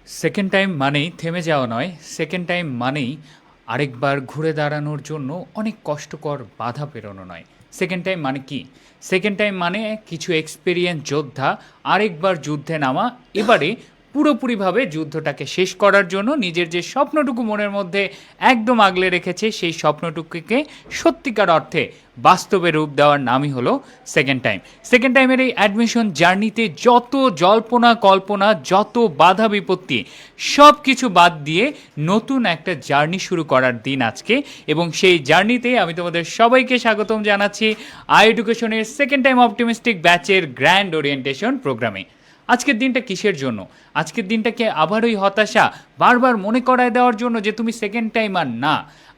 Second time মানেই থেমে যাওয়া নয়, সেকেন্ড টাইম মানেই আরেকবার ঘুরে দাঁড়ানোর জন্য অনেক কষ্টকর বাধা পেরোনো নয়। সেকেন্ড টাইম মানে কি? সেকেন্ড টাইম মানে কিছু এক্সপেরিয়েন্স যোদ্ধা আরেকবার যুদ্ধে নামা, এবারে পুরোপুরিভাবে যুদ্ধটাকে শেষ করার জন্য নিজের যে স্বপ্নটুকু মনের মধ্যে একদম আগলে রেখেছে সেই স্বপ্নটুকুকে সত্যিকার অর্থে বাস্তবে রূপ দেওয়ার নামই হলো সেকেন্ড টাইম। সেকেন্ড টাইমের এই অ্যাডমিশন জার্নিতে যত জল্পনা কল্পনা, যত বাধা বিপত্তি, সব কিছু বাদ দিয়ে নতুন একটা জার্নি শুরু করার দিন আজকে, এবং সেই জার্নিতে আমি তোমাদের সবাইকে স্বাগতম জানাচ্ছি আই এডুকেশনের সেকেন্ড টাইম অপটিমিস্টিক ব্যাচের গ্র্যান্ড ওরিয়েন্টেশন প্রোগ্রামে। আজকের দিনটা কিসের জন্য? আজকের দিনটাকে আবার ওই হতাশা বারবার মনে করায় দেওয়ার জন্য যে তুমি সেকেন্ড টাইমার না।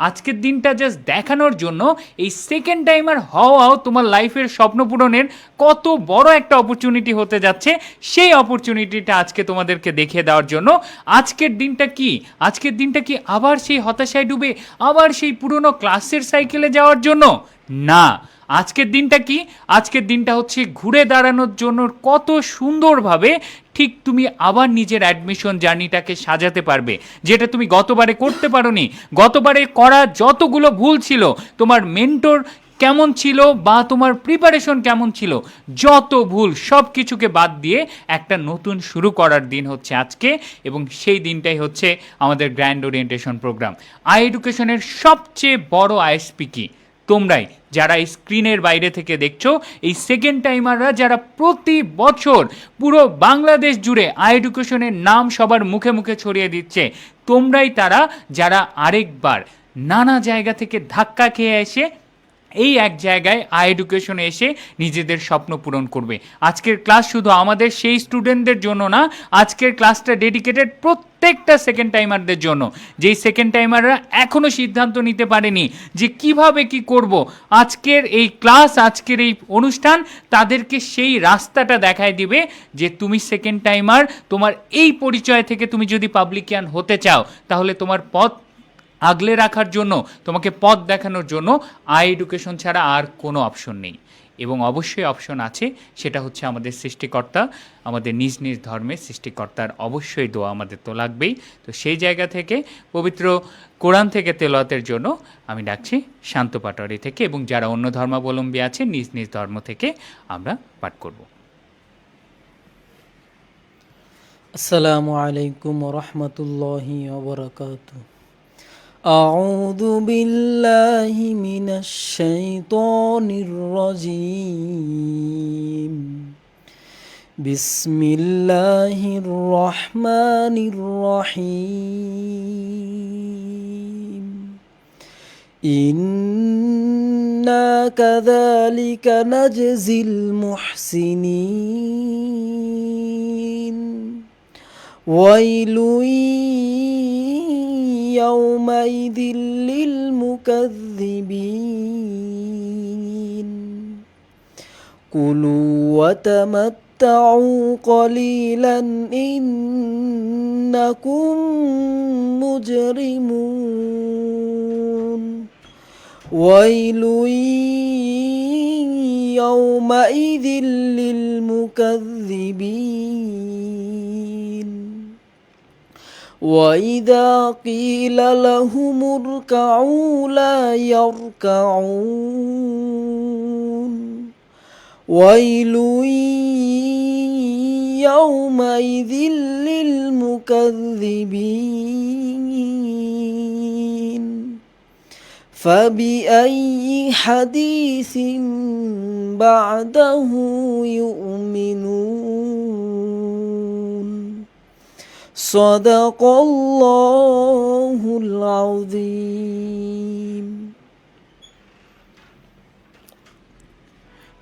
আজকের দিনটা জাস্ট দেখানোর জন্য এই সেকেন্ড টাইমার হওয়াও তোমার লাইফের স্বপ্ন পূরণের কত বড় একটা অপরচুনিটি হতে যাচ্ছে, সেই অপরচুনিটিটা আজকে তোমাদেরকে দেখিয়ে দেওয়ার জন্য। আজকের দিনটা কি? আজকের দিনটা কি আবার সেই হতাশায় ডুবে আবার সেই পুরনো ক্লাসের সাইকেলে যাওয়ার জন্য? না। আজকের দিনটা কি? আজকের দিনটা হচ্ছে ঘুরে দাঁড়ানোর জন্য কত সুন্দরভাবে ঠিক তুমি আবার নিজের অ্যাডমিশন জার্নিটাকে সাজাতে পারবে, যেটা তুমি গতবারে করতে পারোনি। গতবারে করা যতগুলো ভুল ছিল, তোমার মেন্টর কেমন ছিল বা তোমার প্রিপারেশন কেমন ছিল, যত ভুল সব কিছুকে বাদ দিয়ে একটা নতুন শুরু করার দিন হচ্ছে আজকে, এবং সেই দিনটাই হচ্ছে আমাদের গ্র্যান্ড ওরিয়েন্টেশন প্রোগ্রাম। আই এডুকেশনের সবচেয়ে বড় আইএসপি কি? তোমরাই যারা এই স্ক্রিনের বাইরে থেকে দেখছো, এই সেকেন্ড টাইমাররা যারা প্রতি বছর পুরো বাংলাদেশ জুড়ে আই এডুকেশনের নাম সবার মুখে মুখে ছড়িয়ে দিচ্ছে, তোমরাই তারা যারা আরেকবার নানা জায়গা থেকে ধাক্কা খেয়ে এসে এই এক জায়গায় আই এডুকেশনে এসে নিজেদের স্বপ্ন পূরণ করবে। আজকের ক্লাস শুধু আমাদের সেই স্টুডেন্টদের জন্য না, আজকের ক্লাসটা ডেডিকেটেড প্রত্যেকটা সেকেন্ড টাইমারদের জন্য, যেই সেকেন্ড টাইমাররা এখনও সিদ্ধান্ত নিতে পারেনি যে কিভাবে কি করব। আজকের এই ক্লাস, আজকের এই অনুষ্ঠান তাদেরকে সেই রাস্তাটা দেখায় দিবে যে তুমি সেকেন্ড টাইমার, তোমার এই পরিচয় থেকে তুমি যদি পাবলিকিয়ান হতে চাও, তাহলে তোমার পথ আগলে রাখার জন্য, তোমাকে পথ দেখানোর জন্য আই এডুকেশন ছাড়া আর কোনো অপশন নেই। এবং অবশ্যই অপশন আছে, সেটা হচ্ছে আমাদের সৃষ্টিকর্তা, আমাদের নিজ নিজ ধর্মের সৃষ্টিকর্তার অবশ্যই দোয়া আমাদের তো লাগবেই। তো সেই জায়গা থেকে পবিত্র কোরআন থেকে তেলাওয়াতের জন্য আমি ডাকছি শান্ত পাটোয়ারি থেকে, এবং যারা অন্য ধর্মাবলম্বী আছে নিজ নিজ ধর্ম থেকে আমরা পাঠ করব। আসসালামু আলাইকুম ওয়া রাহমাতুল্লাহি ওয়া বারাকাতুহু। আউযু বিল্লাহি মিনাশ শাইতানির রাজীম। বিসমিল্লাহির রহমানির রহিম। ইন্না কাযালিকা নাজজিল মুহসিনিন। ওয়াইলু ইয়াউমাইযিল লিল মুকাযযিবিন। কুলু ওয়া তামাত্তাউ ক্বালিলান ইন্নাকুম মুজরিমুন। ওয়াইলু ইয়াউমাইযিল লিল মুকাযযিবিন। وَإِذَا قِيلَ لَهُمُ ارْكَعُوا لَا يَرْكَعُونَ. وَيْلٌ يَوْمَئِذٍ لِلْمُكَذِّبِينَ. فَبِأَيِّ حَدِيثٍ بَعْدَهُ يُؤْمِنُونَ. সাদাকাল্লাহুল আযীম।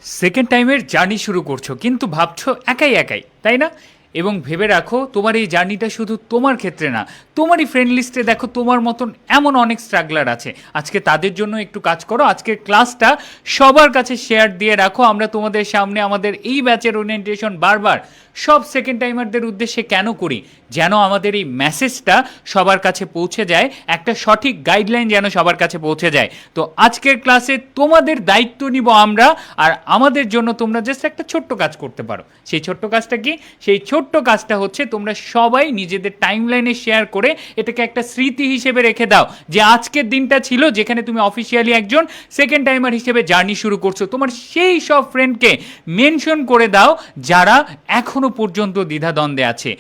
সেকেন্ড টাইমের জার্নি শুরু করছো, কিন্তু ভাবছো একাই একাই, তাই না? এবং ভেবে রাখো, তোমার এই জার্নিটা শুধু তোমার ক্ষেত্রে না, তোমারই ফ্রেন্ড লিস্টে দেখো তোমার মতন এমন অনেক স্ট্রাগলার আছে। আজকে তাদের জন্য একটু কাজ করো, আজকের ক্লাসটা সবার কাছে শেয়ার দিয়ে রাখো। আমরা তোমাদের সামনে আমাদের এই ব্যাচের ওরিয়েন্টেশন বারবার সব সেকেন্ড টাইমারদের উদ্দেশ্যে কেন করি? যেন আমাদের এই মেসেজটা সবার কাছে পৌঁছে যায়, একটা সঠিক গাইডলাইন যেন সবার কাছে পৌঁছে যায়। তো আজকের ক্লাসে তোমাদের দায়িত্ব নিব আমরা, আর আমাদের জন্য তোমরা জাস্ট একটা ছোট্ট কাজ করতে পারো। সেই ছোট্ট কাজটা কি? সেই ছোট্ট ছোট্ট কাজটা হচ্ছে তোমরা সবাই নিজেদের টাইমলাইনে শেয়ার করে এটাকে একটা স্মৃতি হিসেবে রেখে দাও যে আজকের দিনটা ছিল যেখানে তুমি অফিসিয়ালি একজন সেকেন্ড টাইমার হিসেবে জার্নি শুরু করছো। তোমার সেই সব ফ্রেন্ডকে মেনশন করে দাও যারা এখনো পর্যন্ত দ্বিধাদ্বন্দ্বে আছে।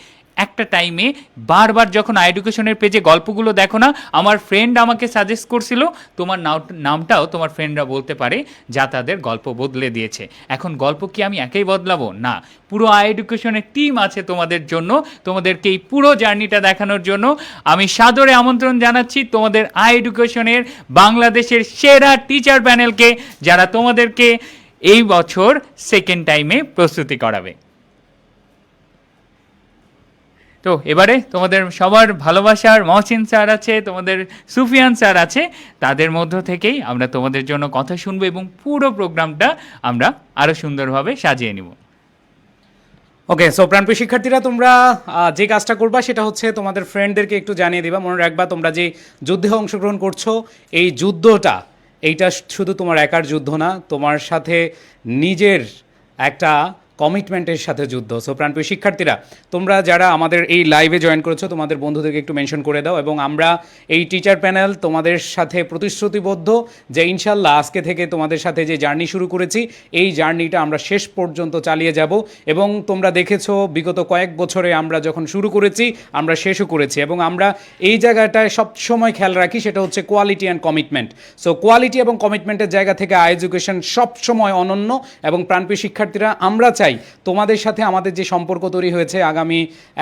একটা টাইমে বারবার যখন এডুকেশনের পেজে গল্পগুলো দেখো না, আমার ফ্রেন্ড আমাকে সাজেস্ট করছিল তোমার নামটাও তোমার ফ্রেন্ডরা বলতে পারে যা তাদের গল্প বদলে দিয়েছে। এখন গল্প কি আমি একাই বদলাবো? না, পুরো এডুকেশনের টিম আছে তোমাদের জন্য, তোমাদেরকে এই পুরো জার্নিটা দেখানোর জন্য। আমি সাদরে আমন্ত্রণ জানাচ্ছি তোমাদের এডুকেশনের বাংলাদেশের সেরা টিচার প্যানেলকে, যারা তোমাদেরকে এই বছর সেকেন্ড টাইমে প্রস্তুতি করাবে। তো এবারে তোমাদের সবার ভালোবাসার মহসিন স্যার আছে, তোমাদের সুফিয়ান স্যার আছে, তাদের মধ্য থেকেই আমরা তোমাদের জন্য কথা শুনবো এবং পুরো প্রোগ্রামটা আমরা আরও সুন্দরভাবে সাজিয়ে নিব। ওকে, সো প্রাণপ্রিয় শিক্ষার্থীরা, তোমরা যে কাজটা করবা সেটা হচ্ছে তোমাদের ফ্রেন্ডদেরকে একটু জানিয়ে দিবা। মনে রাখবা তোমরা যে যুদ্ধে অংশগ্রহণ করছো, এই যুদ্ধটা এইটা শুধু তোমার একার যুদ্ধ না, তোমার সাথে নিজের একটা কমিটমেন্টের সাথে যুদ্ধ। সো প্রাণপ্রিয় শিক্ষার্থীরা, তোমরা যারা আমাদের এই লাইভে জয়েন করেছো তোমাদের বন্ধুদেরকে একটু মেনশন করে দাও। এবং আমরা এই টিচার প্যানেল তোমাদের সাথে প্রতিশ্রুতিবদ্ধ যে ইনশাল্লাহ আজকে থেকে তোমাদের সাথে যে জার্নি শুরু করেছি এই জার্নিটা আমরা শেষ পর্যন্ত চালিয়ে যাব। এবং তোমরা দেখেছো বিগত কয়েক বছরে আমরা যখন শুরু করেছি আমরা শেষও করেছি, এবং আমরা এই জায়গাটায় সবসময় খেয়াল রাখি, সেটা হচ্ছে quality and commitment. So quality এবং কমিটমেন্টের জায়গা থেকে এডুকেশন সবসময় অনন্য। এবং প্রাণপ্রিয় শিক্ষার্থীরা, আমরা চাই তোমাদের সাথে আমাদের যে সম্পর্ক তৈরি হয়েছে, আগামী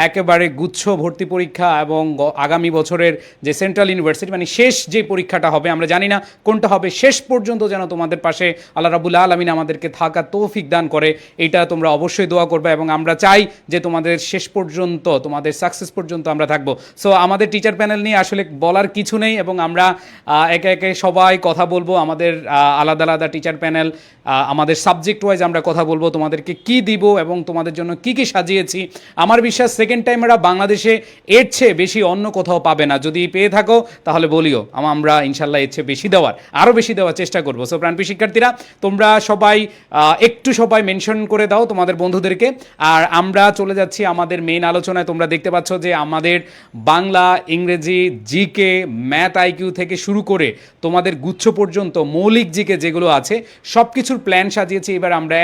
একেবারে গুচ্ছ ভর্তি পরীক্ষা এবং আগামী বছরের যে সেন্ট্রাল ইউনিভার্সিটি মানে শেষ যে পরীক্ষাটা হবে, আমরা জানি না কোনটা হবে, শেষ পর্যন্ত যেন তোমাদের পাশে আল্লাহ রাব্বুল আলামিন আমাদেরকে থাকার তৌফিক দান করে, এটা তোমরা অবশ্যই দোয়া করবে। এবং আমরা চাই যে তোমাদের শেষ পর্যন্ত, তোমাদের সাকসেস পর্যন্ত আমরা থাকবো। সো আমাদের টিচার প্যানেল নিয়ে আসলে বলার কিছু নেই, এবং আমরা একে একে সবাই কথা বলবো। আমাদের আলাদা আলাদা টিচার প্যানেল, আমাদের সাবজেক্ট ওয়াইজ আমরা কথা বলবো, তোমাদেরকে কি দিব এবং তোমাদের জন্য কি কি সাজিয়েছি। আমার বিশ্বাস সেকেন্ড টাইমেরা বাংলাদেশে এর চেয়ে বেশি অন্য কোথাও পাবে না। যদি পেয়ে থাকো তাহলে বলিও, আমরা ইনশাল্লাহ এর চেয়ে বেশি দেওয়ার, আরও বেশি দেওয়ার চেষ্টা করবো। সো প্রাণপ্রিয় শিক্ষার্থীরা, তোমরা সবাই একটু সবাই মেনশন করে দাও তোমাদের বন্ধুদেরকে। আর আমরা চলে যাচ্ছি আমাদের মেইন আলোচনায়। তোমরা দেখতে পাচ্ছ যে আমাদের বাংলা, ইংরেজি, জিকে, ম্যাথ আইকিউ থেকে শুরু করে তোমাদের গুচ্ছ পর্যন্ত মৌলিক জিকে যেগুলো আছে সব কিছুর প্ল্যান সাজিয়েছি। এবার আমরা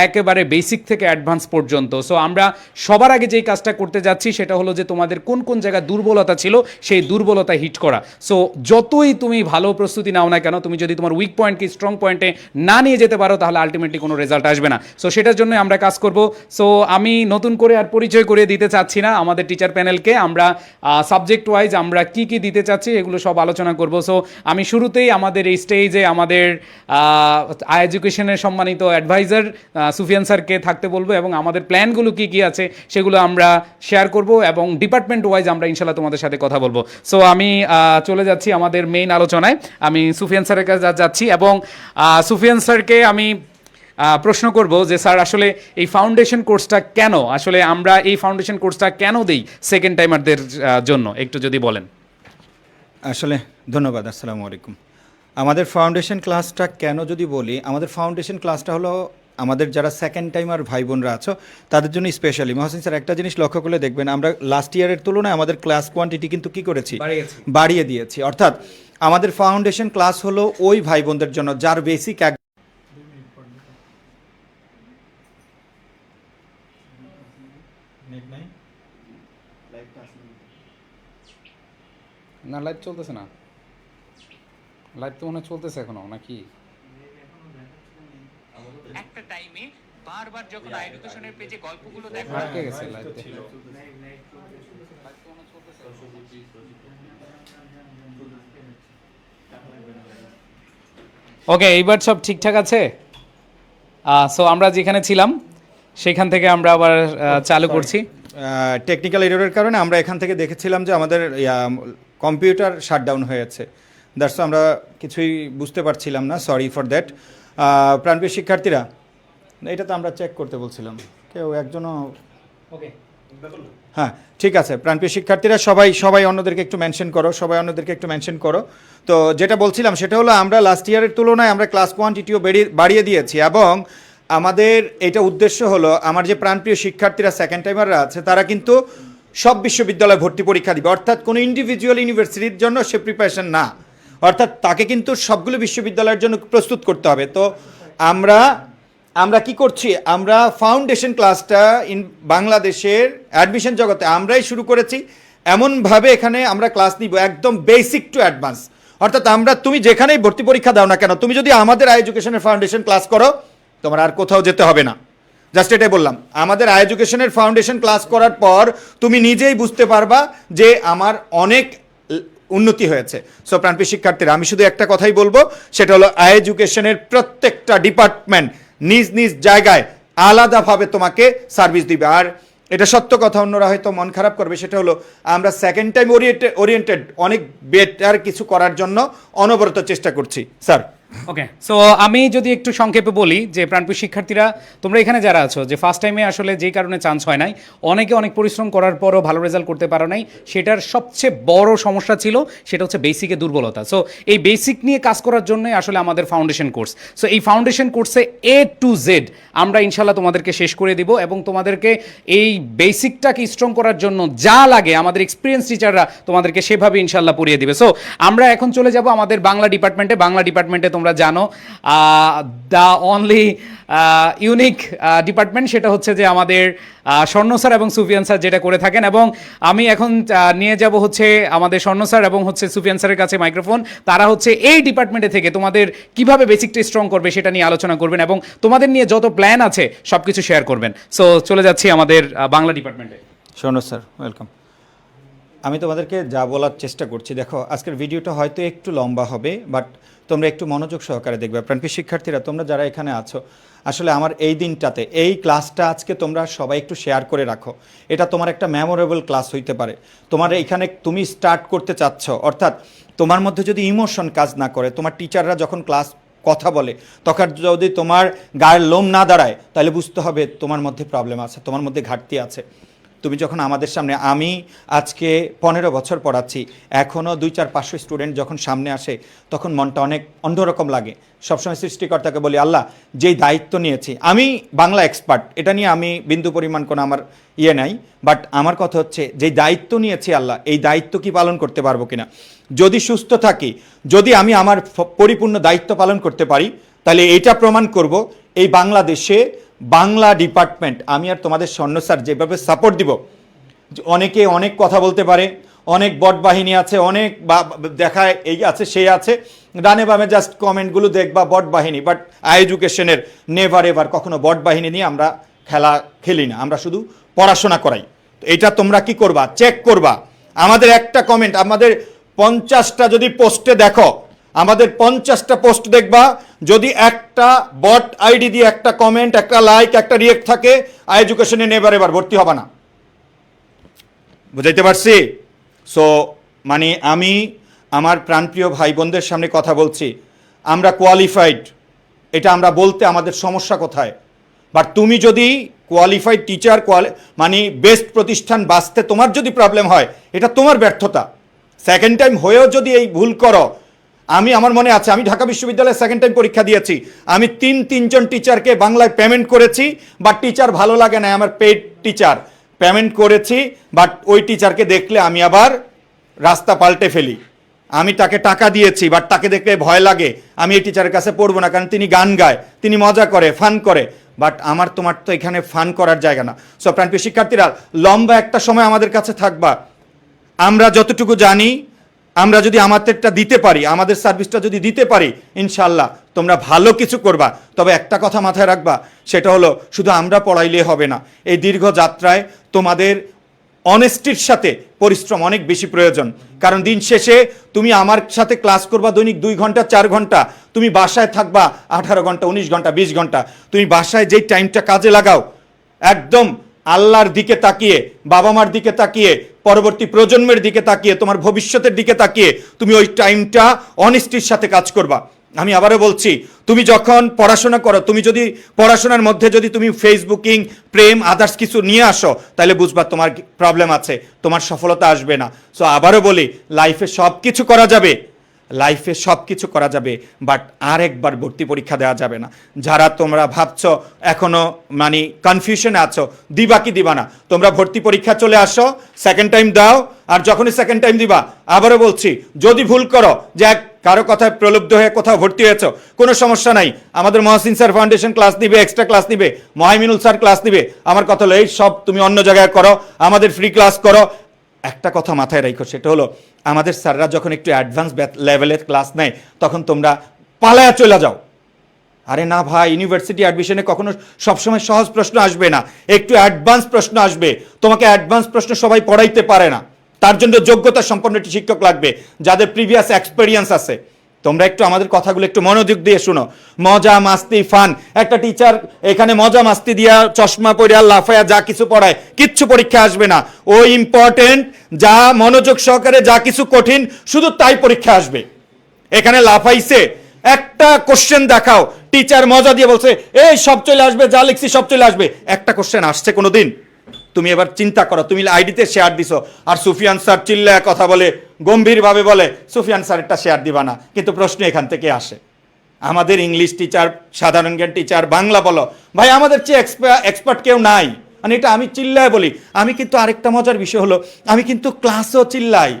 একেবারে বেসিক থেকে অ্যাডভান্স পর্যন্ত। সো আমরা সবার আগে যেই কাজটা করতে যাচ্ছি সেটা হলো যে তোমাদের কোন কোন জায়গায় দুর্বলতা ছিল সেই দুর্বলতা হিট করা। সো যতই তুমি ভালো প্রস্তুতি নাও না কেন, তুমি যদি তোমার উইক পয়েন্টকে স্ট্রং পয়েন্টে না নিয়ে যেতে পারো তাহলে আলটিমেটলি কোনো রেজাল্ট আসবে না। সো সেটার জন্য আমরা কাজ করব। সো আমি নতুন করে আর পরিচয় করে দিতে চাচ্ছি না আমাদের টিচার প্যানেলকে। আমরা সাবজেক্ট ওয়াইজ আমরা কি কি দিতে চাচ্ছি এগুলো সব আলোচনা করব। সো আমি শুরুতেই আমাদের এই স্টেজে আমাদের এডুকেশনের সম্মানিত অ্যাডভাইজার সুফিয়ান স্যারকে থাকতে বলবো, এবং আমাদের প্ল্যানগুলো কি কি আছে সেগুলো আমরা শেয়ার করব, এবং ডিপার্টমেন্ট ওয়াইজ আমরা ইনশাল্লাহ তোমাদের সাথে কথা বলবো। সো আমি চলে যাচ্ছি আমাদের মেইন আলোচনায়। আমি সুফিয়ান স্যারের কাছে যাচ্ছি, এবং সুফিয়ান স্যারকে আমি প্রশ্ন করব যে স্যার আসলে এই ফাউন্ডেশন কোর্সটা কেন, আসলে আমরা এই ফাউন্ডেশন কোর্সটা কেন দেই সেকেন্ড টাইমারদের জন্য, একটু যদি বলেন। আসলে ধন্যবাদ। আসসালামু আলাইকুম। আমাদের ফাউন্ডেশন ক্লাসটা কেন যদি বলি, আমাদের ফাউন্ডেশন ক্লাসটা হলো আমাদের যারা সেকেন্ড টাইমার ভাই বোনরা আছো তাদের জন্য স্পেশালি। মহসিন স্যার, একটা জিনিস লক্ষ্য করলে দেখবেন আমরা লাস্ট ইয়ারের তুলনায় আমাদের ক্লাস কোয়ান্টিটি কিন্তু কী করেছি, বাড়িয়ে দিয়েছি। অর্থাৎ আমাদের ফাউন্ডেশন ক্লাস হলো ওই ভাই বোনদের জন্য যার বেসিক না, লাইভ চলতেছে না, লাইভ তো মনে চলতেছে এখনো নাকি? একটা টাইমে বারবার যখন এডুকেশনের পেজে গল্পগুলো দেখো, আটকে গেছে লাইভ। ওকে, এইবার সব ঠিকঠাক আছে। সো আমরা যেখানে ছিলাম সেখান থেকে আমরা আবার চালু করছি। টেকনিক্যাল এররের কারণে আমরা এখান থেকে দেখেছিলাম যে আমাদের কম্পিউটার শাটডাউন হয়েছে, দ্যাটস আমরা কিছুই বুঝতে পারছিলাম না, সরি ফর দ্যাট। প্রাণপ্রিয় শিক্ষার্থীরা, এটা তো আমরা চেক করতে বলছিলাম, কেউ একজনও ওকে, হ্যাঁ ঠিক আছে। প্রাণপ্রিয় শিক্ষার্থীরা, সবাই অন্যদেরকে একটু মেনশন করো। তো যেটা বলছিলাম সেটা হলো আমরা লাস্ট ইয়ারের তুলনায় আমরা ক্লাস কোয়ান্টিটিও বাড়িয়ে দিয়েছি, এবং আমাদের এটা উদ্দেশ্য হলো আমার যে প্রাণপ্রিয় শিক্ষার্থীরা সেকেন্ড টাইমাররা আছে তারা কিন্তু সব বিশ্ববিদ্যালয়ে ভর্তি পরীক্ষা দিবে, অর্থাৎ কোনো ইন্ডিভিজুয়াল ইউনিভার্সিটির জন্য সে প্রিপারেশন না, অর্থাৎ তাকে কিন্তু সবগুলো বিশ্ববিদ্যালয়ের জন্য প্রস্তুত করতে হবে। তো আমরা কি করছি, আমরা ফাউন্ডেশন ক্লাসটা বাংলাদেশের অ্যাডমিশন জগতে আমরাই শুরু করেছি। এমনভাবে এখানে আমরা ক্লাস নিব একদম বেসিক টু অ্যাডভান্স, অর্থাৎ তুমি যেখানেই ভর্তি পরীক্ষা দাও না কেন, তুমি যদি আমাদের এডুকেশনের ফাউন্ডেশন ক্লাস করো তোমার আর কোথাও যেতে হবে না। জাস্ট এটাই বললাম, আমাদের এডুকেশনের ফাউন্ডেশন ক্লাস করার পর তুমি নিজেই বুঝতে পারবা যে আমার অনেক উন্নতি হয়েছে। সো প্রাণপ্রিয় শিক্ষার্থীরা, আমি শুধু একটা কথাই বলবো, সেটা হলো এডুকেশনের প্রত্যেকটা ডিপার্টমেন্ট নিজ নিজ জায়গায় আলাদাভাবে তোমাকে সার্ভিস দিবে। আর এটা সত্য কথা, অন্যরা হয়তো মন খারাপ করবে, সেটা হলো আমরা সেকেন্ড টাইম ওরিয়েন্টেড অনেক বেটার কিছু করার জন্য অনবরত চেষ্টা করছি। স্যার ওকে, সো আমি যদি একটু সংক্ষেপে বলি যে প্রাণপ্রিয় শিক্ষার্থীরা, তোমরা এখানে যারা আছো যে ফার্স্ট টাইমে আসলে যেই কারণে চান্স হয় নাই, অনেকে অনেক পরিশ্রম করার পরও ভালো রেজাল্ট করতে পারো নাই, সেটার সবচেয়ে বড় সমস্যা ছিল সেটা হচ্ছে বেসিকে দুর্বলতা। সো এই বেসিক নিয়ে কাজ করার জন্যই আসলে আমাদের ফাউন্ডেশন কোর্স। সো এই ফাউন্ডেশন কোর্সে A to Z আমরা ইনশাল্লাহ তোমাদেরকে শেষ করে দিব এবং তোমাদেরকে এই বেসিকটাকে স্ট্রং করার জন্য যা লাগে আমাদের এক্সপিরিয়েন্স টিচাররা তোমাদেরকে সেভাবে ইনশাল্লাহ পড়িয়ে দিবে। সো আমরা এখন চলে যাব আমাদের বাংলা ডিপার্টমেন্টে। বাংলা ডিপার্টমেন্টে তোমরা জানো দ্য অনলি ইউনিক ডিপার্টমেন্ট সেটা হচ্ছে যে আমাদের স্বর্ণ স্যার এবং সুফিয়ান স্যার যেটা করে থাকেন, এবং আমি এখন নিয়ে যাব হচ্ছে আমাদের স্বর্ণ স্যার এবং হচ্ছে সুফিয়ান স্যারের কাছে মাইক্রোফোন। তারা হচ্ছে এই ডিপার্টমেন্টে থেকে তোমাদের কিভাবে বেসিকটা স্ট্রং করবে সেটা নিয়ে আলোচনা করবেন এবং তোমাদের নিয়ে যত প্ল্যান আছে সব কিছু শেয়ার করবেন। সো চলে যাচ্ছি আমাদের বাংলা ডিপার্টমেন্টে। শোনো স্যার, ওয়েলকাম। আমি তোমাদেরকে যা বলার চেষ্টা করছি, দেখো আজকের ভিডিওটা হয়তো একটু লম্বা হবে, বাট তোমরা একটু মনোযোগ সহকারে দেখবে। প্রাণপ্রিয় শিক্ষার্থীরা, তোমরা যারা এখানে আছো, আসলে আমার এই দিনটাতে এই ক্লাসটা আজকে তোমরা সবাই একটু শেয়ার করে রাখো। এটা তোমার একটা মেমোরেবল ক্লাস হইতে পারে। তোমার এখানে তুমি স্টার্ট করতে চাচ্ছ, অর্থাৎ তোমার মধ্যে যদি ইমোশন কাজ না করে, তোমার টিচাররা যখন ক্লাস কথা বলে তখন যদি তোমার গায়ের লোম না দাঁড়ায়, তাহলে বুঝতে হবে তোমার মধ্যে প্রবলেম আছে, তোমার মধ্যে ঘাটতি আছে। তুমি যখন আমাদের সামনে, আমি আজকে 15 বছর পড়াচ্ছি, এখনও 200-500 স্টুডেন্ট যখন সামনে আসে তখন মনটা অনেক অন্যরকম লাগে। সবসময় সৃষ্টিকর্তাকে বলি, আল্লাহ যেই দায়িত্ব নিয়েছি, আমি বাংলা এক্সপার্ট, এটা নিয়ে আমি বিন্দু পরিমাণ কোনো আমার নাই, বাট আমার কথা হচ্ছে যেই দায়িত্ব নিয়েছি আল্লাহ, এই দায়িত্ব কি পালন করতে পারবো কিনা। যদি সুস্থ থাকি, যদি আমি আমার পরিপূর্ণ দায়িত্ব পালন করতে পারি, তাহলে এইটা প্রমাণ করব এই বাংলাদেশে বাংলা ডিপার্টমেন্ট, আমি আর তোমাদের স্বর্ণ স্যার যেভাবে সাপোর্ট দিব। অনেকে অনেক কথা বলতে পারে, অনেক বট বাহিনী আছে, অনেক দেখায় এই আছে সেই আছে, ডানে বামে জাস্ট কমেন্টগুলো দেখবা বট বাহিনী, বাট এডুকেশনের নেভার এভার কখনো বট বাহিনী নিয়ে আমরা খেলা খেলি না, আমরা শুধু পড়াশোনা করাই। তো এটা তোমরা কি করবা, চেক করবা। আমাদের একটা কমেন্ট, আমাদের 50টা যদি পোস্টে দেখো, আমাদের 50টা পোস্ট দেখবা, যদি একটা বট আইডি দিয়ে একটা কমেন্ট, একটা লাইক, একটা রিয়েক্ট থাকে, এডুকেশনে নেভার এভার ভর্তি হবে না। বুঝাইতে পারছি? সো মানে আমি আমার প্রাণপ্রিয় ভাই বোনদের সামনে কথা বলছি, আমরা কোয়ালিফাইড, এটা আমরা বলতে আমাদের সমস্যা কোথায়? বাট তুমি যদি কোয়ালিফাইড টিচার, মানে বেস্ট প্রতিষ্ঠান বাঁচতে তোমার যদি প্রবলেম হয়, এটা তোমার ব্যর্থতা। সেকেন্ড টাইম হয়েও যদি এই ভুল করো, আমার মনে আছে, আমি ঢাকা বিশ্ববিদ্যালয়ে সেকেন্ড টাইম পরীক্ষা দিয়েছি, আমি তিনজন টিচারকে বাংলায় পেমেন্ট করেছি, বাট টিচার ভালো লাগে না, আমার পেড টিচার পেমেন্ট করেছি, বাট ওই টিচারকে দেখলে আমি আবার রাস্তা পাল্টে ফেলি। আমি তাকে টাকা দিয়েছি, বাট তাকে দেখলে ভয় লাগে, আমি এই টিচারের কাছে পড়বো না, কারণ তিনি গান গায়, তিনি মজা করে, ফান করে, বাট আমার তোমার তো এখানে ফান করার জায়গা না। সো প্রাণপ্রিয় শিক্ষার্থীরা, লম্বা একটা সময় আমাদের কাছে থাকবা। আমরা যতটুকু জানি, আমরা যদি আমাদেরটা দিতে পারি, আমাদের সার্ভিসটা যদি দিতে পারি, ইনশাল্লাহ তোমরা ভালো কিছু করবা। তবে একটা কথা মাথায় রাখবা, সেটা হলো শুধু আমরা পড়াইলে হবে না, এই দীর্ঘ যাত্রায় তোমাদের অনেস্টির সাথে পরিশ্রম অনেক বেশি প্রয়োজন। কারণ দিন শেষে তুমি আমার সাথে ক্লাস করবা দৈনিক 2 ঘন্টা 4 ঘন্টা, তুমি বাসায় থাকবা 18 ঘন্টা 19 ঘন্টা 20 ঘন্টা, তুমি বাসায় যেই টাইমটা কাজে লাগাও, একদম আল্লাহর দিকে তাকিয়ে, বাবা মার দিকে তাকিয়ে, পরবর্তী প্রজন্মের দিকে তাকিয়ে, তোমার ভবিষ্যতের দিকে তাকিয়ে তুমি ওই টাইমটা অনেস্টির সাথে কাজ করবা। আমি আবারও বলছি, তুমি যখন পড়াশোনা করো, তুমি যদি পড়াশোনার মধ্যে যদি তুমি ফেসবুকিং, প্রেম, আদার্স কিছু নিয়ে আসো, তাহলে বুঝবা তোমার প্রবলেম আছে, তোমার সফলতা আসবে না। সো আবারও বলি, লাইফে সব কিছু করা যাবে, লাইফে সব কিছু করা যাবে, বাট আরেকবার ভর্তি পরীক্ষা দেওয়া যাবে না। যারা তোমরা ভাবছো এখনো মানে কনফিউশনে আছো দিবা কি দিবা না, তোমরা ভর্তি পরীক্ষা চলে আসো, সেকেন্ড টাইম দাও। আর যখনই সেকেন্ড টাইম দিবা, আবারও বলছি, যদি ভুল করো যে কারো কথায় প্রলুব্ধ হয়ে কোথাও ভর্তি হয়েছো, কোনো সমস্যা নাই, আমাদের মহসিন স্যার ফাউন্ডেশন ক্লাস নিবে, এক্সট্রা ক্লাস নিবে, মহাইমিনুল স্যার ক্লাস নিবে। আমার কথা হলো এই সব তুমি অন্য জায়গায় করো, আমাদের ফ্রি ক্লাস করো। একটা কথা মাথায় রাখো, সেটা হলো আমাদের স্যাররা যখন একটু অ্যাডভান্স লেভেলের ক্লাস নেয় তখন তোমরা পালায়া চলে যাও। আরে না ভাই, ইউনিভার্সিটি অ্যাডমিশনে কখনো সবসময় সহজ প্রশ্ন আসবে না, একটু অ্যাডভান্স প্রশ্ন আসবে। তোমাকে অ্যাডভান্স প্রশ্ন সবাই পড়াইতে পারে না, তার জন্য যোগ্যতা সম্পন্ন একটি শিক্ষক লাগবে যাদের প্রিভিয়াস এক্সপেরিয়েন্স আছে। তোমরা একটু আমাদের কথাগুলো একটু মনোযোগ দিয়ে শুনো। মজা মাস্তি ফান, একটা টিচার এখানে মজা মাস্তি দিয়া চশমা পরিয়া লাফায়া যা কিছু পড়ায়, কিচ্ছু পরীক্ষা আসবে না। ও ইম্পর্টেন্ট, যা মনোযোগ সহকারে যা কিছু কঠিন শুধু তাই পরীক্ষা আসবে। এখানে লাফাইছে, একটা কোশ্চেন দেখাও, টিচার মজা দিয়ে বলছে এই সব চলে আসবে, যা লিখছি সব চলে আসবে, একটা কোশ্চেন আসছে কোনোদিন? তুমি এবার চিন্তা করো, তুমি আইডিতে শেয়ার দিছো আর সুফিয়ান স্যার চিল্লায় কথা বলে, গম্ভীরভাবে বলে, সুফিয়ান স্যারেরটা শেয়ার দিবা না, কিন্তু প্রশ্ন এখান থেকে আসে। আমাদের ইংলিশ টিচার, সাধারণ জ্ঞান টিচার, বাংলা বলো, ভাই আমাদের চেয়ে এক্সপার্ট কেউ নাই। মানে এটা আমি চিল্লায় বলি। আমি কিন্তু আরেকটা মজার বিষয় হলো, আমি কিন্তু ক্লাসেও চিল্লাই।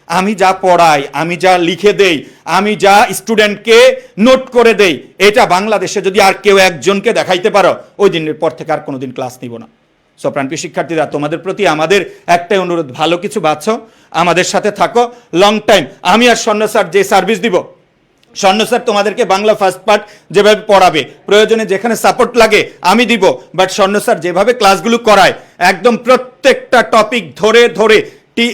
আমি যা পড়াই, আমি যা লিখে দেই, আমি যা স্টুডেন্টকে নোট করে দেই, এটা বাংলাদেশে যদি আর কেউ একজনকে দেখাইতে পারো, ওই দিনের পর থেকে আর কোনোদিন ক্লাস নিব না। সো প্রাণপ্রিয় শিক্ষার্থীরা, তোমাদের প্রতি আমাদের একটাই অনুরোধ, ভালো কিছু বাছো, আমাদের সাথে থাকো লং টাইম। আমি আর স্বর্ণ স্যার যে সার্ভিস দিব, স্বর্ণ স্যার তোমাদেরকে বাংলা ফার্স্ট পার্ট যেভাবে পড়াবে, প্রয়োজনে যেখানে সাপোর্ট লাগে আমি দিব, বাট স্বর্ণ স্যার যেভাবে ক্লাসগুলো করায়, একদম প্রত্যেকটা টপিক ধরে ধরে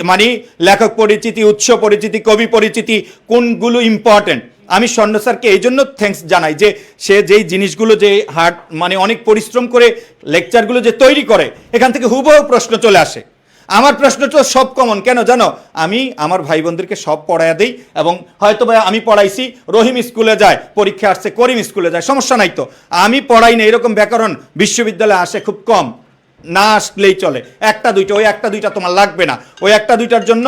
মানে লেখক পরিচিতি, উৎস পরিচিতি, কবি পরিচিতি, কোনগুলো ইম্পর্টেন্ট, আমি স্বর্ণ স্যারকে এই জন্য থ্যাঙ্কস জানাই যে সে যেই জিনিসগুলো যে হার্ড মানে অনেক পরিশ্রম করে লেকচারগুলো যে তৈরি করে, এখান থেকে হুবহু প্রশ্ন চলে আসে। আমার প্রশ্ন তো সব কমন, কেন জানো? আমি আমার ভাই বোনদেরকে সব পড়াইয়া দিই, এবং হয়তো ভাই আমি পড়াইছি রহিম স্কুলে যায়, পরীক্ষা আসছে করিম স্কুলে যায়, সমস্যা নাই তো। আমি পড়াই না, এরকম ব্যাকরণ বিশ্ববিদ্যালয়ে আসে খুব কম, না আসলেই চলে, একটা দুইটা, ওই একটা দুইটা তোমার লাগবে না, ওই একটা দুইটার জন্য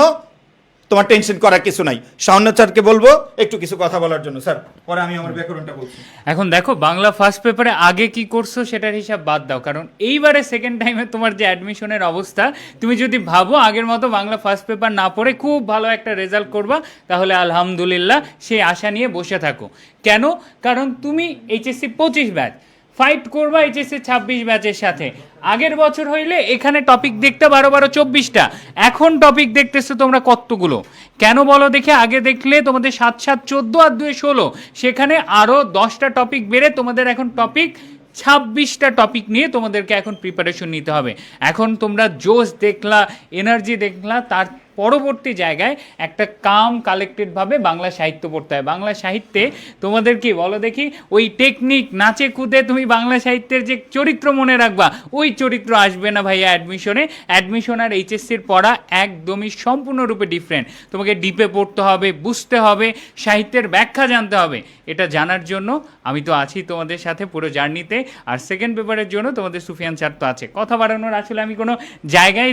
তোমার টেনশন করার কিছু নাই। শাওন স্যারকে বলবো একটু কিছু কথা বলার জন্য, স্যার পরে আমি আমার ব্যাকরণটা বলছি। এখন দেখো, বাংলা ফার্স্ট পেপারে আগে কি করছো সেটার হিসাব বাদ দাও, কারণ এইবারে সেকেন্ড টাইমে তোমার যে অ্যাডমিশনের অবস্থা, তুমি যদি ভাবো আগের মতো বাংলা ফার্স্ট পেপার না পড়ে খুব ভালো একটা রেজাল্ট করবা, তাহলে আলহামদুলিল্লাহ সেই আশা নিয়ে বসে থাকো। কেন? কারণ তুমি এইচএসসি 25 ব্যাচ ফাইট করবা এইচএসসি 26 ব্যাচের সাথে। আগের বছর হইলে এখানে টপিক দেখতে 12-24টা, এখন টপিক দেখতেছো তোমরা কতগুলো? কেন বলো দেখে? আগে দেখলে তোমাদের 7-7-14 আর 2-16, সেখানে আরও 10টা টপিক বেড়ে তোমাদের এখন টপিক 26টা টপিক নিয়ে তোমাদেরকে এখন প্রিপারেশন নিতে হবে। এখন তোমরা জোশ দেখলা, এনার্জি দেখলা, তার পরবর্তী জায়গায় একটা কাম কালেক্টেডভাবে বাংলা সাহিত্য পড়তে হয়। বাংলা সাহিত্যে তোমাদের কি বলো দেখি, ওই টেকনিক নাচে কুদে তুমি বাংলা সাহিত্যের যে চরিত্র মনে রাখবা, ওই চরিত্র আসবে না ভাইয়া অ্যাডমিশনে। অ্যাডমিশন আর এইচএসসির পড়া একদমই সম্পূর্ণরূপে ডিফারেন্ট। তোমাকে ডিপে পড়তে হবে, বুঝতে হবে, সাহিত্যের ব্যাখ্যা জানতে হবে। এটা জানার জন্য আমি তো আছি তোমাদের সাথে পুরো জার্নিতে। আর সেকেন্ড পেপারের জন্য তোমাদের সুফিয়ান স্যার তো আছে। কথা বাড়ানোর আসলে আমি কোনো জায়গায়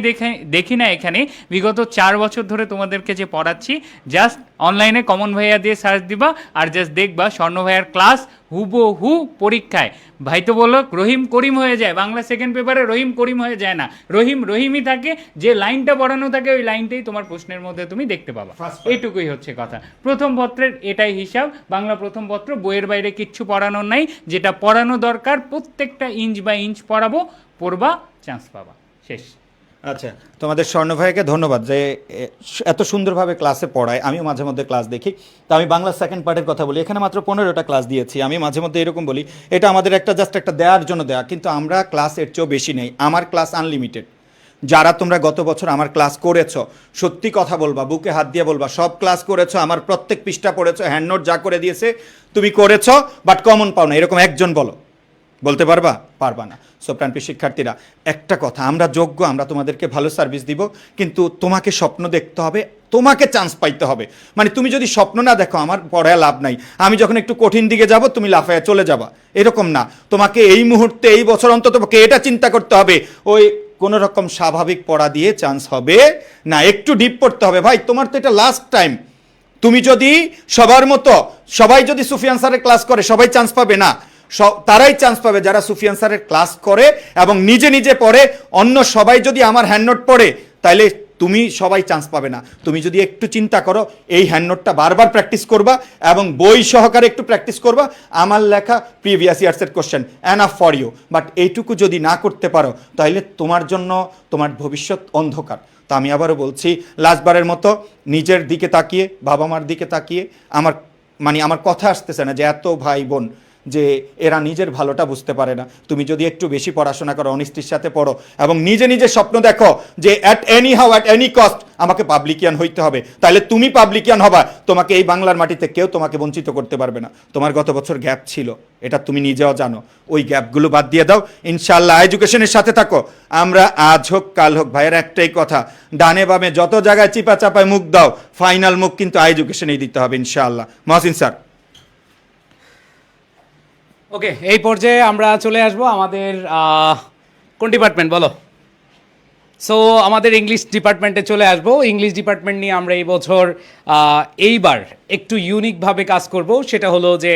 দেখি না এখানে। বিগত 4 বছর ধরে তোমাদেরকে যে পড়াচ্ছি, জাস্ট অনলাইনে কমন ভাইয়া দিয়ে সার্চ দিবা আর জাস্ট দেখবা স্বর্ণ ভাইয়ার ক্লাস হুবহু পরীক্ষায়। ভাই তো বললো রহিম করিম হয়ে যায়, বাংলা সেকেন্ড পেপারে রহিম করিম হয়ে যায় না, রহিম রহিমই থাকে। যে লাইনটা পড়ানো থাকে ওই লাইনটাই তোমার প্রশ্নের মধ্যে তুমি দেখতে পাবা। এইটুকুই হচ্ছে কথা। প্রথম পত্রের এটাই হিসাব। বাংলা প্রথম পত্র, বইয়ের বাইরে কিচ্ছু পড়ানোর নাই। যেটা পড়ানো দরকার প্রত্যেকটা ইঞ্চ বাই ইঞ্চ পড়াবো, পড়বা, চান্স পাবা, শেষ। আচ্ছা, তোমাদের স্বর্ণ ভাইকে ধন্যবাদ যে এত সুন্দরভাবে ক্লাসে পড়ায়। আমিও মাঝে মধ্যে ক্লাস দেখি। তো আমি বাংলা সেকেন্ড পার্টের কথা বলি, এখানে মাত্র 15টা ক্লাস দিয়েছি। আমি মাঝে মধ্যে এরকম বলি, এটা আমাদের একটা জাস্ট একটা দেওয়ার জন্য দেওয়া, কিন্তু আমরা ক্লাস এর চেয়েও বেশি নেই। আমার ক্লাস আনলিমিটেড। যারা তোমরা গত বছর আমার ক্লাস করেছো, সত্যি কথা বলবা, বুকে হাত দিয়ে বলবা, সব ক্লাস করেছো, আমার প্রত্যেক পৃষ্ঠা পড়েছো, হ্যান্ড নোট যা করে দিয়েছে তুমি করেছো, বাট কমন পাও না, এরকম একজন বলো, বলতে পারবা? পারবা না। সো প্রাণপ্রিয় শিক্ষার্থীরা, একটা কথা, আমরা যোগ্য, আমরা তোমাদেরকে ভালো সার্ভিস দিব, কিন্তু তোমাকে স্বপ্ন দেখতে হবে, তোমাকে চান্স পাইতে হবে। মানে তুমি যদি স্বপ্ন না দেখো, আমার পড়ায় লাভ নাই। আমি যখন একটু কঠিন দিকে যাব, তুমি লাফায় চলে যাবা, এরকম না। তোমাকে এই মুহূর্তে, এই বছর অন্তত এটা চিন্তা করতে হবে, ওই কোনো রকম স্বাভাবিক পড়া দিয়ে চান্স হবে না, একটু ডিপ পড়তে হবে। ভাই তোমার তো এটা লাস্ট টাইম, তুমি যদি সবার মতো সবাই যদি সুফিয়ান স্যারের ক্লাস করে সবাই চান্স পাবে না, তারাই চান্স পাবে যারা সুফিয়ান স্যারের ক্লাস করে এবং নিজে নিজে পড়ে। অন্য সবাই যদি আমার হ্যান্ড নোট পড়ে তাহলে তুমি সবাই চান্স পাবে না। তুমি যদি একটু চিন্তা করো, এই হ্যান্ড নোটটা বারবার প্র্যাকটিস করবা এবং বই সহকারে একটু প্র্যাকটিস করবা, আমার লেখা প্রিভিয়াস ইয়ার্সের question enough for you. But এইটুকু যদি না করতে পারো তাহলে তোমার জন্য তোমার ভবিষ্যৎ অন্ধকার। তো আমি আবারও বলছি, লাস্টবারের মতো নিজের দিকে তাকিয়ে, বাবা মার দিকে তাকিয়ে, আমার কথা আসতেছে না যে এত ভাই বোন যে এরা নিজের ভালোটা বুঝতে পারে না। তুমি যদি একটু বেশি পড়াশোনা করো, অনিষ্টির সাথে পড়ো এবং নিজে নিজে স্বপ্ন দেখো যে অ্যাট এনি কস্ট আমাকে পাবলিকিয়ান হইতে হবে, তাহলে তুমি পাবলিকিয়ান হবা। তোমাকে এই বাংলার মাটিতে কেউ তোমাকে বঞ্চিত করতে পারবে না। তোমার গত বছর গ্যাপ ছিল, এটা তুমি নিজেও জানো। ওই গ্যাপগুলো বাদ দিয়ে দাও, ইনশাআল্লাহ এডুকেশনের সাথে থাকো। আমরা আজ হোক কাল হোক, ভাইয়ের একটাই কথা, ডানে বামে যত জায়গায় চিপা চাপায় মুখ দাও, ফাইনাল মুখ কিন্তু এডুকেশনেই দিতে হবে ইনশাআল্লাহ। মহসিন স্যার। ওকে, এই পর্যায়ে আমরা চলে আসব আমাদের কোন ডিপার্টমেন্ট বলো? সো আমাদের ইংলিশ ডিপার্টমেন্টে চলে আসব। ইংলিশ ডিপার্টমেন্ট নিয়ে আমরা এই বছর এইবার একটু ইউনিকভাবে কাজ করব। সেটা হলো যে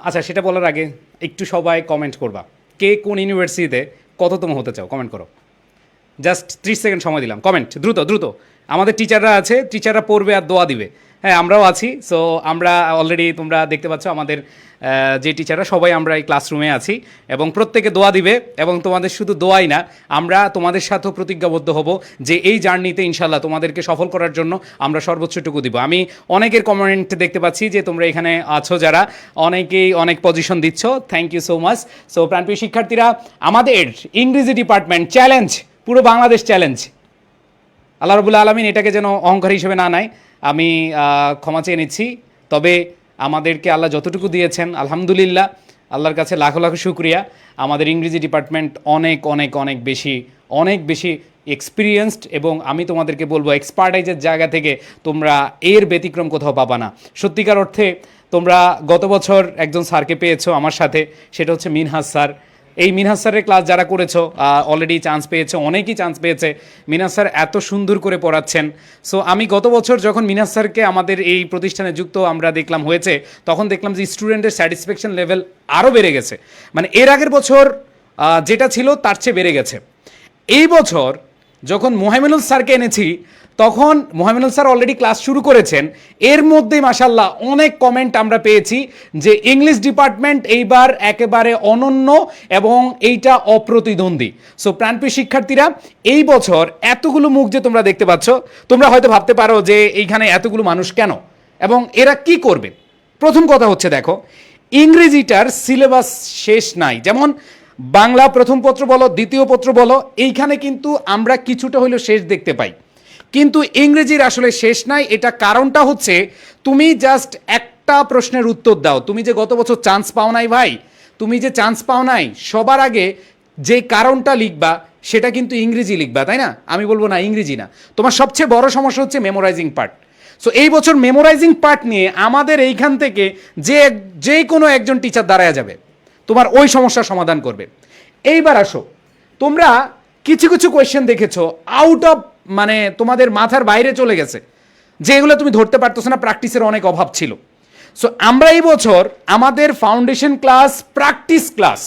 আচ্ছা, সেটা বলার আগে একটু সবাই কমেন্ট করবা, কে কোন ইউনিভার্সিটিতে কততম হতে চাও কমেন্ট করো। জাস্ট 30 সেকেন্ড সময় দিলাম, কমেন্ট দ্রুত দ্রুত। আমাদের টিচাররা আছে, টিচাররা পড়বে আর দোয়া দিবে। হ্যাঁ, আমরাও আছি। সো আমরা অলরেডি তোমরা দেখতে পাচ্ছ আমাদের যে টিচাররা সবাই আমরা এই ক্লাসরুমে আছি এবং প্রত্যেকে দোয়া দিবে। এবং তোমাদের শুধু দোয়াই না, আমরা তোমাদের সাথেও প্রতিজ্ঞাবদ্ধ হব যে এই জার্নিতে ইনশাল্লাহ তোমাদেরকে সফল করার জন্য আমরা সর্বোচ্চটুকু দিব। আমি অনেকের কমেন্ট দেখতে পাচ্ছি যে তোমরা এখানে আছো যারা, অনেকেই অনেক পজিশন দিচ্ছ, thank you so much. So প্রাণপ্রিয় শিক্ষার্থীরা, আমাদের ইংরেজি ডিপার্টমেন্ট চ্যালেঞ্জ, পুরো বাংলাদেশ চ্যালেঞ্জ। আল্লাহ রাব্বুল আলামিন এটাকে যেন অহংকার হিসেবে না নেয়, আমি ক্ষমা চেয়ে নিচ্ছি। তবে আমাদেরকে আল্লাহ যতটুকু দিয়েছেন আলহামদুলিল্লাহ, আল্লাহর কাছে লাখো লাখো শুকরিয়া। আমাদের ইংরেজি ডিপার্টমেন্ট অনেক অনেক অনেক বেশি এক্সপিরিয়েন্সড এবং আমি তোমাদেরকে বলবো এক্সপার্টাইজের জায়গা থেকে তোমরা এর ব্যতিক্রম কোথাও পাবা না। সত্যিকার অর্থে তোমরা গত বছর একজন স্যারকে পেয়েছো আমার সাথে, সেটা হচ্ছে মিনহাজ স্যার। এই মিনহাজ স্যারের ক্লাস যারা করেছো অলরেডি চান্স পেয়েছো, অনেকেই চান্স পেয়েছে। মিনহাজ স্যার এত সুন্দর করে পড়াচ্ছেন। সো আমি গত বছর যখন মিনহাজ স্যারকে আমাদের এই প্রতিষ্ঠানে যুক্ত আমরা দেখলাম হয়েছে, তখন দেখলাম যে স্টুডেন্টের স্যাটিসফ্যাকশন লেভেল আরও বেড়ে গেছে। মানে এর আগের বছর যেটা ছিল তার চেয়ে বেড়ে গেছে। এই বছর যখন মোহাইমিনুল স্যারকে এনেছি, তখন মোহাইমিনুল স্যার অলরেডি ক্লাস শুরু করেছেন। এর মধ্যেই মাশাল্লাহ অনেক কমেন্ট আমরা পেয়েছি যে ইংলিশ ডিপার্টমেন্ট এইবার একেবারে অনন্য এবং এইটা অপ্রতিদ্বন্দ্বী। সো প্রাণপ্রিয় শিক্ষার্থীরা, এই বছর এতগুলো মুখ যে তোমরা দেখতে পাচ্ছ, তোমরা হয়তো ভাবতে পারো যে এইখানে এতগুলো মানুষ কেন এবং এরা কি করবে। প্রথম কথা হচ্ছে, দেখো ইংরেজিটার সিলেবাস শেষ নাই। যেমন বাংলা প্রথম পত্র বলো, দ্বিতীয় পত্র বলো, এইখানে কিন্তু আমরা কিছুটা হলেও শেষ দেখতে পাই, কিন্তু ইংরেজির আসলে শেষ নাই। এটা কারণটা হচ্ছে তুমি জাস্ট একটা প্রশ্নের উত্তর দাও। তুমি যে গত বছর চান্স পাও নাই ভাই, তুমি যে চান্স পাও নাই, সবার আগে যে কারণটা লিখবা সেটা কিন্তু ইংরেজি লিখবা, তাই না? আমি বলবো না, ইংরেজি না। তোমার সবচেয়ে বড় সমস্যা হচ্ছে মেমোরাইজিং পার্ট। সো এই বছর মেমোরাইজিং পার্ট নিয়ে আমাদের এইখান থেকে যে কোনো একজন টিচার দাঁড়ায় যাবে, তোমার ওই সমস্যার সমাধান করবে। এইবার আসো, তোমরা কিছু কিছু কোয়েশ্চেন দেখেছো আউট অফ মানে তোমাদের মাথার বাইরে চলে গেছে, যেগুলো তুমি ধরতে পারতেছো না, প্র্যাকটিসের অনেক অভাব ছিল। সো আমরা এই বছর আমাদের ফাউন্ডেশন ক্লাস, প্র্যাকটিস ক্লাস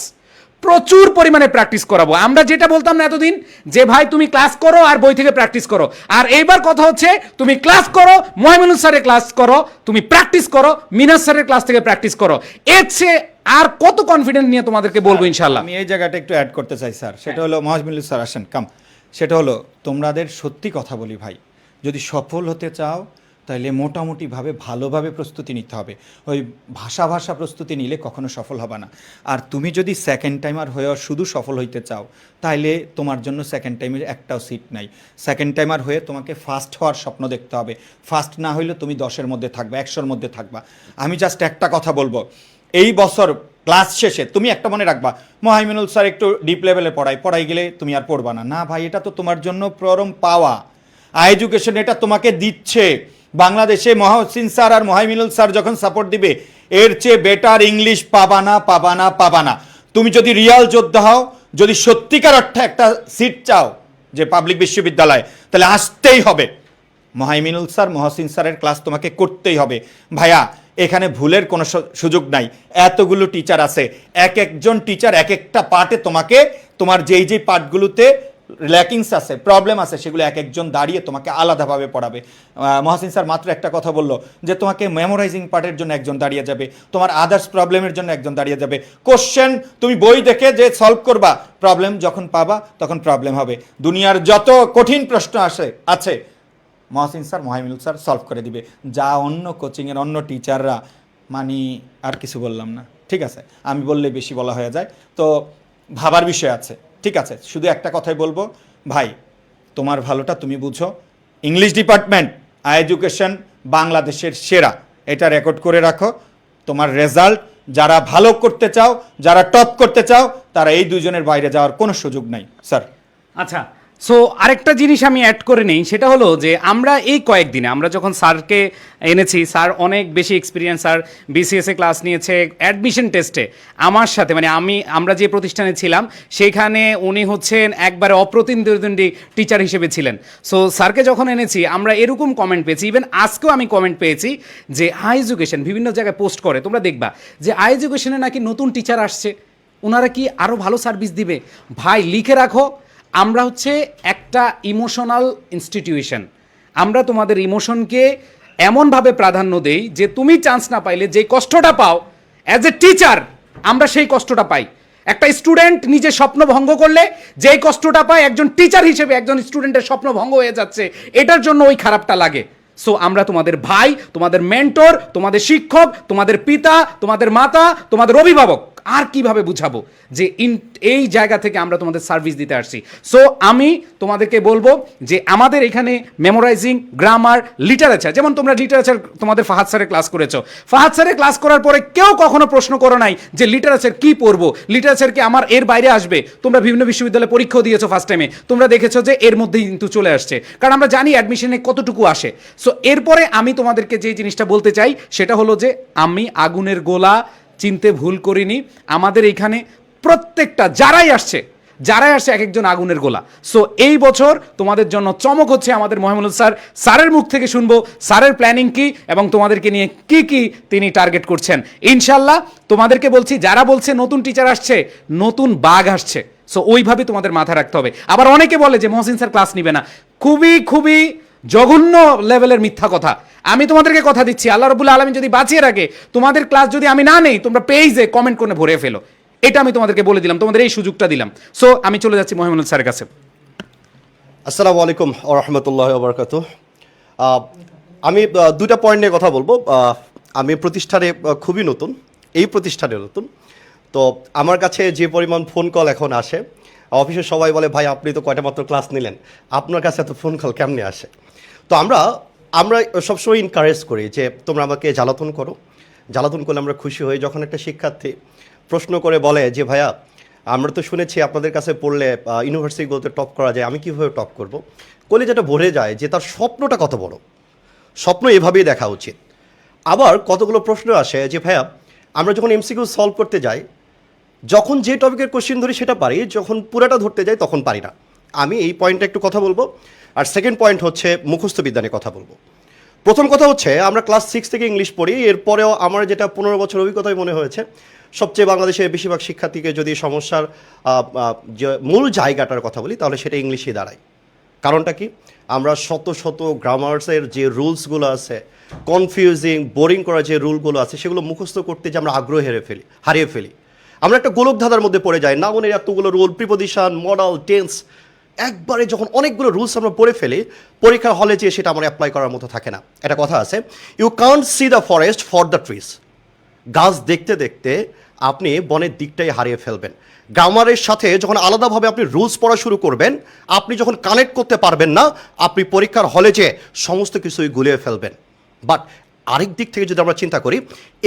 প্রচুর পরিমাণে প্র্যাকটিস করাবো। আমরা যেটা বলতাম না এতদিন যে ভাই তুমি ক্লাস করো আর বই থেকে প্র্যাকটিস করো, আর এইবার কথা হচ্ছে তুমি ক্লাস করো, মোহাইমিনুল স্যারের ক্লাস করো, তুমি প্র্যাকটিস করো, মিনাজ স্যারের ক্লাস থেকে প্র্যাকটিস করো। এর চেয়ে আর কত কনফিডেন্ট নিয়ে তোমাদেরকে বলবো ইনশাআল্লাহ। আমি এই জায়গাটা একটু অ্যাড করতে চাই স্যার, সেটা হলো মোহাইমিনুল স্যার আসেন কাম। সেটা হলো তোমাদের সত্যি কথা বলি ভাই, যদি সফল হতে চাও তাহলে মোটামুটিভাবে ভালোভাবে প্রস্তুতি নিতে হবে। ওই ভাষা প্রস্তুতি নিলে কখনো সফল হবে না। আর তুমি যদি সেকেন্ড টাইমার হয়েও শুধু সফল হইতে চাও, তাহলে তোমার জন্য সেকেন্ড টাইমের একটাও সিট নাই। সেকেন্ড টাইমার হয়ে তোমাকে ফার্স্ট হওয়ার স্বপ্ন দেখতে হবে। ফার্স্ট না হইলে তুমি 10-এর মধ্যে থাকবা, 100-এর মধ্যে থাকবা। আমি জাস্ট একটা কথা বলবো, এই বছর ক্লাস শেষে তুমি একটা মনে রাখবা, মোহাইমিনুল স্যার একটু ডিপ লেভেলে পড়াই গেলে তুমি আর পড়বা না। না ভাই, এটা তো তোমার জন্য পরম পাওয়া। এডুকেশন এটা তোমাকে দিচ্ছে। বাংলাদেশে মহসিন স্যার আর মোহাইমিনুল স্যার যখন সাপোর্ট দিবে, এর চেয়ে বেটার ইংলিশ পাবা না। তুমি যদি রিয়াল যোদ্ধা হও, যদি সত্যিকার অর্থে একটা সিট চাও যে পাবলিক বিশ্ববিদ্যালয়, তাহলে আসতেই হবে। মোহাইমিনুল স্যার, মহসিন স্যারের ক্লাস তোমাকে করতেই হবে। ভাইয়া এখানে ভুলের কোনো সুযোগ নাই, এতগুলো টিচার আছে, এক একজন টিচার এক একটা পার্টে তোমাকে তোমার যেই যেই পার্টগুলোতে ল্যাকিংস আছে, প্রবলেম আছে, সেগুলো এক একজন দাঁড়িয়ে তোমাকে আলাদাভাবে পড়াবে। মহসিন স্যার মাত্র একটা কথা বললো যে তোমাকে মেমোরাইজিং পার্টের জন্য একজন দাঁড়িয়ে যাবে, তোমার আদার্স প্রবলেমের জন্য একজন দাঁড়িয়ে যাবে। কোশ্চেন তুমি বই দেখে যে সলভ করবা, প্রবলেম যখন পাবা তখন প্রবলেম হবে। দুনিয়ার যত কঠিন প্রশ্ন আছে Mohsin sir, Mohaiminul sir solve করে দিবে, যা অন্য কোচিংয়ের অন্য টিচাররা মানে আর কিছু বললাম না, ঠিক আছে, আমি বললে বেশি বলা হয়ে যায়, তো ভাবার বিষয় আছে। ঠিক আছে, শুধু একটা কথাই বলবো, ভাই তোমার ভালোটা তুমি বুঝো। ইংলিশ ডিপার্টমেন্ট এডুকেশন বাংলাদেশের সেরা, এটা রেকর্ড করে রাখো। তোমার রেজাল্ট যারা ভালো করতে চাও, যারা টপ করতে চাও, তারা এই দুইজনের বাইরে যাওয়ার কোনো সুযোগ নাই স্যার। আচ্ছা, সো আরেকটা জিনিস আমি অ্যাড করে নেই, সেটা হলো যে আমরা এই কয়েকদিনে আমরা যখন স্যারকে এনেছি, স্যার অনেক বেশি এক্সপিরিয়েন্স, স্যার বিসিএসএ ক্লাস নিয়েছে, অ্যাডমিশন টেস্টে আমার সাথে মানে আমরা যে প্রতিষ্ঠানে ছিলাম সেখানে উনি হচ্ছেন একবারে অপ্রতিদ্বন্দ্বী টিচার হিসেবে ছিলেন। সো স্যারকে যখন এনেছি আমরা এরকম কমেন্ট পেয়েছি, ইভেন আজকেও আমি কমেন্ট পেয়েছি যে হাই এডুকেশন বিভিন্ন জায়গায় পোস্ট করে, তোমরা দেখবা যে হাই এডুকেশনে নাকি নতুন টিচার আসছে, ওনারা কি আরও ভালো সার্ভিস দিবে। ভাই লিখে রাখো, আমরা হচ্ছে একটা ইমোশনাল ইনস্টিটিউশন, আমরা তোমাদের ইমোশনকে এমনভাবে প্রাধান্য দেই যে তুমি চান্স না পাইলে যে কষ্টটা পাও অ্যাজ এ টিচার, আমরা সেই কষ্টটা পাই। একটা স্টুডেন্ট নিজের স্বপ্ন ভঙ্গ করলে যেই কষ্টটা পায়, একজন টিচার হিসেবে একজন স্টুডেন্টের স্বপ্ন ভঙ্গ হয়ে যাচ্ছে, এটার জন্য ওই খারাপটা লাগে। সো আমরা তোমাদের ভাই, তোমাদের মেন্টর, তোমাদের শিক্ষক, তোমাদের পিতা, তোমাদের মাতা, তোমাদের অভিভাবক, আর কিভাবে বুঝাবো যে এই জায়গা থেকে আমরা তোমাদের সার্ভিস দিতে আসছি। সো আমি তোমাদেরকে বলবো যে আমাদের এখানে মেমোরাইজিং, গ্রামার, লিটারেচার, যেমন তোমরা লিটারেচার তোমাদের ফাহাদ স্যারের ক্লাস করেছো, ফাহাদ স্যারের ক্লাস করার পরে কেউ কখনো প্রশ্ন করো নাই যে লিটারেচার কি পড়বো, লিটারেচার কি আমার এর বাইরে আসবে। তোমরা বিভিন্ন বিশ্ববিদ্যালয়ে পরীক্ষাও দিয়েছো, ফার্স্ট টাইমে তোমরা দেখেছো যে এর মধ্যেই কিন্তু চলে আসছে, কারণ আমরা জানি অ্যাডমিশনে কতটুকু আসে। সো এরপরে আমি তোমাদেরকে যে জিনিসটা বলতে চাই সেটা হলো যে আমি আগুনের গোলা চিনতে ভুল করিনি। আমাদের এইখানে প্রত্যেকটা যারাই আসছে এক একজন আগুনের গোলা। সো এই বছর তোমাদের জন্য চমক হচ্ছে আমাদের মোহাম্মদ স্যারের মুখ থেকে শুনবো স্যারের প্ল্যানিং কি এবং তোমাদেরকে নিয়ে কি কি তিনি টার্গেট করছেন। ইনশাল্লাহ তোমাদেরকে বলছি, যারা বলছে নতুন টিচার আসছে, নতুন বাঘ আসছে, সো ওইভাবে তোমাদের মাথা রাখতে হবে। আবার অনেকে বলে যে মহসিন স্যার ক্লাস নিবে না, খুবই জঘন্য লেভেলের মিথ্যা কথা। আমি তোমাদেরকে কথা দিচ্ছি, আল্লাহ রাব্বুল আলামিন যদি বাঁচিয়ে রাখে, তোমাদের ক্লাস যদি আমি না নেই, তোমরা পেজে কমেন্ট করে ভরে ফেলো, এটা আমি তোমাদেরকে বলে দিলাম, তোমাদের এই সুযোগটা দিলাম। সো আমি চলে যাচ্ছি মোহাম্মদ স্যারের কাছে। আসসালামু আলাইকুম ওয়া রাহমাতুল্লাহি ওয়া বারাকাতুহু। আমি দুইটা পয়েন্ট নিয়ে কথা বলবো। আমি প্রতিষ্ঠানে খুবই নতুন, এই প্রতিষ্ঠানে নতুন, তো আমার কাছে যে পরিমাণ ফোন কল এখন আসে, অফিসে সবাই বলে ভাই আপনি তো কয়টা মাত্র ক্লাস নিলেন, আপনার কাছে এত ফোন কল কেমনে আসে। তো আমরা সবসময় ইনকারেজ করি যে তোমরা আমাকে জ্বালাতন করলে আমরা খুশি হই। যখন একটা শিক্ষার্থী প্রশ্ন করে বলে যে ভাইয়া আমরা তো শুনেছি আপনাদের কাছে পড়লে ইউনিভার্সিটিগুলোতে টপ করা যায়, আমি কীভাবে টপ করব, কলেজটা ভরে যায় যে তার স্বপ্নটা কত বড়, স্বপ্ন এভাবেই দেখা উচিত। আবার কতগুলো প্রশ্ন আসে যে ভাইয়া আমরা যখন এমসিকিউ সলভ করতে যাই, যখন যে টপিকের কোশ্চেন ধরি সেটা পারি, যখন পুরাটা ধরতে যাই তখন পারি না। আমি এই পয়েন্টটা একটু কথা বলবো। আর সেকেন্ড পয়েন্ট হচ্ছে মুখস্থ বিদ্যা নিয়ে কথা বলবো। প্রথম কথা হচ্ছে আমরা ক্লাস 6 থেকে ইংলিশ পড়ি, এরপরেও আমার যেটা 15 বছর অভিজ্ঞতায় মনে হয়েছে, সবচেয়ে বাংলাদেশের বেশিরভাগ শিক্ষার্থীকে যদি সমস্যার যে মূল জায়গাটার কথা বলি তাহলে সেটা ইংলিশই দাঁড়ায়। কারণটা কি, আমরা শত গ্রামার্সের যে রুলসগুলো আছে, কনফিউজিং বোরিং করা যে রুলগুলো আছে, সেগুলো মুখস্থ করতে যে আমরা আগ্রহ হারিয়ে ফেলি। আমরা একটা গোলকধাঁধার মধ্যে পড়ে যাই, না মনে এতগুলো রুল, প্রিপোজিশন, মডাল, টেন্স, একবারে যখন অনেকগুলো রুলস আমরা পড়ে ফেলি, পরীক্ষার হলে যে সেটা আমরা অ্যাপ্লাই করার মতো থাকে না। একটা কথা আছে, you can't see the forest for the trees. গাছ দেখতে দেখতে আপনি বনের দিকটাই হারিয়ে ফেলবেন। গ্রামারের সাথে যখন আলাদাভাবে আপনি রুলস পড়া শুরু করবেন, আপনি যখন কানেক্ট করতে পারবেন না, আপনি পরীক্ষার হলে যে সমস্ত কিছুই গুলিয়ে ফেলবেন। বাট আরেক দিক থেকে যদি আমরা চিন্তা করি,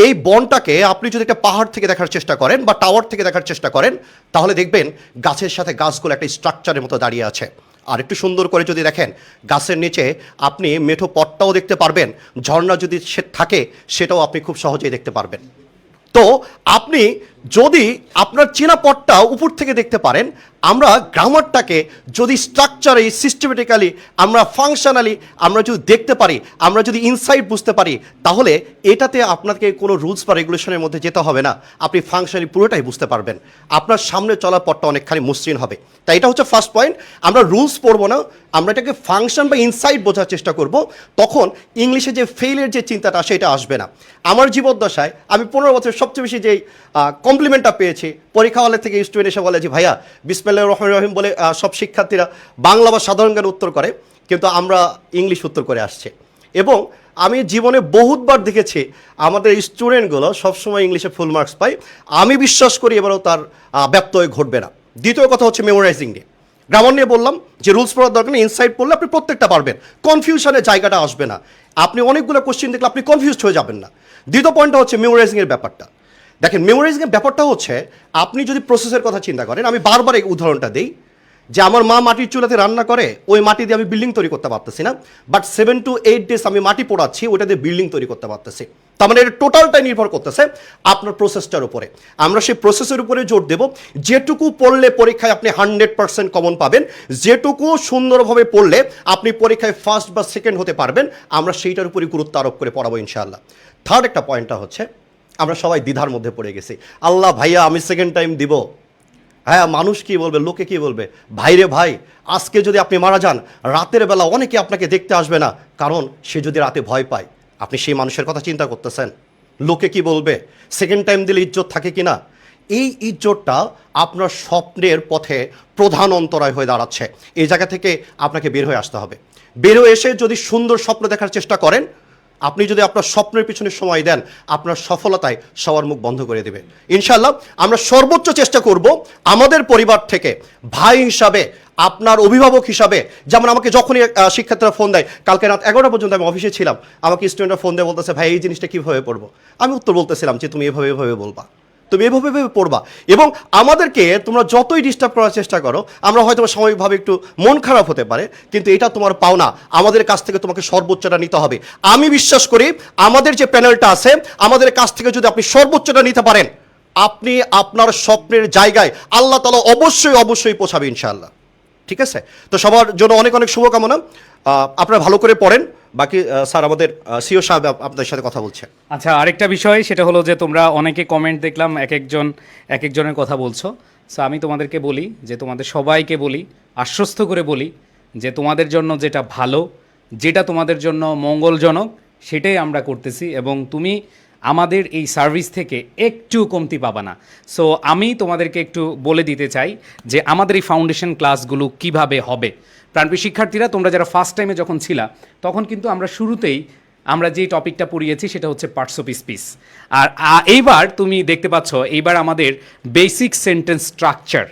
এই বনটাকে আপনি যদি একটা পাহাড় থেকে দেখার চেষ্টা করেন বা টাওয়ার থেকে দেখার চেষ্টা করেন, তাহলে দেখবেন গাছের সাথে গাছগুলো একটা স্ট্রাকচারের মতো দাঁড়িয়ে আছে। আর একটু সুন্দর করে যদি দেখেন, গাছের নিচে আপনি মেঠো পথটাও দেখতে পারবেন, ঝর্ণা যদি সে থাকে সেটাও আপনি খুব সহজেই দেখতে পারবেন। তো আপনি যদি আপনার চেনা পথটা উপর থেকে দেখতে পারেন, আমরা গ্রামারটাকে যদি স্ট্রাকচারে সিস্টেমেটিক্যালি আমরা ফাংশনালি আমরা যদি দেখতে পারি, আমরা যদি ইনসাইট বুঝতে পারি, তাহলে এটাতে আপনাকে কোনো রুলস বা রেগুলেশনের মধ্যে যেতে হবে না, আপনি ফাংশনালি পুরোটাই বুঝতে পারবেন, আপনার সামনে চলার পথটা অনেকখানি মসৃণ হবে। তাই এটা হচ্ছে ফার্স্ট পয়েন্ট, আমরা রুলস পড়বো না, আমরা এটাকে ফাংশন বা ইনসাইট বোঝার চেষ্টা করব, তখন ইংলিশে যে ফেইলের যে চিন্তাটা সেটা আসবে না। আমার জীবদ্দশায় আমি 15 বছর সবচেয়ে বেশি যেই কমপ্লিমেন্টটা পেয়েছি, পরীক্ষা হলে থেকে স্টুডেন্ট এসে বলে যে ভাইয়া বিসমিল্লাহির রহমানির রহিম বলে সব শিক্ষার্থীরা বাংলা বা সাধারণ জ্ঞান উত্তর করে, কিন্তু আমরা ইংলিশ উত্তর করে আসছে। এবং আমি জীবনে বহুতবার দেখেছি আমাদের স্টুডেন্টগুলো সবসময় ইংলিশে ফুল মার্কস পায়। আমি বিশ্বাস করি এবারও তার ব্যত্যয় ঘটবে না। দ্বিতীয় কথা হচ্ছে মেমোরাইজিং নিয়ে। গ্রামার নিয়ে বললাম যে রুলস পড়ার দরকার নেই, ইনসাইট পড়লে আপনি প্রত্যেকটা পারবেন, কনফিউশনের জায়গাটা আসবে না, আপনি অনেকগুলো কোশ্চেন দেখলে আপনি কনফিউজড হয়ে যাবেন না। দ্বিতীয় পয়েন্টটা হচ্ছে মেমোরাইজিংয়ের ব্যাপারটা। দেখেন, মেমোরাইজিংয়ের ব্যাপারটা হচ্ছে আপনি যদি প্রসেসের কথা চিন্তা করেন, আমি বারবার এই উদাহরণটা দিই যে আমার মা মাটির চুলাতে রান্না করে, ওই মাটি দিয়ে আমি বিল্ডিং তৈরি করতে পারতেছি না, বাট 7 to 8 ডেজ আমি মাটি পোড়াচ্ছি, ওটা দিয়ে বিল্ডিং তৈরি করতে পারতেছি। তার মানে এটা টোটালটাই নির্ভর করতেছে আপনার প্রসেসটার উপরে। আমরা সেই প্রসেসের উপরে জোর দেব। যেটুকু পড়লে পরীক্ষায় আপনি 100% কমন পাবেন, যেটুকু সুন্দরভাবে পড়লে আপনি পরীক্ষায় ফার্স্ট বা সেকেন্ড হতে পারবেন, আমরা সেইটার উপরই গুরুত্ব আরোপ করে পড়াবো ইনশাআল্লাহ। থার্ড একটা পয়েন্টটা হচ্ছে আমরা সবাই দ্বিধার মধ্যে পড়ে গেছি, আল্লাহ ভাইয়া আমি সেকেন্ড টাইম দিব, হ্যাঁ মানুষ কি বলবে, লোকে কি বলবে, ভাইরে ভাই আজকে যদি আপনি মারা যান, রাতের বেলা অনেকে আপনাকে দেখতে আসবে না, কারণ সে যদি রাতে ভয় পায়। আপনি সেই মানুষের কথা চিন্তা করতেছেন, লোকে কি বলবে, সেকেন্ড টাইম দিলে ইজ্জত থাকে কিনা? এই ইজ্জতটা আপনার স্বপ্নের পথে প্রধান অন্তরায় হয়ে দাঁড়াচ্ছে। এই জায়গা থেকে আপনাকে বের হয়ে আসতে হবে। বের হয়ে এসে যদি সুন্দর স্বপ্ন দেখার চেষ্টা করেন, আপনি যদি আপনার স্বপ্নের পিছনে সময় দেন, আপনার সফলতায় সবার মুখ বন্ধ করে দেবে ইনশাআল্লাহ। আমরা সর্বোচ্চ চেষ্টা করব আমাদের পরিবার থেকে ভাই হিসাবে, আপনার অভিভাবক হিসাবে। যেমন আমাকে যখনই শিক্ষার্থীরা ফোন দেয়, কালকে রাত 11টা পর্যন্ত আমি অফিসে ছিলাম, আমাকে স্টুডেন্টরা ফোন দিয়ে বলতেছে ভাই এই জিনিসটা কীভাবে পড়বো, আমি উত্তর বলতেছিলাম যে তুমি এভাবে এভাবে বলবা, তুমি এভাবে পড়বা। এবং আমাদেরকে তোমরা যতই ডিস্টার্ব করার চেষ্টা করো, আমরা হয়তো সাময়িকভাবে একটু মন খারাপ হতে পারে, কিন্তু এটা তোমার পাওনা, আমাদের কাছ থেকে তোমাকে সর্বোচ্চটা নিতে হবে। আমি বিশ্বাস করি আমাদের যে প্যানেলটা আছে, আমাদের কাছ থেকে যদি আপনি সর্বোচ্চটা নিতে পারেন, আপনি আপনার স্বপ্নের জায়গায় আল্লাহ তাআলা অবশ্যই অবশ্যই পৌঁছাবে ইনশাআল্লাহ। ঠিক আছে, তো সবার জন্য অনেক অনেক শুভকামনা। আপনারা ভালো করে পড়েন। বাকি স্যার আমাদের সিও সাহেব আপনাদের সাথে কথা বলছে। আচ্ছা, আরেকটা বিষয় সেটা হলো যে তোমরা অনেকে কমেন্ট দেখলাম এক একজনের কথা বলছো। সো আমি তোমাদেরকে বলি যে তোমাদের সবাইকে বলি, আশ্বস্ত করে বলি যে তোমাদের জন্য যেটা ভালো, যেটা তোমাদের জন্য মঙ্গলজনক, সেটাই আমরা করতেছি, এবং তুমি আমাদের এই সার্ভিস থেকে একটু কমতি পাবা না। সো আমি তোমাদেরকে একটু বলে দিতে চাই যে আমাদের এই ফাউন্ডেশন ক্লাসগুলো কিভাবে হবে। প্রাণপ্রিয় শিক্ষার্থীরা, তোমরা যারা ফার্স্ট টাইমে যখন ছিলা, তখন কিন্তু আমরা শুরুতেই আমরা যে টপিকটা পড়িয়েছি সেটা হচ্ছে পার্টস অফ স্পিচ। আর এইবার তুমি দেখতে পাচ্ছ, এইবার আমাদের বেসিক সেন্টেন্স স্ট্রাকচার,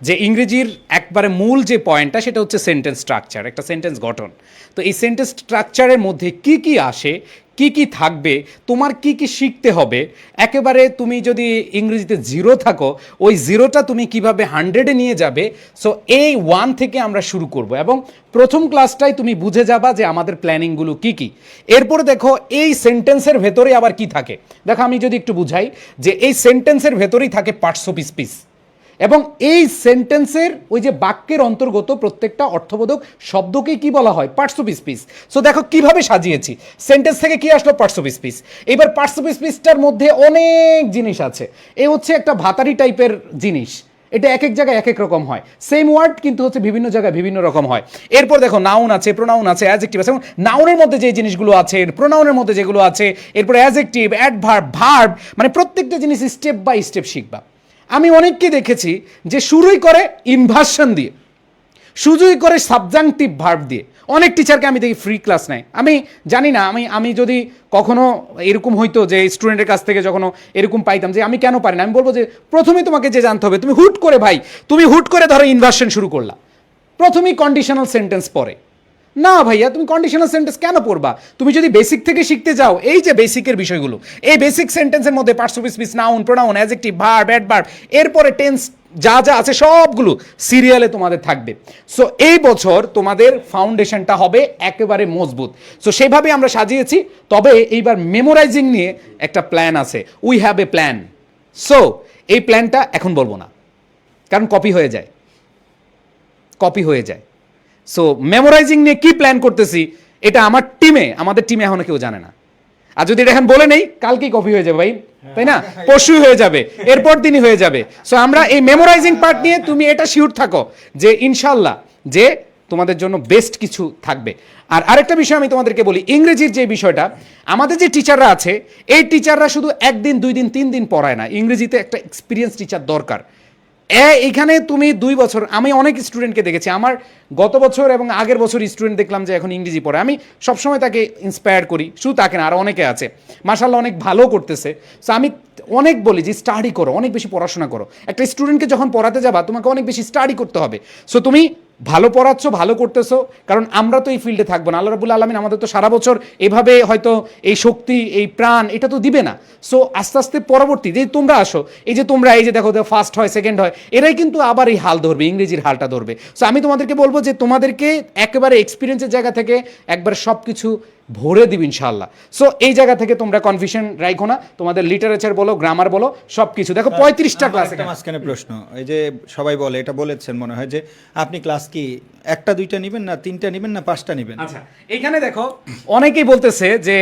যে ইংরেজির একবারে মূল যে পয়েন্টটা সেটা হচ্ছে সেন্টেন্স স্ট্রাকচার, একটা সেন্টেন্স গঠন। তো এই সেন্টেন্স স্ট্রাকচারের মধ্যে কি কি আসে, কি কি থাকবে, তোমার কি কি শিখতে হবে, একেবারে তুমি যদি ইংরেজিতে 0 থাকো, ওই 0টা তুমি কিভাবে 100-এ নিয়ে যাবে। সো এই 1 থেকে আমরা শুরু করব, এবং প্রথম ক্লাসটাই তুমি বুঝে যাবা যে আমাদের প্ল্যানিংগুলো কি কি। এরপরে দেখো এই সেন্টেন্সের ভেতরে আবার কি থাকে। দেখো আমি যদি একটু বুঝাই, যে এই সেন্টেন্সের ভেতরেই থাকে পার্টস অফ স্পিচ, এবং এই সেন্টেন্সের ওই যে বাক্যের অন্তর্গত প্রত্যেকটা অর্থবোধক শব্দকেই কি বলা হয়, পার্টস অফ স্পিচ। সো দেখো কিভাবে সাজিয়েছি, সেন্টেন্স থেকে কি আসলো, পার্টস অফ স্পিচ। এবার পার্টস অফ স্পিচটার মধ্যে অনেক জিনিস আছে। এ হচ্ছে একটা ভাতারি টাইপের জিনিস, এটা এক এক জায়গায় এক এক রকম হয়, সেম ওয়ার্ড কিন্তু হচ্ছে বিভিন্ন জায়গায় বিভিন্ন রকম হয়। এরপর দেখো নাউন আছে, প্রোনাউন আছে, অ্যাডজেক্টিভ আছে, এবং নাউনের মধ্যে যে জিনিসগুলো আছে, প্রোনাউনের মধ্যে যেগুলো আছে, এরপর অ্যাডজেক্টিভ, অ্যাডভার্ব, ভার্ব, মানে প্রত্যেকটা জিনিস স্টেপ বাই স্টেপ শিখবা। আমি অনেককে দেখেছি যে শুরুই করে ইনভার্সন দিয়ে, শুরুই করে সাবজাংটিভ ভার্ব দিয়ে। অনেক টিচারকে আমি দেখি ফ্রি ক্লাস নেয়। আমি জানি না, আমি যদি কখনো এরকম হইতো যে স্টুডেন্টের কাছ থেকে যখন এরকম পাইতাম যে আমি কেন পারি না, আমি বলবো যে প্রথমেই তোমাকে যে জানতে হবে, তুমি হুট করে ধরো ইনভার্সন শুরু করলা, প্রথমেই কন্ডিশনাল সেন্টেন্স পড়ে না ভাইয়া, তুমি কন্ডিশনাল সেন্টেন্স কেন পড়বা? তুমি যদি বেসিক থেকে শিখতে যাও, এই যে বেসিকের বিষয়গুলো, এই বেসিক সেন্টেন্সের মধ্যে parts of speech, noun, pronoun, adjective, verb, adverb, এরপরে টেন্স যা যা আছে সবগুলো সিরিয়ালে তোমাদের থাকবে। সো এই বছর তোমাদের ফাউন্ডেশনটা হবে একেবারে মজবুত। সো সেইভাবে আমরা সাজিয়েছি। তবে এইবার মেমোরাইজিং নিয়ে একটা প্ল্যান আছে, we have a plan. So এই প্ল্যানটা এখন বলবো না, কারণ কপি হয়ে যায়। সো মেমোরাইজিং নিয়ে কি প্ল্যান করতেছি এটা আমাদের টিমে এখনো কেউ জানে না। আর যদি এটা এখন বলে নেই, কালকেই কপি হয়ে যাবে ভাই, তাই না? পরশুই হয়ে যাবে, এরপর দিনই হয়ে যাবে। সো আমরা এই মেমোরাইজিং পার্ট নিয়ে তুমি এটা শিওর থাকো যে ইনশাল্লাহ যে তোমাদের জন্য বেস্ট কিছু থাকবে। আর আরেকটা বিষয় আমি তোমাদেরকে বলি, ইংরেজির যে বিষয়টা, আমাদের যে টিচাররা আছে এই টিচাররা শুধু 1 দিন 2 দিন 3 দিন পড়ায় না, ইংরেজিতে একটা এক্সপিরিয়েন্স টিচার দরকার। এখানে তুমি 2 বছর, আমি অনেক স্টুডেন্টকে দেখেছি, আমার গত বছর এবং আগের বছর স্টুডেন্ট দেখলাম যে এখন ইংরেজি পড়ে। আমি সবসময় তাকে ইন্সপায়ার করি, শুধু তাকে না, আরও অনেকে আছে মাশাআল্লাহ অনেক ভালো করতেছে। সো আমি অনেক বলি যে স্টাডি করো, অনেক বেশি পড়াশোনা করো। একটা স্টুডেন্টকে যখন পড়াতে যাবা তোমাকে অনেক বেশি স্টাডি করতে হবে। সো তুমি ভালো পড়াচ্ছ, ভালো করতেছো, কারণ আমরা তো এই ফিল্ডে থাকবো না। আল্লাহ রাব্বুল আলামিন আমাদের তো সারা বছর এভাবে হয়তো এই শক্তি, এই প্রাণ এটা তো দিবে না। সো আস্তে আস্তে পরবর্তী যে তোমরা আসো, এই যে দেখো ফার্স্ট হয়, সেকেন্ড হয়, এরাই কিন্তু আবার এই হাল ধরবে, ইংরেজির হালটা ধরবে। সো আমি তোমাদেরকে বলবো যে তোমাদেরকে একেবারে এক্সপিরিয়েন্সের জায়গা থেকে একবার সব কিছু ভরে দিবি ইনশাআল্লাহ। সো এই জায়গা থেকে তোমরা কনফিউশন রাখো না, তোমাদের লিটারেচার বলো, গ্রামার বলো, সব কিছু দেখো 35টা ক্লাস। একটা মাঝখানে প্রশ্ন, এই যে সবাই বলে, এটা বলেছেন মনে হয় যে আপনি ক্লাস কি 1টা 2টা নেবেন না 3টা নেবেন না 5টা নেবেন? আচ্ছা, এখানে দেখো অনেকেই বলতেছে যে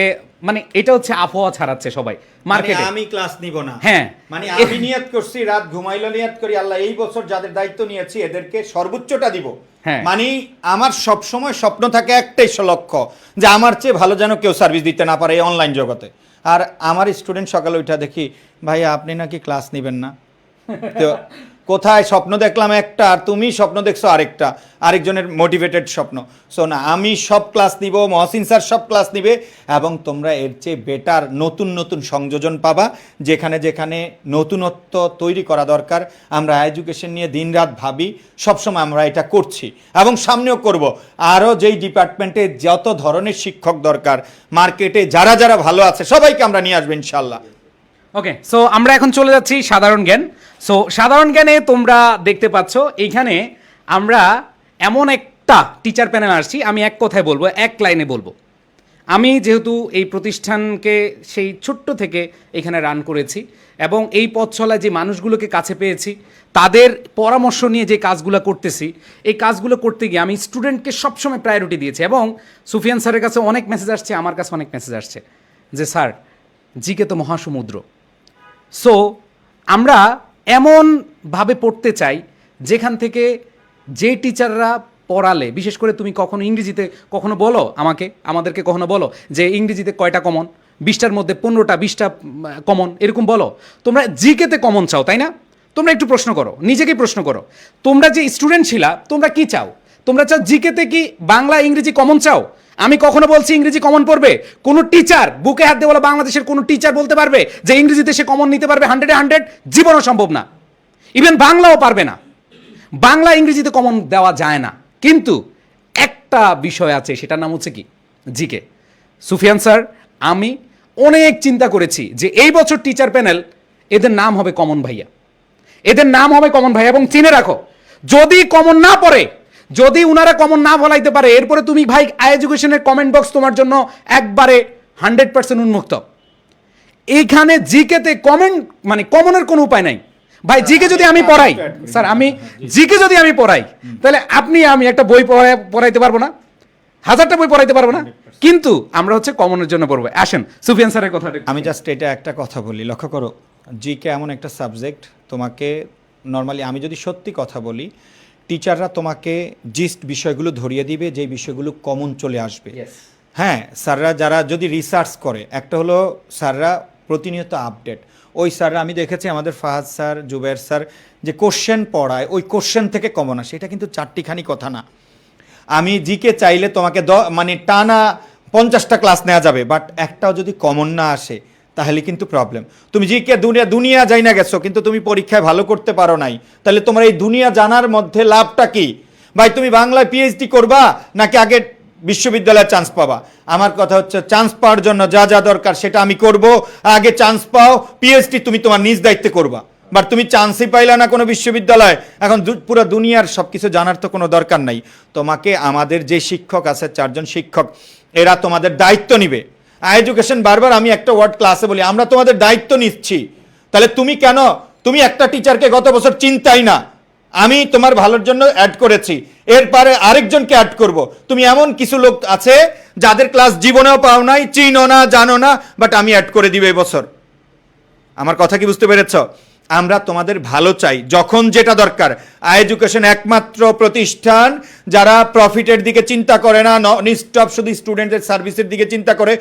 মানে এটা হচ্ছে আবহাওয়া ছাড়াচ্ছে সবাই মার্কেটে, আমি ক্লাস নিব না। হ্যাঁ, মানে আমি নিয়ত করছি, রাত ঘুমাইলে নিয়ত করি আল্লাহ এই বছর যাদের দায়িত্ব নিয়েছি এদেরকে সর্বোচ্চটা দিব। হ্যাঁ। মানে আমার সব সময় স্বপ্ন থাকে একটাই লক্ষ্য, যে আমার চেয়ে ভালো যেন কেউ সার্ভিস দিতে না পারে এই অনলাইন জগতে। আর আমার স্টুডেন্ট সকালে ওইটা দেখি, ভাই আপনি নাকি ক্লাস নেবেন না, তো কোথায় স্বপ্ন দেখলাম একটা, আর তুমি স্বপ্ন দেখছো আরেকটা, আরেকজনের মোটিভেটেড স্বপ্ন। সো না, আমি সব ক্লাস নিব, মহসিন স্যার সব ক্লাস নিবে, এবং তোমরা এর চেয়ে বেটার নতুন নতুন সংযোজন পাবা, যেখানে যেখানে নতুনত্ব তৈরি করা দরকার। আমরা এডুকেশন নিয়ে দিনরাত ভাবি, সবসময় আমরা এটা করছি এবং সামনেও করব। আরও যেই ডিপার্টমেন্টে যত ধরনের শিক্ষক দরকার, মার্কেটে যারা যারা ভালো আছে সবাইকে আমরা নিয়ে আসবো ইনশাল্লাহ। ওকে, সো আমরা এখন চলে যাচ্ছি সাধারণ জ্ঞান। সো সাধারণ জ্ঞানে তোমরা দেখতে পাচ্ছ এইখানে আমরা এমন একটা টিচার প্যানেল আসছি, আমি এক কথায় বলবো, এক লাইনে বলবো। আমি যেহেতু এই প্রতিষ্ঠানকে সেই ছোট্ট থেকে এখানে রান করেছি এবং এই পথ চলায় যে মানুষগুলোকে কাছে পেয়েছি, তাদের পরামর্শ নিয়ে যে কাজগুলো করতেছি, এই কাজগুলো করতে গিয়ে আমি স্টুডেন্টকে সবসময় প্রায়োরিটি দিয়েছি। এবং সুফিয়ান স্যারের কাছে অনেক মেসেজ আসছে, আমার কাছে অনেক মেসেজ আসছে যে স্যার জিকে তো মহাসমুদ্র। সো আমরা এমনভাবে পড়তে চাই যেখান থেকে যে টিচাররা পড়ালে, বিশেষ করে তুমি কখনো ইংরেজিতে কখনো বলো আমাদেরকে কখনো বলো যে ইংরেজিতে কয়টা কমন, 20টার মধ্যে 15টা 20টা কমন, এরকম বলো। তোমরা জিকেতে কমন চাও, তাই না? তোমরা একটু প্রশ্ন করো, নিজেকে প্রশ্ন করো, তোমরা যে স্টুডেন্ট ছিলা তোমরা কি চাও? তোমরা চাও জিকেতে কি বাংলা ইংরেজি কমন চাও? আমি কখনো বলছি ইংরেজি কমন পড়বে? কোনো টিচার বুকে হাত দিয়ে বলো, বাংলাদেশের কোনো টিচার বলতে পারবে যে ইংরেজিতে সে কমন নিতে পারবে 100-এ 100? জীবনও সম্ভব না। ইভেন বাংলাও পারবে না। বাংলা ইংরেজিতে কমন দেওয়া যায় না, কিন্তু একটা বিষয় আছে, সেটার নাম হচ্ছে কি জিকে। সুফিয়ান স্যার, আমি অনেক চিন্তা করেছি যে এই বছর টিচার প্যানেল এদের নাম হবে কমন ভাইয়া, এদের নাম হবে কমন ভাইয়া। এবং চিনে রাখো, যদি কমন না পড়ে, যদি উনারা কমন না বলাইতে পারে, এরপরে তুমি ভাই এডুকেশনের কমেন্ট বক্স তোমার জন্য একবারে 100% উন্মুক্ত। এইখানে জিকেতে কমেন্ট মানে কমনের কোনো উপায় নাই ভাই। জিকে যদি আমি পড়াই, স্যার আমি জিকে যদি আমি পড়াই, তাহলে আমি একটা বই পড়াইতে পারবো না, 1000টা বই পড়াইতে পারবো না, কিন্তু আমরা হচ্ছে কমনের জন্য পড়বো। আসেন সুফিয়ান স্যারের কথা। আমি জাস্ট এটা একটা কথা বলি, লক্ষ্য করো, জিকে এমন একটা সাবজেক্ট, তোমাকে নর্মালি আমি যদি সত্যি কথা বলি, টিচাররা তোমাকে জিস্ট বিষয়গুলো ধরিয়ে দিবে, যে বিষয়গুলো কমন চলে আসবে। হ্যাঁ, স্যাররা যারা যদি রিসার্চ করে, একটা হলো স্যাররা প্রতিনিয়ত আপডেট। ওই স্যাররা আমি দেখেছি, আমাদের ফাহাদ স্যার, জুবের স্যার যে কোশ্চেন পড়ায়, ওই কোশ্চেন থেকে কমন আসে, এটা কিন্তু চারটিখানি কথা না। আমি জিকে চাইলে তোমাকে মানে টানা 50টা ক্লাস নেওয়া যাবে, বাট একটাও যদি কমন না আসে তাহলে কিন্তু প্রবলেম। তুমি জিকে দুনিয়া যাই না গেছো, কিন্তু তুমি পরীক্ষায় ভালো করতে পারো নাই, তাহলে তোমার এই দুনিয়া জানার মধ্যে লাভটা কি ভাই? তুমি বাংলায় পিএইচডি করবা নাকি আগে বিশ্ববিদ্যালয়ে চান্স পাবা? আমার কথা হচ্ছে, চান্স পাওয়ার জন্য যা যা দরকার সেটা আমি করব, আগে চান্স পাও, পিএইচডি তুমি তোমার নিজ দায়িত্বে করবা। বাট তুমি চান্সই পাইলা না কোনো বিশ্ববিদ্যালয়, এখন পুরো দুনিয়ার সব কিছু জানার তো কোনো দরকার নাই। তোমাকে আমাদের যে শিক্ষক আছে, 4 জন শিক্ষক, এরা তোমাদের দায়িত্ব নিবে। এডুকেশন বারবার আমি একটা ওয়ার্ড ক্লাসে বলি, আমরা তোমাদের দায়িত্ব নিচ্ছি, তাহলে তুমি কেন তুমি একটা টিচারকে গত বছর চিন্তাই না, আমি তোমার ভালোর জন্য অ্যাড করেছি, এরপরে আরেকজনকে অ্যাড করব। তুমি এমন কিছু লোক আছে যাদের ক্লাস জীবনেও পাও নাই, চিনো না, জানো না, বাট আমি অ্যাড করে দিবে এবছর। আমার কথা কি বুঝতে পেরেছ? আমরা তোমাদের ভালো চাই, যখন যেটা দরকার। এডুকেশন একমাত্র প্রতিষ্ঠান যারা প্রফিটের দিকে চিন্তা করে না, নন স্টপ শুধু স্টুডেন্টের সার্ভিসের দিকে চিন্তা করে।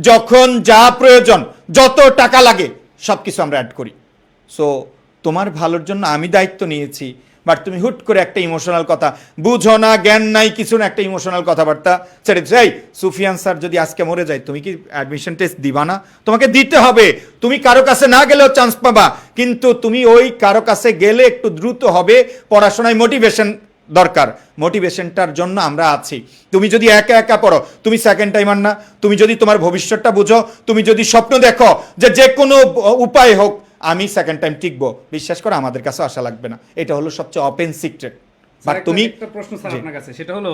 যখন যা প্রয়োজন, যত টাকা লাগে, সব কিছু আমরা অ্যাড করি। সো তোমার ভালোর জন্য আমি দায়িত্ব নিয়েছি, বাট তুমি হুট করে একটা ইমোশনাল কথা, বুঝো না, জ্ঞান নাই, কিছু না, একটা ইমোশনাল কথাবার্তা ছেড়ে দিচ্ছ। এই সুফিয়ান স্যার যদি আজকে মরে যায়, তুমি কি অ্যাডমিশন টেস্ট দিবা না? তোমাকে দিতে হবে। তুমি কারো কাছে না গেলেও চান্স পাবা, কিন্তু তুমি ওই কারো কাছে গেলে একটু দ্রুত হবে। পড়াশোনায় মোটিভেশন দরকার, মোটিভেশনটার জন্য আমরা আছি। তুমি যদি একা একা পড়ো, তুমি সেকেন্ড টাইমার না। তুমি যদি তোমার ভবিষ্যৎটা বুঝো, তুমি যদি স্বপ্ন দেখো যে কোনো উপায় হোক আমি সেকেন্ড টাইম টিকবো, বিশ্বাস করো আমাদের কাছে আশা লাগবে না। এটা হলো সবচেয়ে ওপেন সিক্রেট। বাট তুমি একটা প্রশ্ন স্যার আপনার কাছে, সেটা হলো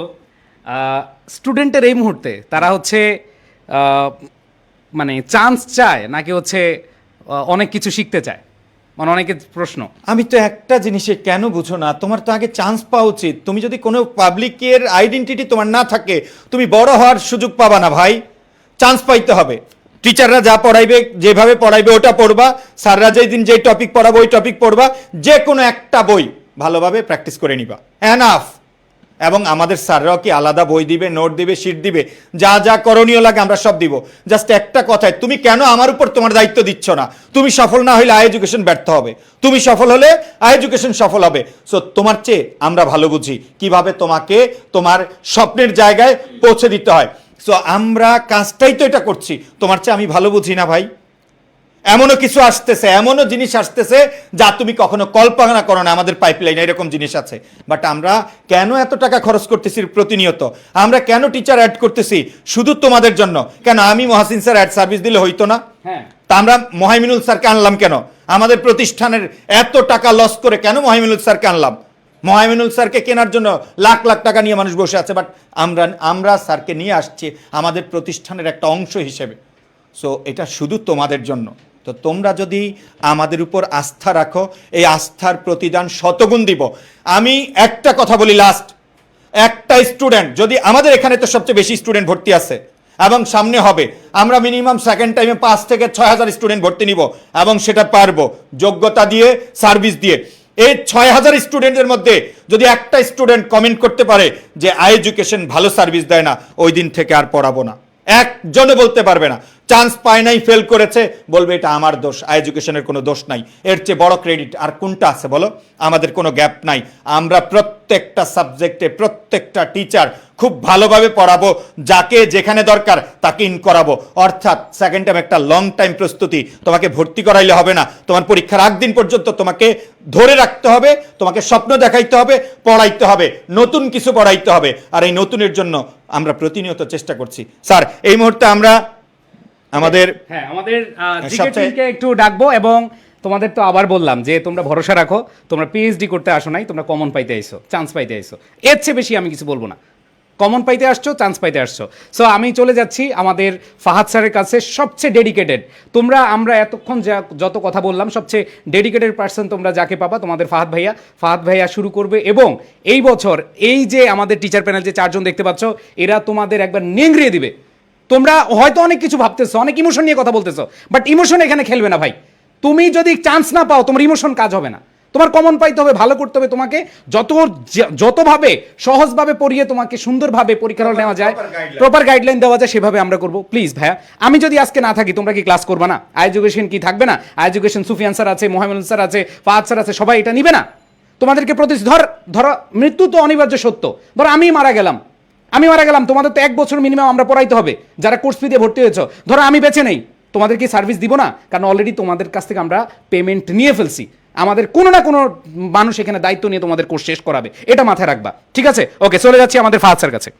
স্টুডেন্টের এই মুহূর্তে তারা হচ্ছে মানে চান্স চায় নাকি হচ্ছে অনেক কিছু শিখতে চায়, মানে অনেকের প্রশ্ন। আমি তো একটা জিনিসে কেন বুঝো না, তোমার তো আগে চান্স পাওয়া উচিত। তুমি যদি কোনো পাবলিকের আইডেন্টিটি তোমার না থাকে, তুমি বড় হওয়ার সুযোগ পাবা না ভাই। চান্স পাইতে হবে। টিচাররা যা পড়াইবে, যেভাবে পড়াইবে ওটা পড়বা, স্যাররা যেই দিন যেই টপিক পড়াবো ওই টপিক পড়বা, যে কোনো একটা বই ভালোভাবে প্র্যাকটিস করে নিবা, এনাফ। এবং আমাদের স্যাররাও কি আলাদা বই দিবে, নোট দিবে, শিট দিবে, যা যা করণীয় লাগে আমরা সব দিব। জাস্ট একটা কথায়, তুমি কেন আমার উপর তোমার দায়িত্ব দিচ্ছ না? তুমি সফল না হলে এডুকেশন ব্যর্থ হবে, তুমি সফল হলে এডুকেশন সফল হবে। সো তোমার চেয়ে আমরা ভালো বুঝি কিভাবে তোমাকে তোমার স্বপ্নের জায়গায় পৌঁছে দিতে হয়। সো আমরা কাজটাই তো এটা করছি, তোমার চেয়ে আমি ভালো বুঝি না ভাই। এমনও কিছু আসতেছে, এমনও জিনিস আসতেছে যা তুমি কখনো কল্পনা করো না। আমাদের পাইপলাইনে এরকম জিনিস আছে, বাট আমরা কেন এত টাকা খরচ করতেছি প্রতিনিয়ত? আমরা কেন টিচার অ্যাড করতেছি? শুধু তোমাদের জন্য। কেন আমি মহাসিন স্যার অ্যাড সার্ভিস দিলে হইতো না? হ্যাঁ, তা আমরা মহামিনুল স্যারকে আনলাম কেন? আমাদের প্রতিষ্ঠানের এত টাকা লস করে কেন মহামিনুল স্যারকে আনলাম? মহামিনুল স্যারকে কেনার জন্য লাখ লাখ টাকা নিয়ে মানুষ বসে আছে, বাট আমরা স্যারকে নিয়ে আসছি আমাদের প্রতিষ্ঠানের একটা অংশ হিসেবে। সো এটা শুধু তোমাদের জন্য। তো তোমরা যদি আমাদের উপর আস্থা রাখো, এই আস্থার প্রতিদান শতগুণ দিব। আমি একটা কথা বলি লাস্ট, একটা স্টুডেন্ট যদি আমাদের এখানে তো সবচেয়ে বেশি স্টুডেন্ট ভর্তি আছে এবং সামনে হবে, আমরা মিনিমাম সেকেন্ড টাইমে 5 থেকে 6,000 স্টুডেন্ট ভর্তি নিব এবং সেটা পারবো যোগ্যতা দিয়ে, সার্ভিস দিয়ে। এই 6,000 স্টুডেন্টের মধ্যে যদি একটা স্টুডেন্ট কমেন্ট করতে পারে যে এডুকেশন ভালো সার্ভিস দেয় না, ওই দিন থেকে আর পড়াবো না। একজনে বলতে পারবে না। চান্স পায় নাই, ফেল করেছে, বলবে এটা আমার দোষ, এডুকেশনের কোনো দোষ নাই। এর চেয়ে বড় ক্রেডিট আর কোনটা আছে বলো? আমাদের কোনো গ্যাপ নাই। আমরা প্রত্যেকটা সাবজেক্টে প্রত্যেকটা টিচার খুব ভালোভাবে পড়াবো, যাকে যেখানে দরকার তাকে ইন করাবো। অর্থাৎ সেকেন্ড টাইম একটা লং টাইম প্রস্তুতি। তোমাকে ভর্তি করাইলে হবে না, তোমার পরীক্ষার আগ দিন পর্যন্ত তোমাকে ধরে রাখতে হবে, তোমাকে স্বপ্ন দেখাইতে হবে, পড়াইতে হবে, নতুন কিছু পড়াইতে হবে। আর এই নতুনের জন্য আমরা প্রতিনিয়ত চেষ্টা করছি। স্যার এই মুহূর্তে আমরা আমাদের জিকে একটু ডাকবো, এবং তোমাদের তো আবার বললাম যে তোমরা ভরসা রাখো, তোমরা পিএইচডি করতে আসো নাই, তোমরা কমন পাইতে আইছো, চান্স পাইতে আইছো। এর চেয়ে বেশি আমি কিছু বলবো না। কমন পাইতে আসছো, চান্স পাইতে আসছো। সো আমি চলে যাচ্ছি আমাদের ফাহাদ স্যারের কাছে, সবচেয়ে ডেডিকেটেড। আমরা এতক্ষণ যত কথা বললাম, সবচেয়ে ডেডিকেটেড পার্সন তোমরা যাকে পাবা, তোমাদের ফাহাদ ভাইয়া শুরু করবে। এবং এই বছর এই যে আমাদের টিচার প্যানেল যে 4 জন দেখতে পাচ্ছ, এরা তোমাদের একবার নিংড়িয়ে দিবে। তোমরা হয়তো অনেক কিছু ভাবতেছো, অনেক ইমোশন নিয়ে কথা বলতেছো, বাট ইমোশন এখানে খেলবে না ভাই। তুমি যদি চান্স না পাও, তোমার ইমোশন কাজ হবে না। তোমার কমন পাইতে হবে, ভালো করতে হবে। তোমাকে যতভাবে সহজভাবে পড়িয়ে তোমাকে সুন্দরভাবে পরীক্ষা হল নেওয়া যায়, প্রপার গাইডলাইন দেওয়া যায়, সেভাবে আমরা করবো। প্লিজ ভাইয়া, আমি যদি আজকে না থাকি তোমরা কি ক্লাস করবে না? এডুকেশন কি থাকবে না? এডুকেশন সুফিয়ান স্যার আছে, মোহাম্মদ স্যার আছে, ফাহাদ স্যার আছে, সবাই এটা নিবে না? তোমাদেরকে ধরো মৃত্যু তো অনিবার্য সত্য। ধরো আমি মারা গেলাম, তোমাদের তো 1 বছর মিনিমাম আমরা পড়াইতে হবে, যারা কোর্স ফি দিয়ে ভর্তি হয়েছো। ধরো আমি বেঁচে নেই, তোমাদের কি সার্ভিস দিব না? কারণ অলরেডি তোমাদের কাছ থেকে আমরা পেমেন্ট নিয়ে ফেলছি। আমাদের কোনো না কোনো মানুষ এখানে দায়িত্ব নিয়ে তোমাদের কোর্স শেষ করাবে, এটা মাথায় রাখবা। ঠিক আছে? ওকে, চলে যাচ্ছি আমাদের ফাহাদ স্যার কাছে।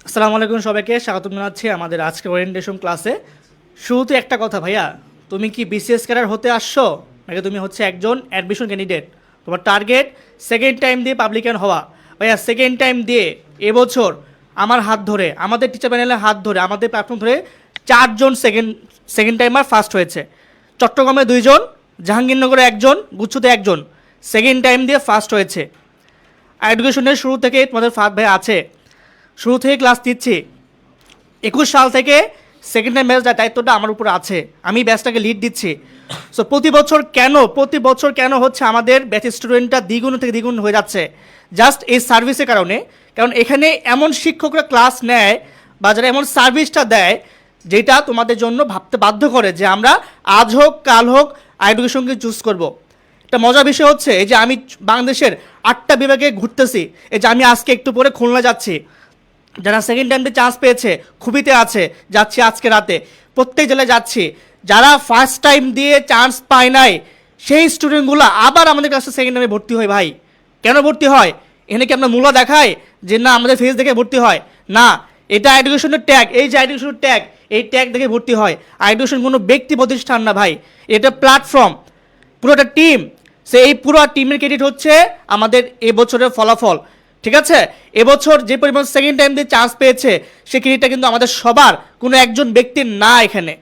আসসালামু আলাইকুম, সবাইকে স্বাগত জানাচ্ছি আমাদের আজকের ওরিয়েন্টেশন ক্লাসে। শুরুতে একটা কথা ভাইয়া, তুমি কি বিসিএস ক্যাডার হতে আসছো নাকি তুমি হচ্ছে একজন অ্যাডমিশন ক্যান্ডিডেট? তোমার টার্গেট সেকেন্ড টাইম দিয়ে পাবলিকান হওয়া। ভাইয়া সেকেন্ড টাইম দিয়ে এবছর আমার হাত ধরে, আমাদের টিচার প্যানেলের হাত ধরে, আমাদের প্ল্যাটফর্ম ধরে 4 জন সেকেন্ড টাইমার ফার্স্ট হয়েছে। চট্টগ্রামে 2 জন, জাহাঙ্গীরনগরে একজন, গুচ্ছতে একজন সেকেন্ড টাইম দিয়ে ফার্স্ট হয়েছে। এডুকেশনের শুরু থেকে তোমাদের ফাদ ভাই আছে, শুরু থেকে ক্লাস নিচ্ছি। 21 সাল থেকে সেকেন্ড টাইম ব্যাচ দায়িত্বটা আমার উপর আছে, আমি ব্যাচটাকে লিড দিচ্ছি। সো প্রতি বছর কেন হচ্ছে আমাদের ব্যাচ স্টুডেন্টটা দ্বিগুণ থেকে দ্বিগুণ হয়ে যাচ্ছে? জাস্ট এই সার্ভিসের কারণে। কারণ এখানে এমন শিক্ষকরা ক্লাস নেয় বা যারা এমন সার্ভিসটা দেয় যেটা তোমাদের জন্য ভাবতে বাধ্য করে যে আমরা আজ হোক কাল হোক এডুকেশনকে চুজ করব। একটা মজার বিষয় হচ্ছে এই যে আমি বাংলাদেশের 8টা বিভাগে ঘুরতেছি, এই যে আমি আজকে একটু পরে খুলনা যাচ্ছি, যারা সেকেন্ড টাইমে চান্স পেয়েছে খুবিতে আছে, যাচ্ছি আজকে রাতে, প্রত্যেক জেলায় যাচ্ছি। যারা ফার্স্ট টাইম দিয়ে চান্স পায় নাই সেই স্টুডেন্টগুলো আবার আমাদের কাছে সেকেন্ড টাইমে ভর্তি হয়। ভাই কেন ভর্তি হয়? এখানে কি আমরা মূল্য দেখাই যে না আমাদের ফেস দেখে ভর্তি হয়? না, এটা এডুকেশনের ট্যাগ। এই যে এডুকেশনের ট্যাগ, এই ট্যাগ দেখে ভর্তি হয়। এডুকেশন কোনো ব্যক্তি প্রতিষ্ঠান না ভাই, এটা প্ল্যাটফর্ম, পুরোটা টিম। এই পুরো টিমের ক্রেডিট হচ্ছে আমাদের এবছরের ফলাফল। ঠিক আছে, এবছর যে পরিমাণ সেকেন্ড টাইম দিয়ে চান্স পেয়েছে সে ক্রেডিটটা কিন্তু আমাদের সবার, কোনো একজন ব্যক্তির না এখানে।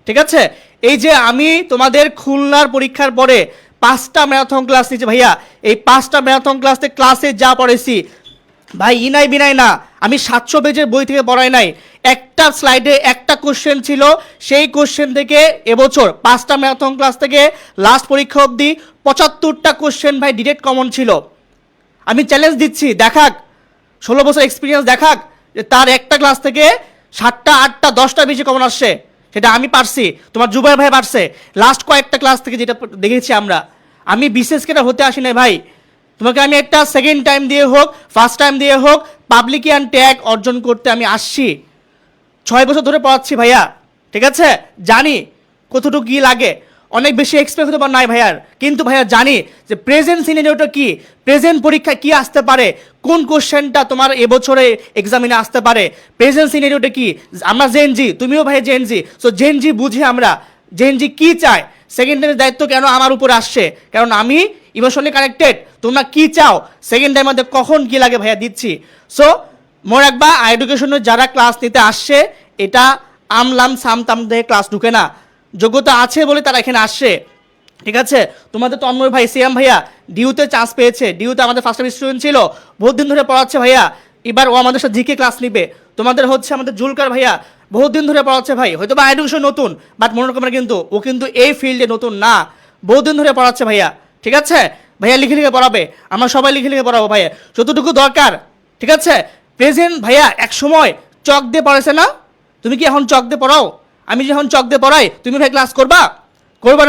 ঠিক আছে, এই যে আমি তোমাদের খুলনার পরীক্ষার পরে 5টা ম্যারাথন ক্লাস নিয়েছি ভাইয়া, এই 5টা ম্যারাথন ক্লাসে যা পড়েছি ভাই ইনাই বিনাই না, আমি 700 পেজের বই থেকে পড়াই নাই। একটা স্লাইডে একটা কোশ্চেন ছিল, সেই কোশ্চেন থেকে এবছর 5টা ম্যারাথন ক্লাস থেকে লাস্ট পরীক্ষা অবধি 75টা কোশ্চেন ভাই ডিরেক্ট কমন ছিল। আমি চ্যালেঞ্জ দিচ্ছি, দেখাক 16 বছর এক্সপিরিয়েন্স দেখাক যে তার একটা ক্লাস থেকে 7টা 8টা 10টা বেশি কমন আসছে। সেটা আমি পারছি, তোমার জুবাইর ভাই পারছে। লাস্ট কয়েকটা ক্লাস থেকে যেটা দেখেছি আমরা, আমি বিশেষ করে হতে আসি না ভাই। তোমাকে আমি একটা সেকেন্ড টাইম দিয়ে হোক ফার্স্ট টাইম দিয়ে হোক পাবলিকিয়ান ট্যাগ অর্জন করতে আমি আসছি। 6 বছর ধরে পড়াচ্ছি ভাইয়া, ঠিক আছে, জানি কতটুকু কী লাগে। অনেক বেশি এক্সপেক্ট হতে পার নাই ভাইয়ার, কিন্তু ভাইয়া জানি যে প্রেজেন্ট সিনারিওটা কি, প্রেজেন্ট পরীক্ষায় কি আসতে পারে, কোন কোশ্চেনটা তোমার এবছরে এক্সামিনে আসতে পারে, প্রেজেন্ট সিনারিওটা কি। আমরা জেনজি, তুমিও ভাই জেনজি, সো জেনজি বুঝি আমরা জেনজি কি চায়। সেকেন্ড টাইমের দায়িত্ব কেন আমার উপরে আসছে? কারণ আমি ইমোশনালি কানেক্টেড। তোমরা কি চাও, সেকেন্ড টাইম মধ্যে কখন কি লাগে ভাইয়া দিচ্ছি। সো মনে রাখবা এডুকেশনের যারা ক্লাস নিতে আসছে এটা আমলাম সামতাম দিয়ে ক্লাস ঢুকে না, যোগ্যতা আছে বলে তারা এখানে আসছে। ঠিক আছে, তোমাদের তন্ময় ভাই সিয়াম ভাইয়া ডিউতে চান্স পেয়েছে, ডিউতে আমাদের ফার্স্ট টাইম স্টুডেন্ট ছিল, বহুত দিন ধরে পড়াচ্ছে ভাইয়া, এবার ও আমাদের সাথে জিকে ক্লাস নিবে। তোমাদের হচ্ছে আমাদের জুলকার ভাইয়া বহুত দিন ধরে পড়াচ্ছে ভাই, হয়তো বা এডুকেশন নতুন, বাট মনে রাখবেন কিন্তু ও কিন্তু এই ফিল্ডে নতুন না, বহুত দিন ধরে পড়াচ্ছে ভাইয়া। ঠিক আছে ভাইয়া, লিখে লিখে পড়াবে, আমরা সবাই লিখে লিখে পড়াবো ভাইয়া যতটুকু দরকার। ঠিক আছে, প্রেজেন্ট ভাইয়া এক সময় চক দিয়ে পড়াইছে না, তুমি কি এখন চক দিয়ে পড়াও? আমি যখন চক দিয়ে পড়াই তুমি ভাই ক্লাস করবা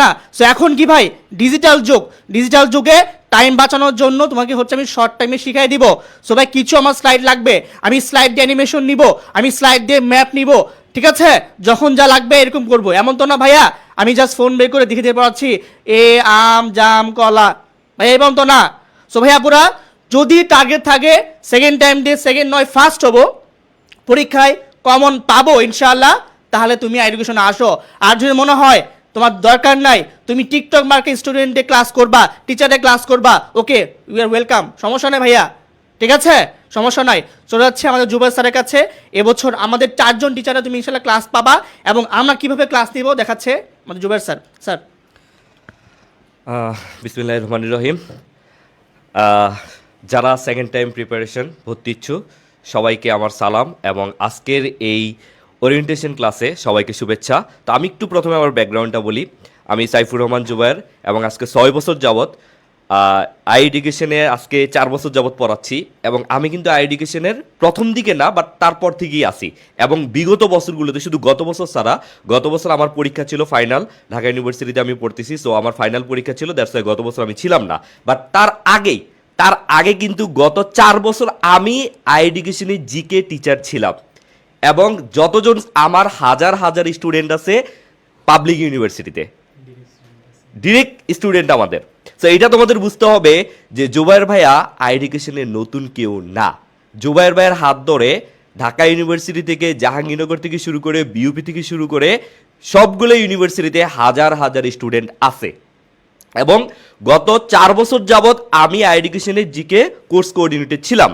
না? সো এখন কি ভাই ডিজিটাল যুগ, ডিজিটাল যুগে টাইম বাঁচানোর জন্য তোমাকে হচ্ছে আমি শর্ট টাইমে শিখাই দিব। সো ভাই কিছু আমার স্লাইড লাগবে, আমি স্লাইড দিয়ে অ্যানিমেশন নিব, আমি স্লাইড দিয়ে ম্যাপ নিব। ঠিক আছে, যখন যা লাগবে এরকম করবো, এমন তো না ভাইয়া আমি জাস্ট ফোন বের করে দেখে দিয়ে পড়াচ্ছি এ আম জাম কলা, ভাই এমন তো না। সো ভাইয়া পুরা যদি টার্গেট থাকে সেকেন্ড টাইম দিয়ে সেকেন্ড নয় ফার্স্ট হবো, পরীক্ষায় কমন পাবো ইনশাআল্লাহ, তাহলে তুমি এডুকেশনে আসো। আর যদি মনে হয় তোমার দরকার নাই, তুমি টিকটক মার্কে স্টুডেন্টে ক্লাস করবা, টিচারে ক্লাস করবা, ওকে ইউ আর ওয়েলকাম, সমস্যা নেই ভাইয়া। ঠিক আছে, সমস্যা নাই। চলে যাচ্ছে আমাদের জুবাইর স্যারের কাছে। এবছর আমাদের 4 জন টিচারে তুমি ইনশাআল্লাহ ক্লাস পাবা, এবং আমরা কিভাবে ক্লাস নিব দেখাচ্ছে আমাদের জুবাইর স্যার। স্যার বিসমিল্লাহির রহমানির রহিম। যারা সেকেন্ড টাইম প্রিপারেশন ভর্তি ইচ্ছুক সবাইকে আমার সালাম, এবং আজকের এই ওরিয়েন্টেশন ক্লাসে সবাইকে শুভেচ্ছা। তো আমি একটু প্রথমে আমার ব্যাকগ্রাউন্ডটা বলি। আমি সাইফুর রহমান জুবায়ের, এবং আজকে 6 বছর যাবৎ আই এডুকেশনে আজকে 4 বছর যাবৎ পড়াচ্ছি, এবং আমি কিন্তু আই এডুকেশনের প্রথম দিকে না, বাট তারপর থেকেই আসি। এবং বিগত বছরগুলোতে, শুধু গত বছর ছাড়া, গত বছর আমার পরীক্ষা ছিল ফাইনাল, ঢাকা ইউনিভার্সিটিতে আমি পড়তেছি, সো আমার ফাইনাল পরীক্ষা ছিল, দ্যাটস ওয়াই গত বছর আমি ছিলাম না। বাট তার আগে কিন্তু গত 4 বছর আমি আই এডুকেশনের জিকে টিচার ছিলাম, এবং যতজন আমার হাজার হাজার স্টুডেন্ট আছে পাবলিক ইউনিভার্সিটিতে, ডিরেক্ট স্টুডেন্ট আমাদের। সো এটা তোমাদের বুঝতে হবে যে জুবায়ের ভাইয়া আই এডুকেশনের নতুন কেউ না। জুবায়ের ভাইয়ের হাত ধরে ঢাকা ইউনিভার্সিটি থেকে, জাহাঙ্গীরনগর থেকে শুরু করে, বিউপি থেকে শুরু করে সবগুলো ইউনিভার্সিটিতে হাজার হাজার স্টুডেন্ট আছে। এবং গত 4 বছর যাবৎ আমি আই এডুকেশনের জিকে কোর্স কোঅর্ডিনেটর ছিলাম,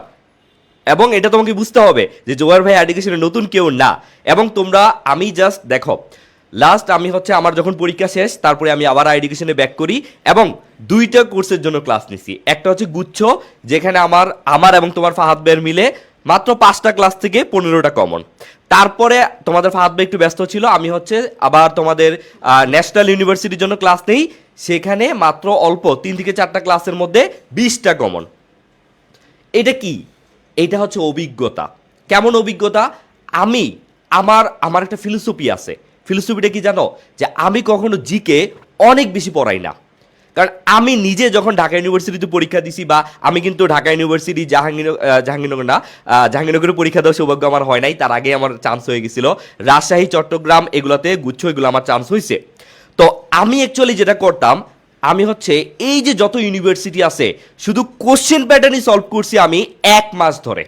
এবং এটা তোমাকে বুঝতে হবে যে জুবায়ের ভাই এডুকেশনের নতুন কেউ না। এবং তোমরা, আমি জাস্ট দেখো, লাস্ট আমি হচ্ছে আমার যখন পরীক্ষা শেষ তারপরে আমি আবার এডুকেশনে ব্যাক করি এবং 2টা কোর্সের জন্য ক্লাস নিছি। একটা হচ্ছে গুচ্ছ, যেখানে আমার এবং তোমার ফাহাদ ভাইয়ের মিলে মাত্র 5টা ক্লাস থেকে 15টা কমন। তারপরে তোমাদের ফাহাদ ভাই একটু ব্যস্ত ছিল, আমি হচ্ছে আবার তোমাদের ন্যাশনাল ইউনিভার্সিটির জন্য ক্লাস নেই, সেখানে মাত্র অল্প 3 থেকে 4টা ক্লাসের মধ্যে 20টা কমন। এটা কি? এটা হচ্ছে অভিজ্ঞতা। কেমন অভিজ্ঞতা? আমার একটা ফিলোসফি আছে। ফিলোসফিটা কি জানো? যে আমি কখনো জিকে অনেক বেশি পড়াই না, কারণ আমি নিজে যখন ঢাকা ইউনিভার্সিটিতে পরীক্ষা দিছি, বা আমি কিন্তু ঢাকা ইউনিভার্সিটি জাহাঙ্গীরনগরে পরীক্ষা দেওয়ার সৌভাগ্য আমার হয় নাই, তার আগে আমার চান্স হয়ে গেছিল। রাজশাহী, চট্টগ্রাম এগুলোতে গুচ্ছ, এগুলো আমার চান্স হয়েছে। তো আমি অ্যাকচুয়ালি যেটা করতাম, আমি হচ্ছে এই যে যত ইউনিভার্সিটি আছে শুধু কোশ্চেন প্যাটার্নই সলভ করছি আমি 1 মাস ধরে।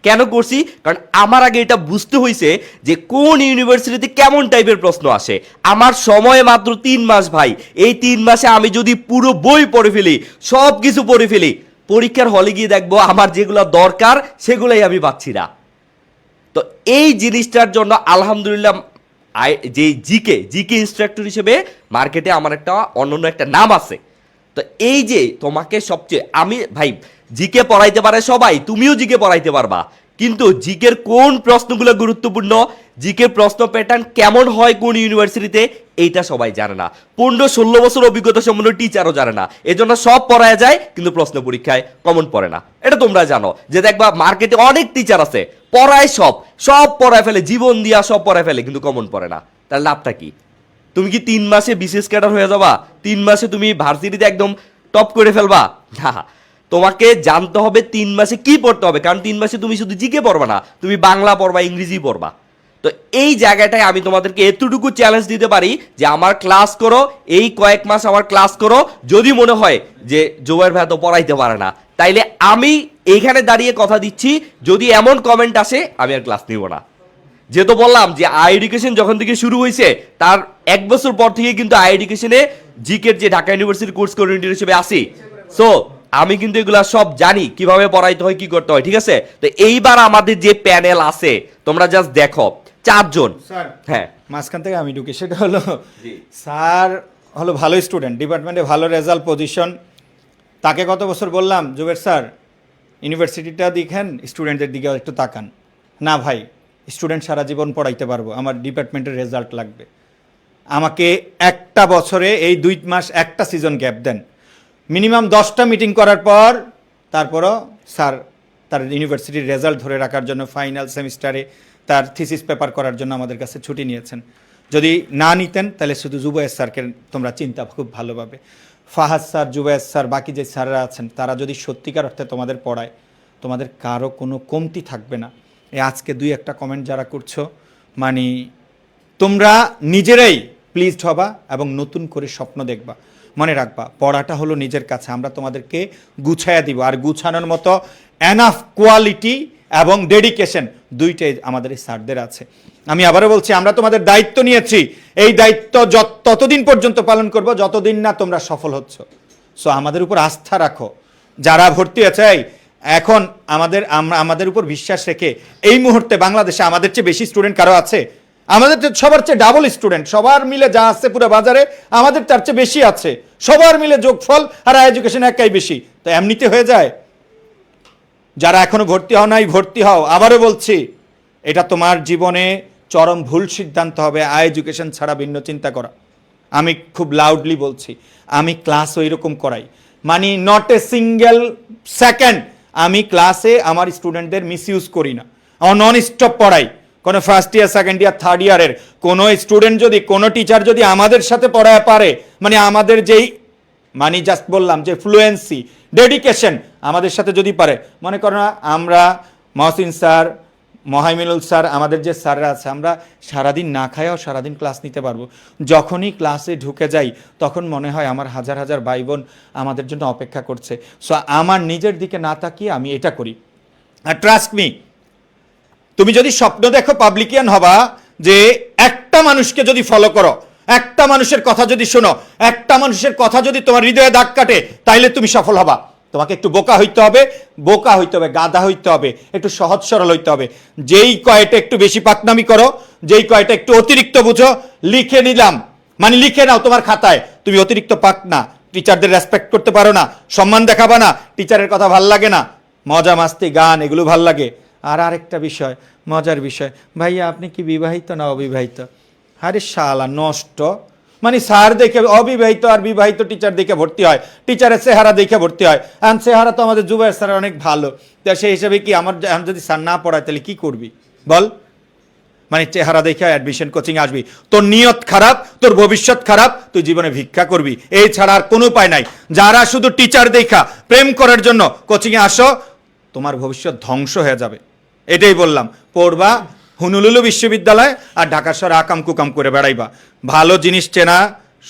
কেন করছি? কারণ আমার আগে এটা বুঝতে হয়েছে যে কোন ইউনিভার্সিটিতে কেমন টাইপের প্রশ্ন আসে। আমার সময় মাত্র 3 মাস ভাই, এই 3 মাসে আমি যদি পুরো বই পড়ে ফেলি, সব কিছু পড়ে ফেলি, পরীক্ষার হলে গিয়ে দেখবো আমার যেগুলো দরকার সেগুলোই আমি পাচ্ছি না। তো এই জিনিসটার জন্য আলহামদুলিল্লাহ যে জিকে ইনস্ট্রাক্টর হিসেবে মার্কেটে আমার অন্য একটা নাম আছে। তো এই যে তোমাকে সবচেয়ে ভাই জিকে পড়াইতে পারে সবাই, তুমিও জিকে পড়াইতে পারবা, কিন্তু জিকের কোন প্রশ্নগুলো গুরুত্বপূর্ণ, জিকের প্রশ্ন প্যাটার্ন কেমন হয় কোন ইউনিভার্সিটিতে, এইটা সবাই জানে না। 15-16 বছর অভিজ্ঞতা সম্পন্ন টিচারও জানে না। এজন্য সব পড়ায় যায় কিন্তু প্রশ্ন পরীক্ষায় কমন পড়ে না। এটা তোমরা জানো যে দেখবা মার্কেটে অনেক টিচার আছে, পড়ায় সব পড়ায় ফেলে, জীবন দিয়া সব পড়ায় ফেলে, কিন্তু কমন পড়ে না। তার লাভটা কি? তুমি কি 3 মাসে বিসিএস ক্যাডার হয়ে যাবা? 3 মাসে তুমি ভার্সিটিতে একদম টপ করে ফেলবা? না, তোমাকে জানতে হবে 3 মাসে কি পড়তে হবে। কারণ 3 মাসে তুমি শুধু জিকে পড়বা না, তুমি বাংলা পড়বা, ইংরেজি পড়বা। তো এই জায়গাটায় আমি তোমাদেরকে এতটুকু চ্যালেঞ্জ দিতে পারি যে আমার ক্লাস করো, এই কয়েক মাস আমার ক্লাস করো। যদি মনে হয় যে জোবাইর ভাই তো পড়াইতে পারে না, তাইলে আমি এইখানে দাঁড়িয়ে কথা দিচ্ছি, যদি এমন কমেন্ট আসে আমি আর ক্লাস নিব না। যেহেতু বললাম যে এডুকেশন যখন থেকে শুরু হয়েছে তার 1 বছর পর থেকে কিন্তু এডুকেশনে জিকের যে ঢাকা ইউনিভার্সিটি কোর্স কোঅর্ডিনেটর হিসেবে আসি। সো আমি কিন্তু এগুলা সব জানি, কিভাবে পড়াইতে হয়, কি করতে হয়, ঠিক আছে? তো এইবার আমাদের যে প্যানেল আছে তোমরা জাস্ট দেখো, 4 জন। স্যার, হ্যাঁ, মাঝখান থেকে আমি ঢুকি, সেটা হলো স্যার হলো ভালো স্টুডেন্ট, ডিপার্টমেন্টে ভালো রেজাল্ট, পজিশন। তাকে কত বছর বললাম, জুবের স্যার ইউনিভার্সিটিটা দেখেন, স্টুডেন্টদের দিকে একটু তাকান। না ভাই, স্টুডেন্ট সারা জীবন পড়াইতে পারবো, আমার ডিপার্টমেন্টের রেজাল্ট লাগবে। আমাকে একটা বছরে এই 2 মাস একটা সিজন গ্যাপ দেন, মিনিমাম 10টা মিটিং করার পর তারপরও স্যার তার ইউনিভার্সিটির রেজাল্ট ধরে রাখার জন্য ফাইনাল সেমিস্টারে তার থিসিস পেপার করার জন্য আমাদের কাছে ছুটি নিয়েছেন। যদি না নিতেন তাহলে শুধু জুবায়ের স্যারকে তোমরা চিন্তা খুব ভালোভাবে। ফাহাদ স্যার, জুবায়ের স্যার, বাকি যে স্যাররা আছেন তারা যদি সত্যিকার অর্থে তোমাদের পড়ায়, তোমাদের কারো কোনো কমতি থাকবে না। এই আজকে 2-1টা কমেন্ট যারা করছো, মানে তোমরা নিজেরাই প্লিজড হবা এবং নতুন করে স্বপ্ন দেখবা। মনে রাখবা, পড়াটা হলো নিজের কাছে, আমরা তোমাদেরকে গুছাইয়া দিব। আর গুছানোর মতো এনাফ কোয়ালিটি এবং ডেডিকেশন দুইটাই আমাদের এই স্যারদের আছে। আমি আবারও বলছি, আমরা তোমাদের দায়িত্ব নিয়েছি, এই দায়িত্ব ততদিন পর্যন্ত পালন করব যতদিন না তোমরা সফল হচ্ছ। সো আমাদের উপর আস্থা রাখো। যারা ভর্তি আছে, এখন আমাদের উপর বিশ্বাস রেখে এই মুহূর্তে বাংলাদেশে আমাদের চেয়ে বেশি স্টুডেন্ট কারো আছে? আমাদের সবার চেয়ে ডাবল স্টুডেন্ট, সবার মিলে যা আছে পুরো বাজারে আমাদের তার চেয়ে বেশি আছে। সবার মিলে যোগফল আর এডুকেশন একাই বেশি। তো এমনিতে হয়ে যায়? যারা এখনো ভর্তি হও নাই, ভর্তি হও। আবারও বলছি, এটা তোমার জীবনে চরম ভুল সিদ্ধান্ত হবে এডুকেশন ছাড়া ভিন্ন চিন্তা করা। আমি খুব লাউডলি বলছি, আমি ক্লাস ওই রকম করাই, মানে নট এ সিঙ্গেল সেকেন্ড আমি ক্লাসে আমার স্টুডেন্টদের মিসইউজ করি না। আমার নন স্টপ পড়াই। কোনো first year, second year, third ইয়ারের কোনো স্টুডেন্ট যদি, কোনো টিচার যদি আমাদের সাথে পড়ায় পারে, মানে আমাদের যেই, মানে জাস্ট বললাম যে ফ্লুয়েন্সি, ডেডিকেশন আমাদের সাথে যদি পারে, মনে করো না আমরা মহসিন স্যার, মহাইমিনুল স্যার, আমাদের যে স্যাররা আছে, আমরা সারাদিন না খাইও সারাদিন ক্লাস নিতে পারবো। যখনই ক্লাসে ঢুকে যাই তখন মনে হয় আমার হাজার হাজার ভাই বোন আমাদের জন্য অপেক্ষা করছে। সো আমার নিজের দিকে না তাকিয়ে আমি এটা করি। আর ট্রাস্ট মি, তুমি যদি স্বপ্ন দেখো পাবলিকিয়ান হবা, যে একটা মানুষকে যদি ফলো করো, একটা মানুষের কথা যদি শোনো, একটা মানুষের কথা যদি তোমার হৃদয়ে দাগ কাটে, তাইলে তুমি সফল হবা। তোমাকে একটু বোকা হইতে হবে, গাধা হইতে হবে, একটু সহজ সরল হইতে হবে। যেই কয়টা একটু বেশি পাকনামি করো, যেই কয়টা একটু অতিরিক্ত বুঝো, লিখে নিলাম, মানে লিখে নাও তোমার খাতায়, তুমি অতিরিক্ত পাক না, টিচারদের রেসপেক্ট করতে পারো না, সম্মান দেখাবা না, টিচারের কথা ভাল লাগে না, মজা মাস্তি গান এগুলো ভাল লাগে। আর আরেকটা বিষয়, মজার বিষয়, ভাইয়া আপনি কি বিবাহিত না অবিবাহিত? আরে শালা নষ্ট, মানে স্যার দেখে অবিবাহিত আর বিবাহিত টিচার দেখে ভর্তি হয়, টিচারের চেহারা দেখে ভর্তি হয়। আর চেহারা তো আমাদের জুবাইর স্যার অনেক ভালো, তা সেই হিসাবে কি আমার যদি স্যার না পড়ায় তাহলে কি করবি বল? মানে চেহারা দেখে অ্যাডমিশন কোচিং আসবি, তোর নিয়ত খারাপ, তোর ভবিষ্যৎ খারাপ, তুই জীবনে ভিক্ষা করবি, এই ছাড়া আর কোনো উপায় নাই। যারা শুধু টিচার দেখা প্রেম করার জন্য কোচিংয়ে আসো, তোমার ভবিষ্যৎ ধ্বংস হয়ে যাবে। এটাই বললাম, পড়বা হুনুলুলু বিশ্ববিদ্যালয় আর ঢাকা শহরে আকাম কুকাম করে বেড়াইবা। ভালো জিনিস চেনা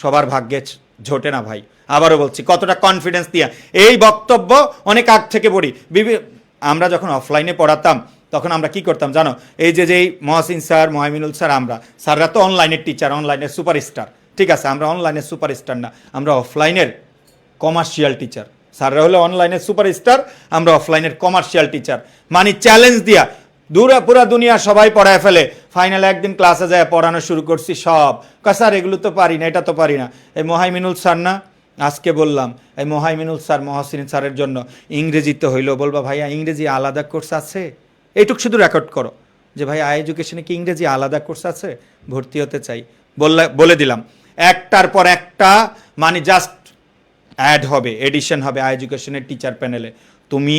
সবার ভাগ্যে ঝোটে না ভাই। আবারও বলছি, কতটা কনফিডেন্স দিয়া এই বক্তব্য অনেক আগ থেকে পড়ি। আমরা যখন অফলাইনে পড়াতাম তখন আমরা কি করতাম জানো? এই যে যেই মহসিন স্যার, মহামিনুল স্যার, স্যাররা তো অনলাইনের টিচার, অনলাইনের সুপারস্টার, ঠিক আছে? আমরা অনলাইনের সুপারস্টার না, আমরা অফলাইনের কমার্শিয়াল টিচার। স্যাররা হলো অনলাইনের সুপারস্টার, আমরা অফলাইনের কমার্শিয়াল টিচার। মানে চ্যালেঞ্জ দিয়া পুরা দুনিয়া সবাই পড়ায় ফেলে, ফাইনালে একদিন ক্লাসে যায় পড়ানো শুরু করছি সব, স্যার এগুলো তো পারি না, এটা তো পারি না। এই মহামিনুল স্যার না, আজকে বললাম এই মহামিনুল স্যার, মহসিন স্যারের জন্য ইংরেজিতে হইলো বলবা ভাইয়া ইংরেজি আলাদা কোর্স আছে, এইটুক শুধু রেকর্ড করো যে ভাই আই এডুকেশনে কি ইংরেজি আলাদা কোর্স আছে, ভর্তি হতে চাই, বলে দিলাম। একটার পর একটা মানে জাস্ট অ্যাড হবে, এডিশন হবে আই এডুকেশনের টিচার প্যানেলে। তুমি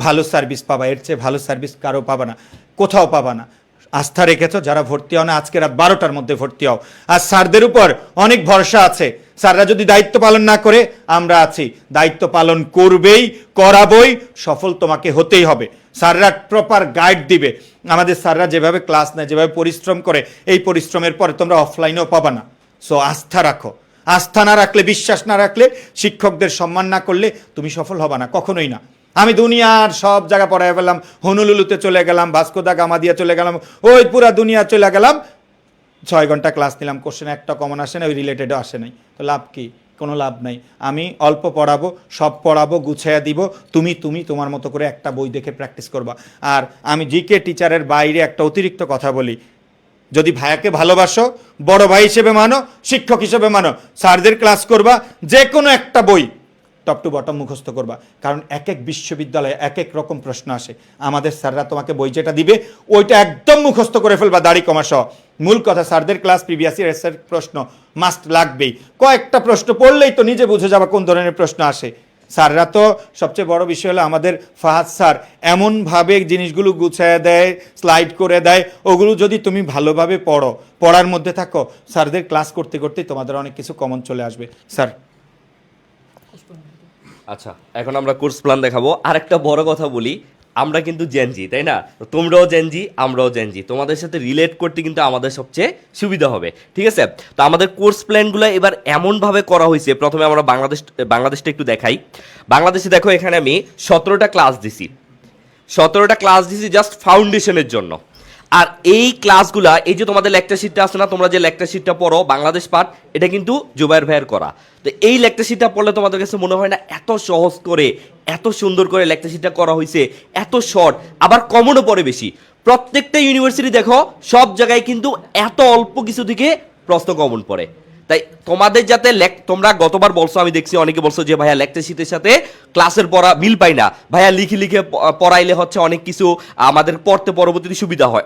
ভালো সার্ভিস পাবা, এর চেয়ে ভালো সার্ভিস কারো পাবা না, কোথাও পাবা না। আস্থা রেখেছো, যারা ভর্তি হও না আজকে রাত 12টার মধ্যে ভর্তি হও। আর স্যারদের উপর অনেক ভরসা আছে, স্যাররা যদি দায়িত্ব পালন না করে, আমরা আছি, দায়িত্ব পালন করবেই, করাবই, সফল তোমাকে হতেই হবে। স্যাররা প্রপার গাইড দিবে। আমাদের স্যাররা যেভাবে ক্লাস নেয়, যেভাবে পরিশ্রম করে, এই পরিশ্রমের পরে তোমরা অফলাইনেও পাবা না। সো আস্থা রাখো, আস্থা না রাখলে, বিশ্বাস না রাখলে, শিক্ষকদের সম্মান না করলে তুমি সফল হবা না, কখনোই না। আমি দুনিয়ার সব জায়গা পড়ায় ফেললাম, হনুলুলুতে চলে গেলাম, ভাস্কো দা গামা দিয়ে চলে গেলাম, ওই পুরা দুনিয়া চলে গেলাম, 6 ঘন্টা ক্লাস নিলাম, কোশ্চেন একটা কমন আসে না, ওই রিলেটেডও আসে নাই, তো লাভ কি? কোনো লাভ নাই। আমি অল্প পড়াবো, সব পড়াবো, গুছিয়ে দিব, তুমি তোমার মতো করে একটা বই দেখে প্র্যাকটিস করবা। আর আমি জিকে টিচারের বাইরে একটা অতিরিক্ত কথা বলি, যদি ভাইয়াকে ভালোবাসো, বড় ভাই হিসেবে মানো, শিক্ষক হিসেবে মানো, স্যারদের ক্লাস করবা, যে কোনো একটা বই টপ টু বটম মুখস্থ করবা, কারণ এক এক বিশ্ববিদ্যালয়ে এক এক রকম প্রশ্ন আসে। আমাদের স্যাররা তোমাকে বই যেটা দিবে ওইটা একদম মুখস্থ করে ফেলবা, দাড়ি কমা সহ। মূল কথা, স্যারদের ক্লাস প্রিভিয়াস ইয়ার প্রশ্ন মাস্ট লাগবেই, কয়েকটা প্রশ্ন পড়লেই তো নিজে বুঝে যাবা কোন ধরনের প্রশ্ন আসে। স্যাররা তো সবচেয়ে বড় বিষয় হলো আমাদের ফাহাদ স্যার এমনভাবে জিনিসগুলো গুছিয়ে দেয়, স্লাইড করে দেয়, ওগুলো যদি তুমি ভালোভাবে পড়ো, পড়ার মধ্যে থাকো, স্যারদের ক্লাস করতে করতেই তোমাদের অনেক কিছু কমন চলে আসবে। স্যার আচ্ছা, এখন আমরা কোর্স প্ল্যান দেখাবো। আর একটা বড় কথা বলি, আমরা কিন্তু জেনজি, তাই না? তোমরাও জেনজি, আমরাও জেনজি, তোমাদের সাথে রিলেট করতে কিন্তু আমাদের সবচেয়ে সুবিধা হবে, ঠিক আছে? তো আমাদের কোর্স প্ল্যানগুলো এবার এমনভাবে করা হয়েছে, প্রথমে আমরা বাংলাদেশটা একটু দেখাই। বাংলাদেশে দেখো, এখানে আমি 17টা ক্লাস দিছি জাস্ট ফাউন্ডেশনের জন্য। আর এই ক্লাসগুলা, এই যে তোমাদের লেকচার শিটটা আছে না, তোমরা যে লেকচার শিটটা পড়ো বাংলাদেশ পার্ট, এটা কিন্তু জুবাইর ভাইয়ের করা। তো এই লেকচার শিটটা পড়লে তোমাদের কাছে মনে হয় না এত সহজ করে, এত সুন্দর করে লেকচার শিটটা করা হয়েছে, এত শর্ট, আবার কমনও পড়ে বেশি। প্রত্যেকটা ইউনিভার্সিটি দেখো, সব জায়গায় কিন্তু এত অল্প কিছু থেকে প্রশ্ন কমন পড়ে। তাই তোমাদের যাতে তোমরা গতবার বলছো, আমি দেখছি অনেকে বলছো যে ভাইয়া লেকচার শিটের সাথে ক্লাসের পড়া মিল পাই না, ভাইয়া লিখে পড়াইলে হচ্ছে অনেক কিছু আমাদের পড়তে পরবর্তীতে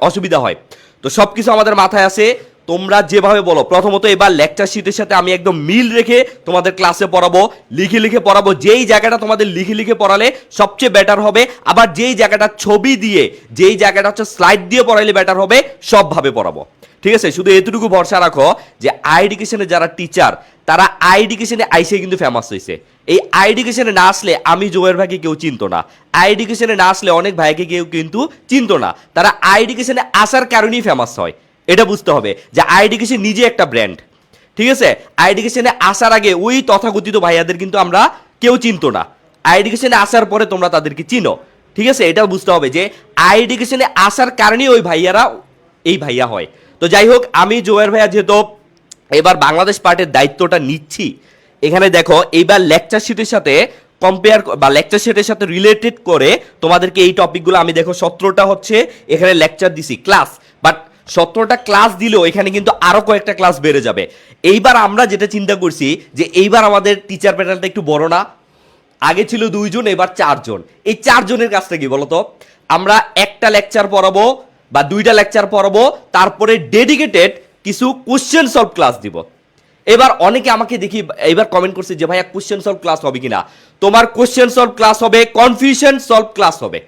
অসুবিধা হয়। তো সব কিছু আমাদের মাথায় আছে, তোমরা যেভাবে বলো। প্রথমত এবার লেকচার শিটের সাথে আমি একদম মিল রেখে তোমাদের ক্লাসে পড়াবো, লিখে পড়াবো। যেই জায়গাটা তোমাদের লিখে পড়ালে সবচেয়ে বেটার হবে, আবার যেই জায়গাটা ছবি দিয়ে, যেই জায়গাটা হচ্ছে স্লাইড দিয়ে পড়াইলে বেটার হবে, সবভাবে পড়াবো, ঠিক আছে? শুধু এতটুকু ভরসা রাখো যে আইডিকেশনে যারা টিচার, তারা আইডিকেশনে আইসে কিন্তু ফেমাস হয়েছে। এই আইডিকেশনে না আসলে আমি জোয়ের ভাইকে কেউ চিনতো না, আইডিকেশনে না আসলে অনেক ভাইকে কেউ কিন্তু চিনতো না। তারা আইডিকেশনে আসার কারণেই ফেমাস হয়, এটা বুঝতে হবে যে আইডিকেশন নিজে একটা ব্র্যান্ড, ঠিক আছে? আইডিকেশনে আসার আগে ওই তথাকথিত ভাইয়াদের কিন্তু আমরা কেউ চিনতো না, আইডিকেশনে আসার পরে তোমরা তাদেরকে চিনো, ঠিক আছে? এটা বুঝতে হবে যে আইডিকেশনে আসার কারণেই ওই ভাইয়ারা এই ভাইয়া হয়। তো যাই হোক, আমি জোয়ের ভাইয়া যেহেতু এবার বাংলাদেশ পার্টের দায়িত্বটা নিচ্ছি, এখানে দেখো এইবার লেকচার শিটের সাথে কম্পেয়ার বা লেকচার শিটের সাথে রিলেটেড করে তোমাদেরকে এই টপিকগুলো আমি দেখো 17টা হচ্ছে এখানে লেকচার দিছি ক্লাস, বাট 17টা ক্লাস দিলেও এখানে কিন্তু আরো কয়েকটা ক্লাস বেড়ে যাবে। এইবার আমরা যেটা চিন্তা করছি যে এইবার আমাদের টিচার প্যানেলটা একটু বড় না, আগে ছিল 2 জন, এবার 4 জন। এই 4 জনের কাজটা কি বলতো? আমরা একটা লেকচার পড়াবো বা 2টা লেকচার পড়াবো, তারপরে ডেডিকেটেড কিছু কোশ্চেন সলভ ক্লাস দিব। এবার অনেকে আমাকে দেখি এবার কমেন্ট করছে যে ভাইয়া কোশ্চেন সলভ ক্লাস হবে কিনা। তোমার কোশ্চেন সলভ ক্লাস হবে, কনফিউশন সলভ ক্লাস হবে।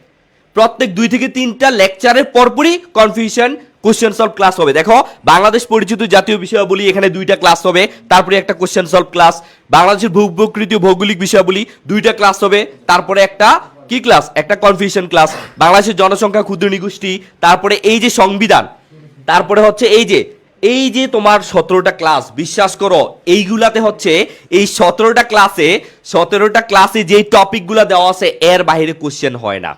প্রত্যেক 2 থেকে 3টা লেকচারের পরপরই কনফিউশন কোশ্চেন সলভ ক্লাস হবে। দেখো, বাংলাদেশ পরিচিত জাতীয় বিষয়াবলী এখানে 2টা ক্লাস হবে, তারপরে একটা কোশ্চেন সলভ ক্লাস। বাংলাদেশের ভূপ্রকৃতি ভৌগোলিক বিষয়াবলী 2টা ক্লাস হবে, তারপরে একটা কি ক্লাস? একটা কনফিউশন ক্লাস। বাংলাদেশের জনসংখ্যা, ক্ষুদ্র নিগোষ্ঠী, তারপরে এই যে সংবিধান, তারপরে হচ্ছে এই যে তোমার 17টা ক্লাস। বিশ্বাস করো এইগুলাতে হচ্ছে এই 17টা ক্লাসে যে টপিকগুলো দেওয়া আছে এর বাইরে কোশ্চেন হয় না।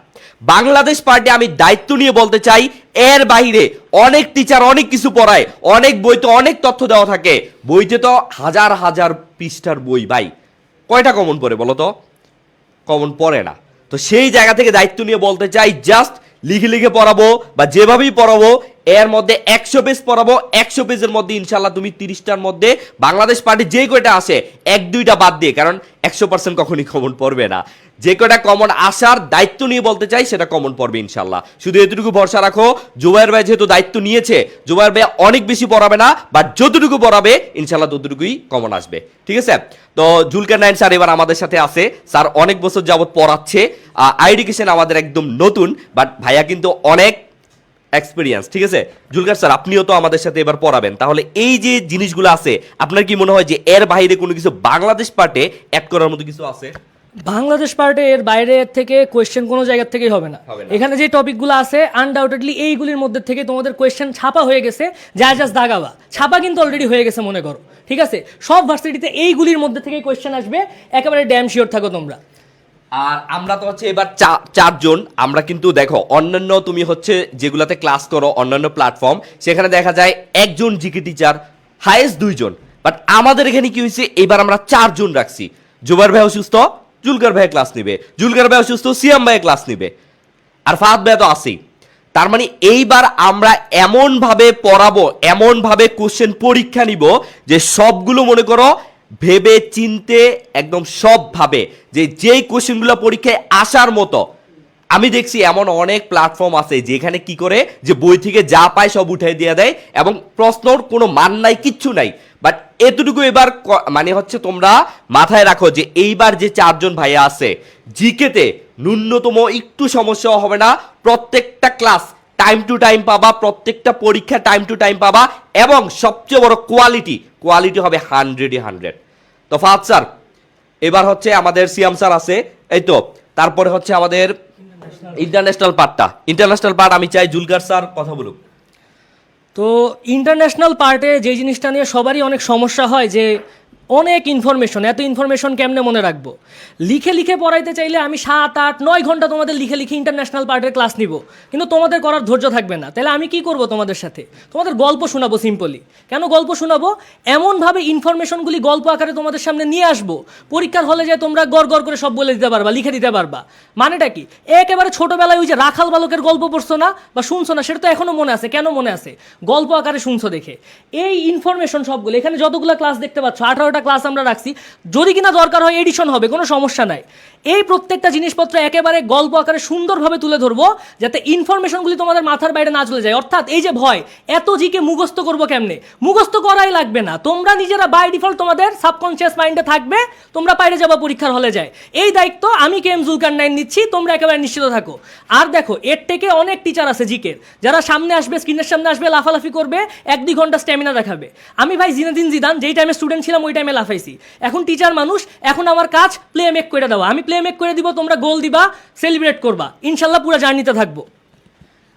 বাংলাদেশ পার্টি আমি দায়িত্ব নিয়ে বলতে চাই, এর বাইরে অনেক টিচার অনেক কিছু পড়ায়, অনেক বইতে অনেক তথ্য দেওয়া থাকে। বইতে তো হাজার হাজার পৃষ্ঠার বই, ভাই কয়টা কমন পড়ে বলো তো? কমন পড়ে না। তো সেই জায়গা থেকে দায়িত্ব নিয়ে বলতে চাই, জাস্ট লিখে লিখে পড়াবো বা যেভাবেই পড়াবো, এর মধ্যে 100 পেজ পড়াবো। 100 পেজের মধ্যে ইনশাল্লাহ তুমি 30টার মধ্যে বাংলাদেশ পার্টি যে কয়টা আসে 1-2টা বাদ দিয়ে, কারণ 100% কখনই কমন পড়বে না। যে কয়টা কমন আসার দায়িত্ব নিয়ে বলতে চাই সেটা কমন পড়বে ইনশাল্লাহ। শুধু এতটুকু ভরসা রাখো, জুবায়ের ভাই যেহেতু দায়িত্ব নিয়েছে, জুবায়ের ভাই অনেক বেশি পড়াবে না, বাট যতটুকু পড়াবে ইনশাল্লাহ ততটুকুই কমন আসবে। ঠিক আছে? তো জুলকার নাইন স্যার এবার আমাদের সাথে আছে। স্যার অনেক বছর যাবত পড়াচ্ছে, এডুকেশন আমাদের একদম নতুন, বাট ভাইয়া কিন্তু অনেক এক্সপিরিয়েন্স। ঠিক আছে জুলকার স্যার, আপনিও তো আমাদের সাথে এবার পড়াবেন, তাহলে এই যে জিনিসগুলো আছে আপনার কি মনে হয় যে এর বাইরে কোনো কিছু বাংলাদেশ পার্টে অ্যাড করার মতো কিছু আছে? বাংলাদেশ পার্টে এর বাইরে থেকে কোয়েশ্চেন কোনো জায়গা থেকেই হবে না। এখানে যে টপিকগুলো আছে আনডাউটেডলি এইগুলির মধ্যে থেকে তোমাদের কোয়েশ্চেন ছাপা হয়ে গেছে, যা জাস্ট দাগাবা ছাপা কিন্তু অলরেডি হয়ে গেছে মনে করো। ঠিক আছে, সব ভার্সিটিতে এইগুলির মধ্যে থেকে কোয়েশ্চেন আসবে, একেবারে ড্যাম শিওর থাকো তোমরা। আর আমরা তো হচ্ছে এবার 4 জন। আমরা কিন্তু দেখো অন্যান্য তুমি হচ্ছে যেগুলাতে ক্লাস করো অন্যান্য প্ল্যাটফর্ম, সেখানে দেখা যায় 1 জন জিকে টিচার, হাইয়েস্ট 2 জন। বাট আমাদের এখানে কি হয়েছে, এবার আমরা 4 জন রাখছি। জুবায়ের ভাই অসুস্থ, জুলকার ভাই ক্লাস নিবে, জুলকার ভাই অসুস্থ, সিয়াম ভাই ক্লাস নিবে, আর ফাহাদ ভাই তো আছেই। তার মানে এইবার আমরা এমন ভাবে পড়াবো, এমন ভাবে কোশ্চেন পরীক্ষা নিব যে সবগুলো মনে করো ভেবে চিনতে একদম সব ভাবে যেই কোশ্চেনগুলো পরীক্ষায় আসার মতো। আমি দেখছি এমন অনেক প্ল্যাটফর্ম আছে যেখানে কি করে যে বই থেকে যা পায় সব উঠাই দিয়ে দেয় এবং প্রশ্নর কোনো মান নাই, কিচ্ছু নাই। বাট এতটুকু এবার মানে হচ্ছে তোমরা মাথায় রাখো যে এইবার যে 4 জন ভাইয়া আছে জিকেতে ন্যূনতম একটু সমস্যা হবে না। প্রত্যেকটা ক্লাস টাইম টু টাইম পাবা, প্রত্যেকটা পরীক্ষা টাইম টু টাইম পাবা, এবং সবচেয়ে বড় কোয়ালিটি হবে 100-100। তো ফাহাদ স্যার, এবার হচ্ছে আমাদের সিয়াম স্যার আছে, এই তো তারপরে হচ্ছে আমাদের ইন্টারন্যাশনাল পার্ট আমি চাই জুলকার স্যার কথা বলুক। তো ইন্টারন্যাশনাল পার্টে যে জিনিসটা নিয়ে সবারই অনেক সমস্যা হয় যে অনেক ইনফরমেশন, এত ইনফরমেশন কেমনে মনে রাখবো। লিখে লিখে পড়াইতে চাইলে আমি 7-8-9 ঘন্টা তোমাদের লিখে লিখে ইন্টারন্যাশনাল পার্টের ক্লাস নিব, কিন্তু তোমাদের করার ধৈর্য থাকবে না। তাহলে আমি কি করব তোমাদের সাথে? তোমাদের গল্প শোনাবো সিম্পলি। কেন গল্প শোনাবো? এমনভাবে ইনফরমেশনগুলি গল্প আকারে তোমাদের সামনে নিয়ে আসবো, পরীক্ষার হলে যে তোমরা গড় গড় করে সব বলে দিতে পারবা, লিখে দিতে পারবা। মানেটা কি? একেবারে ছোটবেলায় ওই যে রাখাল বালকের গল্প পড়ছো না বা শুনছো না, সেটা তো এখনো মনে আছে। কেন মনে আছে? গল্প আকারে শুনছো দেখে। এই ইনফরমেশন সবগুলো এখানে যতগুলো ক্লাস দেখতে পাচ্ছ, 18টা ক্লাস আমরা রাখছি, যদি কিনা দরকার হয় এডিশন হবে, কোনো সমস্যা নাই। এই প্রত্যেকটা জিনিসপত্র একেবারে গল্প আকারে সুন্দরভাবে তুলে ধরবো, যাতে ইনফরমেশনগুলি তোমাদের মাথার বাইরে না চলে যায়। অর্থাৎ এই যে ভয়, এত জিকে মুখস্থ করবো কেমনে, মুখস্থ করাই লাগবে না, তোমরা নিজেরা বাই ডিফল্ট তোমাদের সাবকনসিয়াস মাইন্ডে থাকবে, তোমরা বাইরে যাবা পরীক্ষার হলে যায়। এই দায়িত্ব আমি কেএম জুলকার নাইন নিচ্ছি, তোমরা একেবারে নিশ্চিত থাকো। আর দেখো, এর থেকে অনেক টিচার আছে জিকের, যারা সামনে আসবে, স্ক্রিনের সামনে আসবে, লাফালাফি করবে, 1-2 ঘন্টা স্ট্যামিনা দেখাবে। আমি ভাই জিনেদিন জিদান যেই টাইমে স্টুডেন্ট ছিলাম ওই টাইমে লাফাইছি। এখন টিচার মানুষ, এখন আমার কাজ প্লে মেক করে দেওয়া। আমি প্লে মেক করে দিব, তোমরা গোল দিবা, সেলিব্রেট করবা, ইনশাল্লাহ পুরো জার্নিতে থাকবো।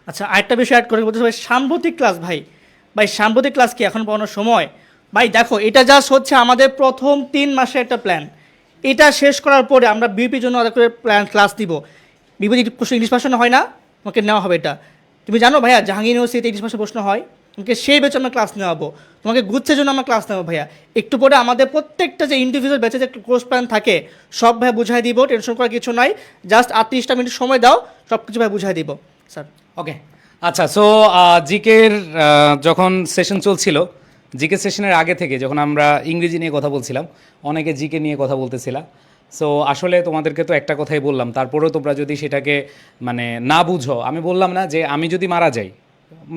আচ্ছা, আরেকটা বিষয় অ্যাড করে বলতে, ভাই সাম্প্রতিক ক্লাস, ভাই সাম্প্রতিক ক্লাস কি এখন পড়ানোর সময়? ভাই দেখো, এটা জাস্ট হচ্ছে আমাদের প্রথম 3 মাসের একটা প্ল্যান। এটা শেষ করার পরে আমরা বিপির জন্য আলাদা করে ক্লাস দিব। বিপি প্রশ্ন ইংলিশ ভাষা হয় না, তোমাকে নেওয়া হবে এটা। তুমি জানো ভাইয়া, জাহাঙ্গীর ইউনিভার্সিটিতে ইংলিশ ভাষা প্রশ্ন হয়, তোমাকে সেই ব্যাচে আমরা ক্লাস নেওয়াবো, তোমাকে গুচ্ছের জন্য আমরা ক্লাস নেবো ভাইয়া। একটু পরে আমাদের প্রত্যেকটা যে ইন্ডিভিজুয়াল ব্যাচে যে কোর্স প্ল্যান থাকে সব ভাই বুঝাই দিব, টেনশন করার কিছু নাই। জাস্ট 38টা মিনিট সময় দাও, সব কিছু ভাই বুঝাই দিব স্যার। ওকে, আচ্ছা, সো জিকের যখন সেশন চলছিল, জিকে সেশনের আগে থেকে যখন আমরা ইংরেজি নিয়ে কথা বলছিলাম, অনেকে জিকে নিয়ে কথা বলতেছিলাম। সো আসলে তোমাদেরকে তো একটা কথাই বললাম, তারপরেও তোমরা যদি সেটাকে মানে না বুঝো, আমি বললাম না যে আমি যদি মারা যাই,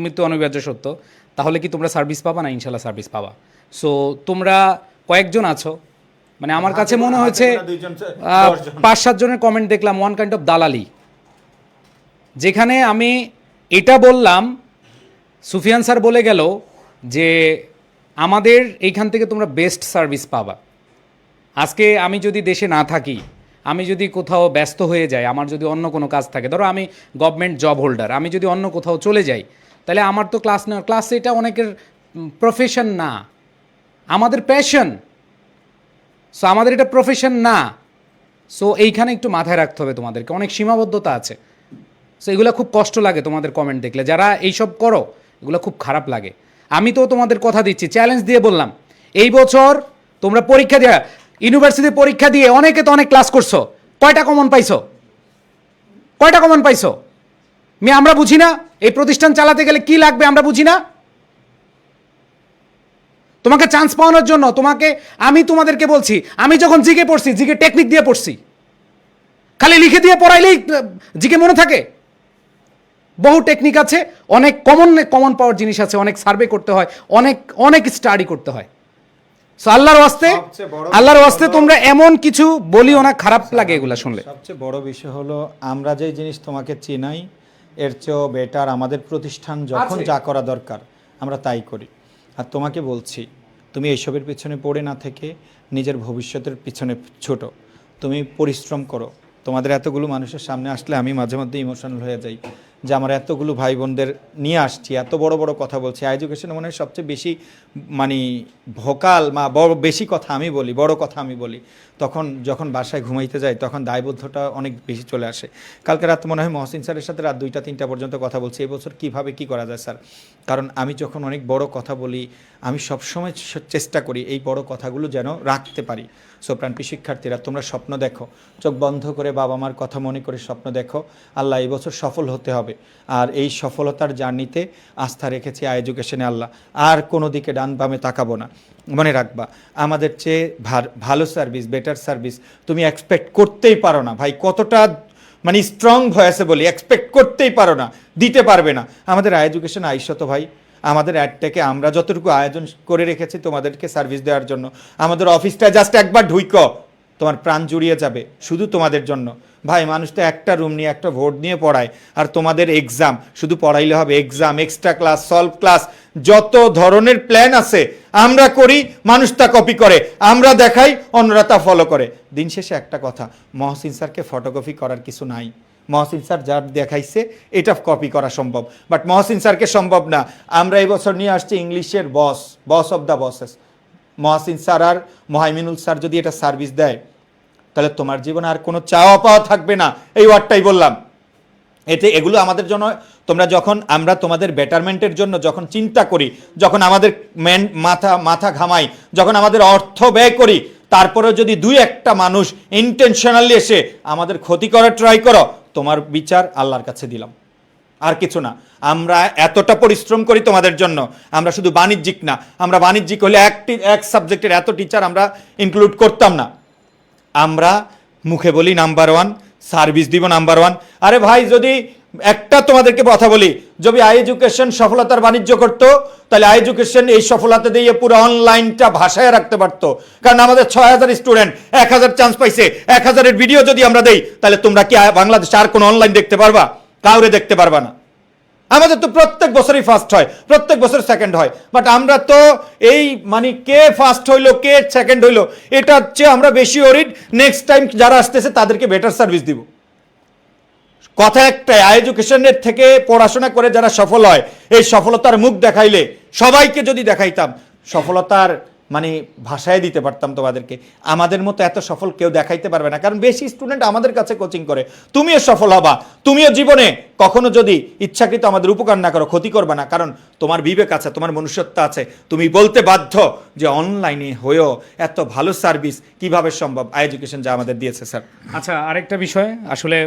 মৃত্যু অনিবার্য সত্য, তাহলে কি তোমরা সার্ভিস পাবা? না, ইনশাল্লাহ সার্ভিস পাবা। সো তোমরা কয়েকজন আছো, মানে আমার কাছে মনে হয়েছে 5-7 জনের কমেন্ট দেখলাম, ওয়ান কাইন্ড অফ দালালি, যেখানে আমি এটা বললাম, সুফিয়ান স্যার বলে গেল যে আমাদের এইখান থেকে তোমরা বেস্ট সার্ভিস পাবা। আজকে আমি যদি দেশে না থাকি, আমি যদি কোথাও ব্যস্ত হয়ে যাই, আমার যদি অন্য কোনো কাজ থাকে, ধরো আমি গভর্নমেন্ট জব হোল্ডার, আমি যদি অন্য কোথাও চলে যাই, তাহলে আমার তো ক্লাস এটা অনেকের প্রফেশন না, আমাদের প্যাশন। সো আমাদের এটা প্রফেশন না। সো এইখানে একটু মাথায় রাখতে হবে তোমাদেরকে, অনেক সীমাবদ্ধতা আছে। সো এগুলো খুব কষ্ট লাগে তোমাদের কমেন্ট দেখলে, যারা এইসব করো এগুলো খুব খারাপ লাগে। আমি তো তোমাদের কথা দিচ্ছি, চ্যালেঞ্জ দিয়ে বললাম, এই বছর তোমরা পরীক্ষা দিয়ে, ইউনিভার্সিটি পরীক্ষা দিয়ে অনেকে তো অনেক ক্লাস করছো, কয়টা কমন পাইছো? কয়টা কমন পাইছো? আমরা বুঝি না এই প্রতিষ্ঠান চালাতে গেলে কি লাগবে, আমরা বুঝি না? তোমাকে চান্স পাওয়ানোর জন্য আমি তোমাদেরকে বলছি, আমি যখন জিকে পড়ছি, জিকে টেকনিক দিয়ে পড়ছি, খালি লিখে দিয়ে পড়াইলেই জিকে মনে থাকে? বহু টেকনিক আছে, অনেক কমন পাওয়ার জিনিস আছে, অনেক সার্ভে করতে হয়, অনেক স্টাডি করতে হয়। সো আল্লাহর ওয়াস্তে তোমরা এমন কিছু বলিও না, খারাপ লাগে এগুলা শুনলে। সবচেয়ে বড় বিষয় হলো, আমরা যে জিনিস তোমাকে চিনাই, এর চেয়েও বেটার আমাদের প্রতিষ্ঠান যখন যা করা দরকার আমরা তাই করি। আর তোমাকে বলছি, তুমি এইসবের পিছনে পড়ে না থেকে নিজের ভবিষ্যতের পিছনে ছোটো, তুমি পরিশ্রম করো। তোমাদের এতগুলো মানুষের সামনে আসলে আমি মাঝে মধ্যে ইমোশনাল হয়ে যাই, যে আমার এতগুলো ভাই বোনদের নিয়ে আসছি, এত বড় বড় কথা বলছি। এডুকেশনে মনে হয় সবচেয়ে বেশি মানে ভোকাল বেশি কথা আমি বলি, বড় কথা আমি বলি। যখন বাসায় ঘুমাইতে যাই, তখন দায়বদ্ধতা অনেক বেশি চলে আসে। কালকে রাত মনে হয় মহসিন স্যারের সাথে রাত 2টা-3টা পর্যন্ত কথা বলছি, এবছর কীভাবে কী করা যায় স্যার। কারণ আমি যখন অনেক বড় কথা বলি, আমি সবসময় চেষ্টা করি এই বড় কথাগুলো যেন রাখতে পারি। সো প্রাণপ্রিয় শিক্ষার্থীরা, তোমরা স্বপ্ন দেখো, চোখ বন্ধ করে বাবা মার কথা মনে করে স্বপ্ন দেখো, আল্লাহ এই বছর সফল হতে হবে। আর এই সফলতার জার্নিতে আস্থা রেখেছি এডুকেশনে আল্লাহ, আর কোনো দিকে ডান বামে তাকাবো না। মনে রাখবা, আমাদের চেয়ে ভালো সার্ভিস, বেটার সার্ভিস তুমি এক্সপেক্ট করতেই পারো না ভাই। কতটা মানে স্ট্রং ভয়েসে বলি, এক্সপেক্ট করতেই পারো না, দিতে পারবে না। আমাদের এডুকেশন আইসত ভাই, আমাদের অ্যাডটাকে আমরা যতটুকু আয়োজন করে রেখেছি তোমাদেরকে সার্ভিস দেওয়ার জন্য, আমাদের অফিসটা জাস্ট একবার ঢুইকো, তোমার প্রাণ জুড়িয়ে যাবে শুধু তোমাদের জন্য। ভাই, মানুষ তো একটা রুম নিয়ে একটা ভোট নিয়ে পড়ায়, আর তোমাদের এক্সাম, শুধু পড়াইলে হবে? Exam, extra class, solve class, যত ধরনের প্ল্যান আছে আমরা করি, মানুষ তা কপি করে, আমরা দেখাই, অন্যরা তা ফলো করে। দিন শেষে একটা কথা, মহসিন স্যারকে ফটোকপি করার কিছু নাই। মহসিন স্যার যা দেখাইছে এটা কপি করা সম্ভব, বাট মহসিন স্যারকে সম্ভব না। আমরা এই বছর নিয়ে আসছি ইংলিশের boss of the bosses Mohsin sir. আর মোহাইমিনুল স্যার যদি এটা সার্ভিস দেয়, তাহলে তোমার জীবনে আর কোনো চাওয়া পাওয়া থাকবে না। এই ওয়ার্ডটাই বললাম। এগুলো আমাদের জন্য, আমরা তোমাদের বেটারমেন্টের জন্য যখন চিন্তা করি, যখন আমাদের মাথা ঘামাই, যখন আমাদের অর্থ ব্যয় করি, তারপরেও যদি 2-1টা মানুষ ইন্টেনশনালি এসে আমাদের ক্ষতি করার ট্রাই করো, তোমার বিচার আল্লাহর কাছে দিলাম, আর কিছু না। আমরা এতটা পরিশ্রম করি তোমাদের জন্য, আমরা শুধু বাণিজ্যিক না, আমরা বাণিজ্যিক হলে এক সাবজেক্টের এত টিচার আমরা ইনক্লুড করতাম না। আমরা মুখে বলি নাম্বার 1, সার্ভিস দিব নাম্বার 1। আরে ভাই, যদি একটা তোমাদেরকে কথা বলি, যদি এডুকেশন সফলতার বাণিজ্য করতো, তাহলে এডুকেশন এই সফলতা দিয়ে পুরো অনলাইনটা ভাষায় রাখতে পারতো। কারণ আমাদের 6000 স্টুডেন্ট 1000 চান্স পাইছে, 1000-এর ভিডিও যদি আমরা দেই, তাহলে তোমরা কি বাংলাদেশে আর কোনো অনলাইন দেখতে পারবা? কাউরে দেখতে পারবা না। আমাদের তো প্রত্যেক বছরই ফার্স্ট হয়, প্রত্যেক বছর সেকেন্ড হয়, বাট আমরা তো এই মানে কে ফার্স্ট হইলো কে সেকেন্ড হইলো এটা হচ্ছে আমরা বেশি ওরিড। নেক্সট টাইম যারা আসতেছে তাদেরকে বেটার সার্ভিস দিব। কথা একটাই, এডুকেশনের থেকে পড়াশোনা করে যারা সফল হয়, এই সফলতার মুখ দেখাইলে সবাইকে যদি দেখাইতাম, সফলতার মানে ভাষায় দিতে পারতাম তোমাদেরকে। আমাদের মতো এত সফল কেউ দেখাইতে পারবে না, কারণ বেশি স্টুডেন্ট আমাদের কাছে কোচিং করে। তুমিও সফল হবা, তুমিও জীবনে কখনো যদি ইচ্ছাকৃত আমাদের উপকার না করো, ক্ষতি করবে না, কারণ তোমার বিবেক আছে, তোমার মনুষ্যত্ব আছে, তুমি বলতে বাধ্য যে অনলাইনে হয়েও এত ভালো সার্ভিস কিভাবে সম্ভব, এডুকেশন যা আমাদের দিয়েছে স্যার। আচ্ছা, আরেকটা বিষয়, আসলে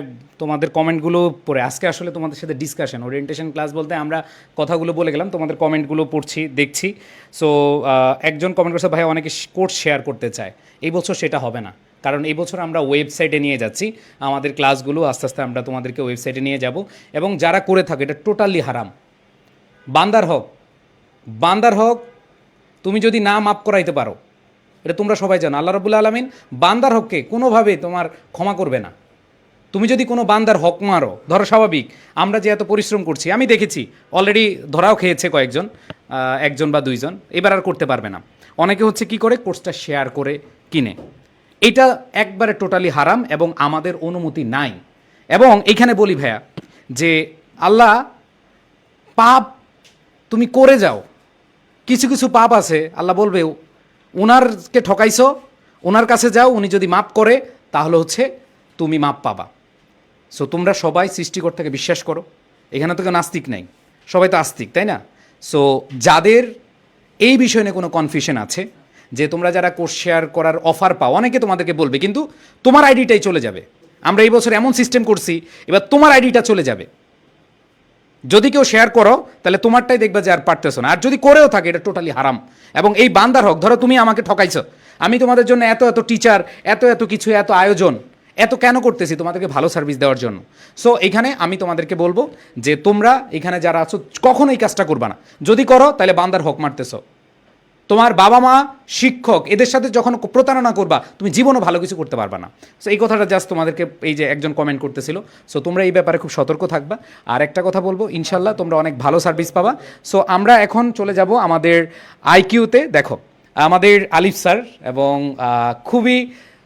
তোমাদের কমেন্টগুলো পড়ে আজকে আসলে তোমাদের সাথে ডিসকাশন, ওরিয়েন্টেশন ক্লাস বলতে আমরা কথাগুলো বলে গেলাম, তোমাদের কমেন্টগুলো পড়ছি, দেখছি। সো একজন কমেন্ট করছে, ভাই অনেকে কোর্স শেয়ার করতে চায়, এই বছর সেটা হবে না, কারণ এই বছর আমরা ওয়েবসাইটে নিয়ে যাচ্ছি আমাদের ক্লাসগুলো, আস্তে আস্তে আমরা তোমাদেরকে ওয়েবসাইটে নিয়ে যাব। এবং যারা করে থাকে এটা টোটালি হারাম, বান্দার হক তুমি যদি না মাফ করাইতে পারো, এটা তোমরা সবাই জানো, আল্লাহ রাব্বুল আলামিন বান্দার হককে কোনোভাবে তোমার ক্ষমা করবে না। তুমি যদি কোনো বান্দার হক মারো, ধরো স্বাভাবিক আমরা যে এত পরিশ্রম করছি, আমি দেখেছি অলরেডি ধরাও খেয়েছে কয়েকজন, একজন বা দুইজন, এবার আর করতে পারবে না। অনেকে হচ্ছে কি করে, কোর্সটা শেয়ার করে কিনে, এটা একবারে টোটালি হারাম এবং আমাদের অনুমতি নাই। এবং এইখানে বলি ভাইয়া যে আল্লাহ পাপ তুমি করে যাও, কিছু কিছু পাপ আছে আল্লাহ বলবে ওনারকে ঠকাইছো, ওনার কাছে যাও, উনি যদি মাপ করে তাহলে হচ্ছে তুমি মাপ পাবা। সো তোমরা সবাই সৃষ্টিকর্তাকে বিশ্বাস করো, এখানে তো কেউ নাস্তিক নাই, সবাই তো আস্তিক, তাই না? সো যাদের এই বিষয় নিয়ে কোনো কনফিউশন আছে, যে তোমরা যারা কোর্স শেয়ার করার অফার পাও, অনেকে তোমাদেরকে বলবে কিন্তু তোমার আইডিটাই চলে যাবে, আমরা এই বছর এমন সিস্টেম করছি এবার তোমার আইডিটা চলে যাবে, যদি কেউ শেয়ার করো তাহলে তোমারটাই দেখবে যে আর পারতেছো না, আর যদি করেও থাকে এটা টোটালি হারাম। এবং এই বান্দার হক, ধরো তুমি আমাকে ঠকাইছো, আমি তোমাদের জন্য এত এত টিচার, এত এত কিছু, এত আয়োজন, এত কেন করতেছি? তোমাদেরকে ভালো সার্ভিস দেওয়ার জন্য। সো এখানে আমি তোমাদেরকে বলবো যে তোমরা এখানে যারা আছো কখনো এই কাজটা করবা না, যদি করো তাহলে বান্দার হক মারতেছো। তোমার বাবা মা, শিক্ষক, এদের সাথে যখন প্রতারণা করবা তুমি জীবনও ভালো কিছু করতে পারবা না। সো এই কথাটা জাস্ট তোমাদেরকে, এই যে একজন কমেন্ট করতেছিল, সো তোমরা এই ব্যাপারে খুব সতর্ক থাকবা। আর একটা কথা বলবো, ইনশাল্লাহ তোমরা অনেক ভালো সার্ভিস পাবা। সো আমরা এখন চলে যাব আমাদের আইকিউতে। দেখো আমাদের আলিফ স্যার এবং খুবই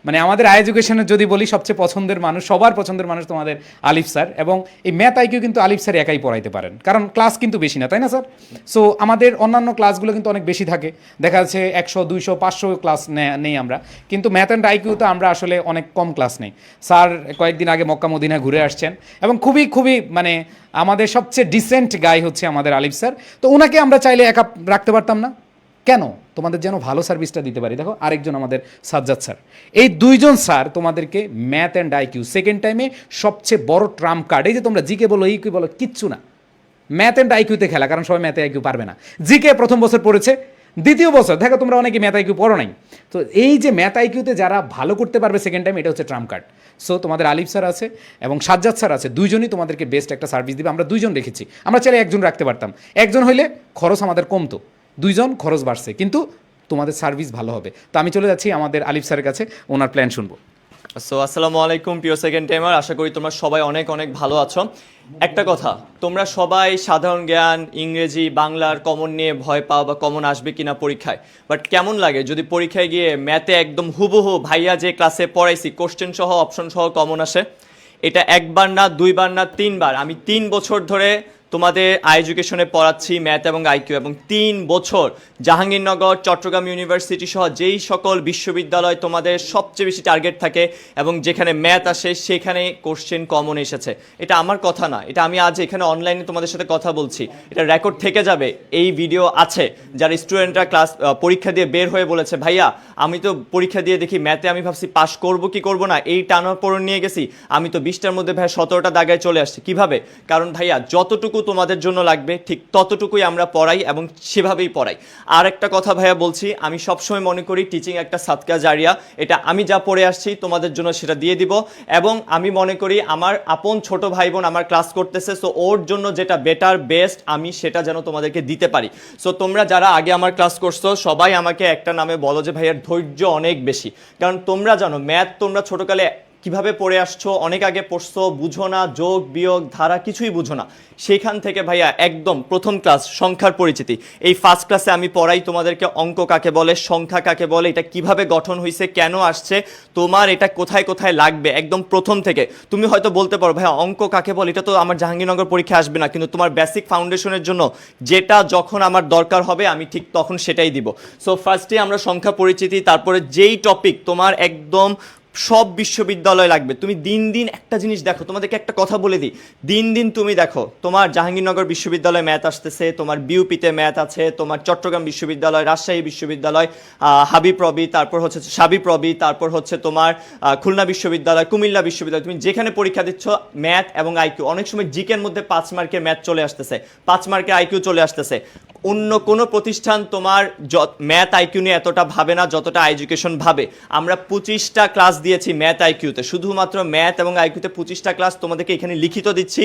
মানে আমাদের এডুকেশনের যদি বলি সবচেয়ে পছন্দের মানুষ, সবার পছন্দের মানুষ তোমাদের আলিফ স্যার। এবং এই ম্যাথ আইকিউ কিন্তু আলিফ স্যার একাই পড়াইতে পারেন, কারণ ক্লাস কিন্তু বেশি না, তাই না স্যার? সো আমাদের অন্যান্য ক্লাসগুলো কিন্তু অনেক বেশি থাকে, দেখা যাচ্ছে 100, 200, 500 ক্লাস নেই আমরা, কিন্তু ম্যাথ অ্যান্ড আইকিউতে আমরা আসলে অনেক কম ক্লাস নেই। স্যার কয়েকদিন আগে মক্কা মদিনা ঘুরে আসছেন এবং খুবই খুবই মানে আমাদের সবচেয়ে ডিসেন্ট গাই হচ্ছে আমাদের আলিফ স্যার। তো ওনাকে আমরা চাইলে একা রাখতে পারতাম না কেন? তোমাদের যেন ভালো সার্ভিসটা দিতে পারি। দেখো আরেকজন আমাদের সাজ্জাদ স্যার, এই দুইজন স্যার তোমাদেরকে ম্যাথ অ্যান্ড আইকিউ সেকেন্ড টাইমে সবচেয়ে বড় ট্রাম্প কার্ড। এই যে তোমরা জিকে বলো, ইকিউ বলো, কিচ্ছু না, ম্যাথ অ্যান্ড আইকিউতে খেলা, কারণ সবাই ম্যাথ আইকিউ পারবে না। জিকে প্রথম বছর পড়েছে, দ্বিতীয় বছর দেখো তোমরা অনেকে ম্যাথ আইকিউ পড়ো নাই। তো এই যে ম্যাথ আইকিউতে যারা ভালো করতে পারবে সেকেন্ড টাইম, এটা হচ্ছে ট্রাম্প কার্ড। সো তোমাদের আলিফ স্যার আছে এবং সাজ্জাদ স্যার আছে, দুইজনই তোমাদেরকে বেস্ট একটা সার্ভিস দিবে। আমরা দুইজন রেখেছি, আমরা চাইলে একজন রাখতে পারতাম, একজন হইলে খরচ আমাদের কমতো, দুইজন খরচ বাড়ছে, কিন্তু তোমাদের সার্ভিস ভালো হবে। তো আমি চলে যাচ্ছি আমাদের আলিফ স্যারের কাছে, ওনার প্ল্যান শুনবো। সো আসসালামু আলাইকুম প্রিয় সেকেন্ড টাইমার, আশা করি তোমরা সবাই অনেক অনেক ভালো আছো। একটা কথা, তোমরা সবাই সাধারণ জ্ঞান, ইংরেজি, বাংলার কমন নিয়ে ভয় পাও বা কমন আসবে কিনা পরীক্ষায়, বাট কেমন লাগে যদি পরীক্ষায় গিয়ে ম্যাথে একদম হুবহু ভাইয়া যে ক্লাসে পড়াইছি কোশ্চেন সহ অপশন সহ কমন আসে? এটা একবার না, দুইবার না, 3বার। আমি 3 বছর ধরে তোমাদের এডুকেশনে পড়াচ্ছি ম্যাথ এবং আইকিউ, এবং 3 বছর জাহাঙ্গীরনগর, চট্টগ্রাম ইউনিভার্সিটি সহ যেই সকল বিশ্ববিদ্যালয় তোমাদের সবচেয়ে বেশি টার্গেট থাকে এবং যেখানে ম্যাথ আসে সেখানে কোশ্চেন কমন এসেছে। এটা আমার কথা না, এটা আমি আজ এখানে অনলাইনে তোমাদের সাথে কথা বলছি, এটা রেকর্ড থেকে যাবে, এই ভিডিও আছে। যারা স্টুডেন্টরা ক্লাস পরীক্ষা দিয়ে বের হয়ে বলেছে, ভাইয়া আমি তো পরীক্ষা দিয়ে দেখি ম্যাথে আমি ভাবছি পাস করব কি করব না, এই টানাপোড়েন নিয়ে গেছি, আমি তো 20টার মধ্যে ভাইয়া 17টা দাগায় চলে আসছি। কিভাবে? কারণ ভাইয়া যতটুকু তোমাদের জন্য লাগবে ঠিক ততটুকুই আমরা পড়াই এবং সেভাবেই পড়াই। আর একটা কথা ভাইয়া বলছি, আমি সবসময় মনে করি টিচিং একটা সাদকা জারিয়া, এটা আমি যা পড়ে আসছি তোমাদের জন্য সেটা দিয়ে দিব, এবং আমি মনে করি আমার আপন ছোট ভাই বোন আমার ক্লাস করতেছে, সো ওর জন্য যেটা বেটার বেস্ট আমি সেটা যেন তোমাদেরকে দিতে পারি। সো তোমরা যারা আগে আমার ক্লাস করছো সবাই আমাকে একটা নামে বলো যে ভাইয়ার ধৈর্য অনেক বেশি, কারণ তোমরা জানো ম্যাথ তোমরা ছোটকালে কিভাবে পড়ে আসছো, অনেক আগে পড়ছো, বুঝো না, যোগ বিয়োগ ধারা কিছুই বুঝো না। সেখান থেকে ভাইয়া একদম প্রথম ক্লাস সংখ্যার পরিচিতি, এই ফার্স্ট ক্লাসে আমি পড়াই তোমাদেরকে অঙ্ক কাকে বলে, সংখ্যা কাকে বলে, এটা কিভাবে গঠন হয়েছে, কেন আসছে, তোমার এটা কোথায় কোথায় লাগবে, একদম প্রথম থেকে। তুমি হয়তো বলতে পারো ভাইয়া অঙ্ক কাকে বলে, এটা তো আমার জাহাঙ্গীরনগর পরীক্ষা আসবে না, কিন্তু তোমার বেসিক ফাউন্ডেশনের জন্য যেটা যখন আমার দরকার হবে আমি ঠিক তখন সেটাই দিব। সো ফার্স্টে আমরা সংখ্যা পরিচিতি, তারপরে যেই টপিক তোমার একদম সব বিশ্ববিদ্যালয় লাগবে। তুমি দিন দিন একটা জিনিস দেখো, তোমাদেরকে একটা কথা বলে দিই, দিন দিন তুমি দেখো তোমার জাহাঙ্গীরনগর বিশ্ববিদ্যালয়ে ম্যাথ আসতেছে, তোমার বিউপিতে ম্যাথ আছে, তোমার চট্টগ্রাম বিশ্ববিদ্যালয়, রাজশাহী বিশ্ববিদ্যালয়, হাবিপ্রবি, তারপর হচ্ছে সাবিপ্রবি, তারপর হচ্ছে তোমার খুলনা বিশ্ববিদ্যালয়, কুমিল্লা বিশ্ববিদ্যালয়, তুমি যেখানে পরীক্ষা দিচ্ছ ম্যাথ এবং আইকিউ, অনেক সময় জিকের মধ্যে 5 মার্কের ম্যাথ চলে আসতেছে, 5 মার্কের আইকিউ চলে আসতেছে। অন্য কোনো প্রতিষ্ঠান তোমার ম্যাথ আইকিউ নিয়ে এতটা ভাবে না যতটা এডুকেশন ভাবে। আমরা 25টা ক্লাস দিয়েছি ম্যাথ আইকিউতে, শুধুমাত্র ম্যাথ এবং আইকিউতে 25টা ক্লাস তোমাদেরকে এখানে লিখিত দিচ্ছি,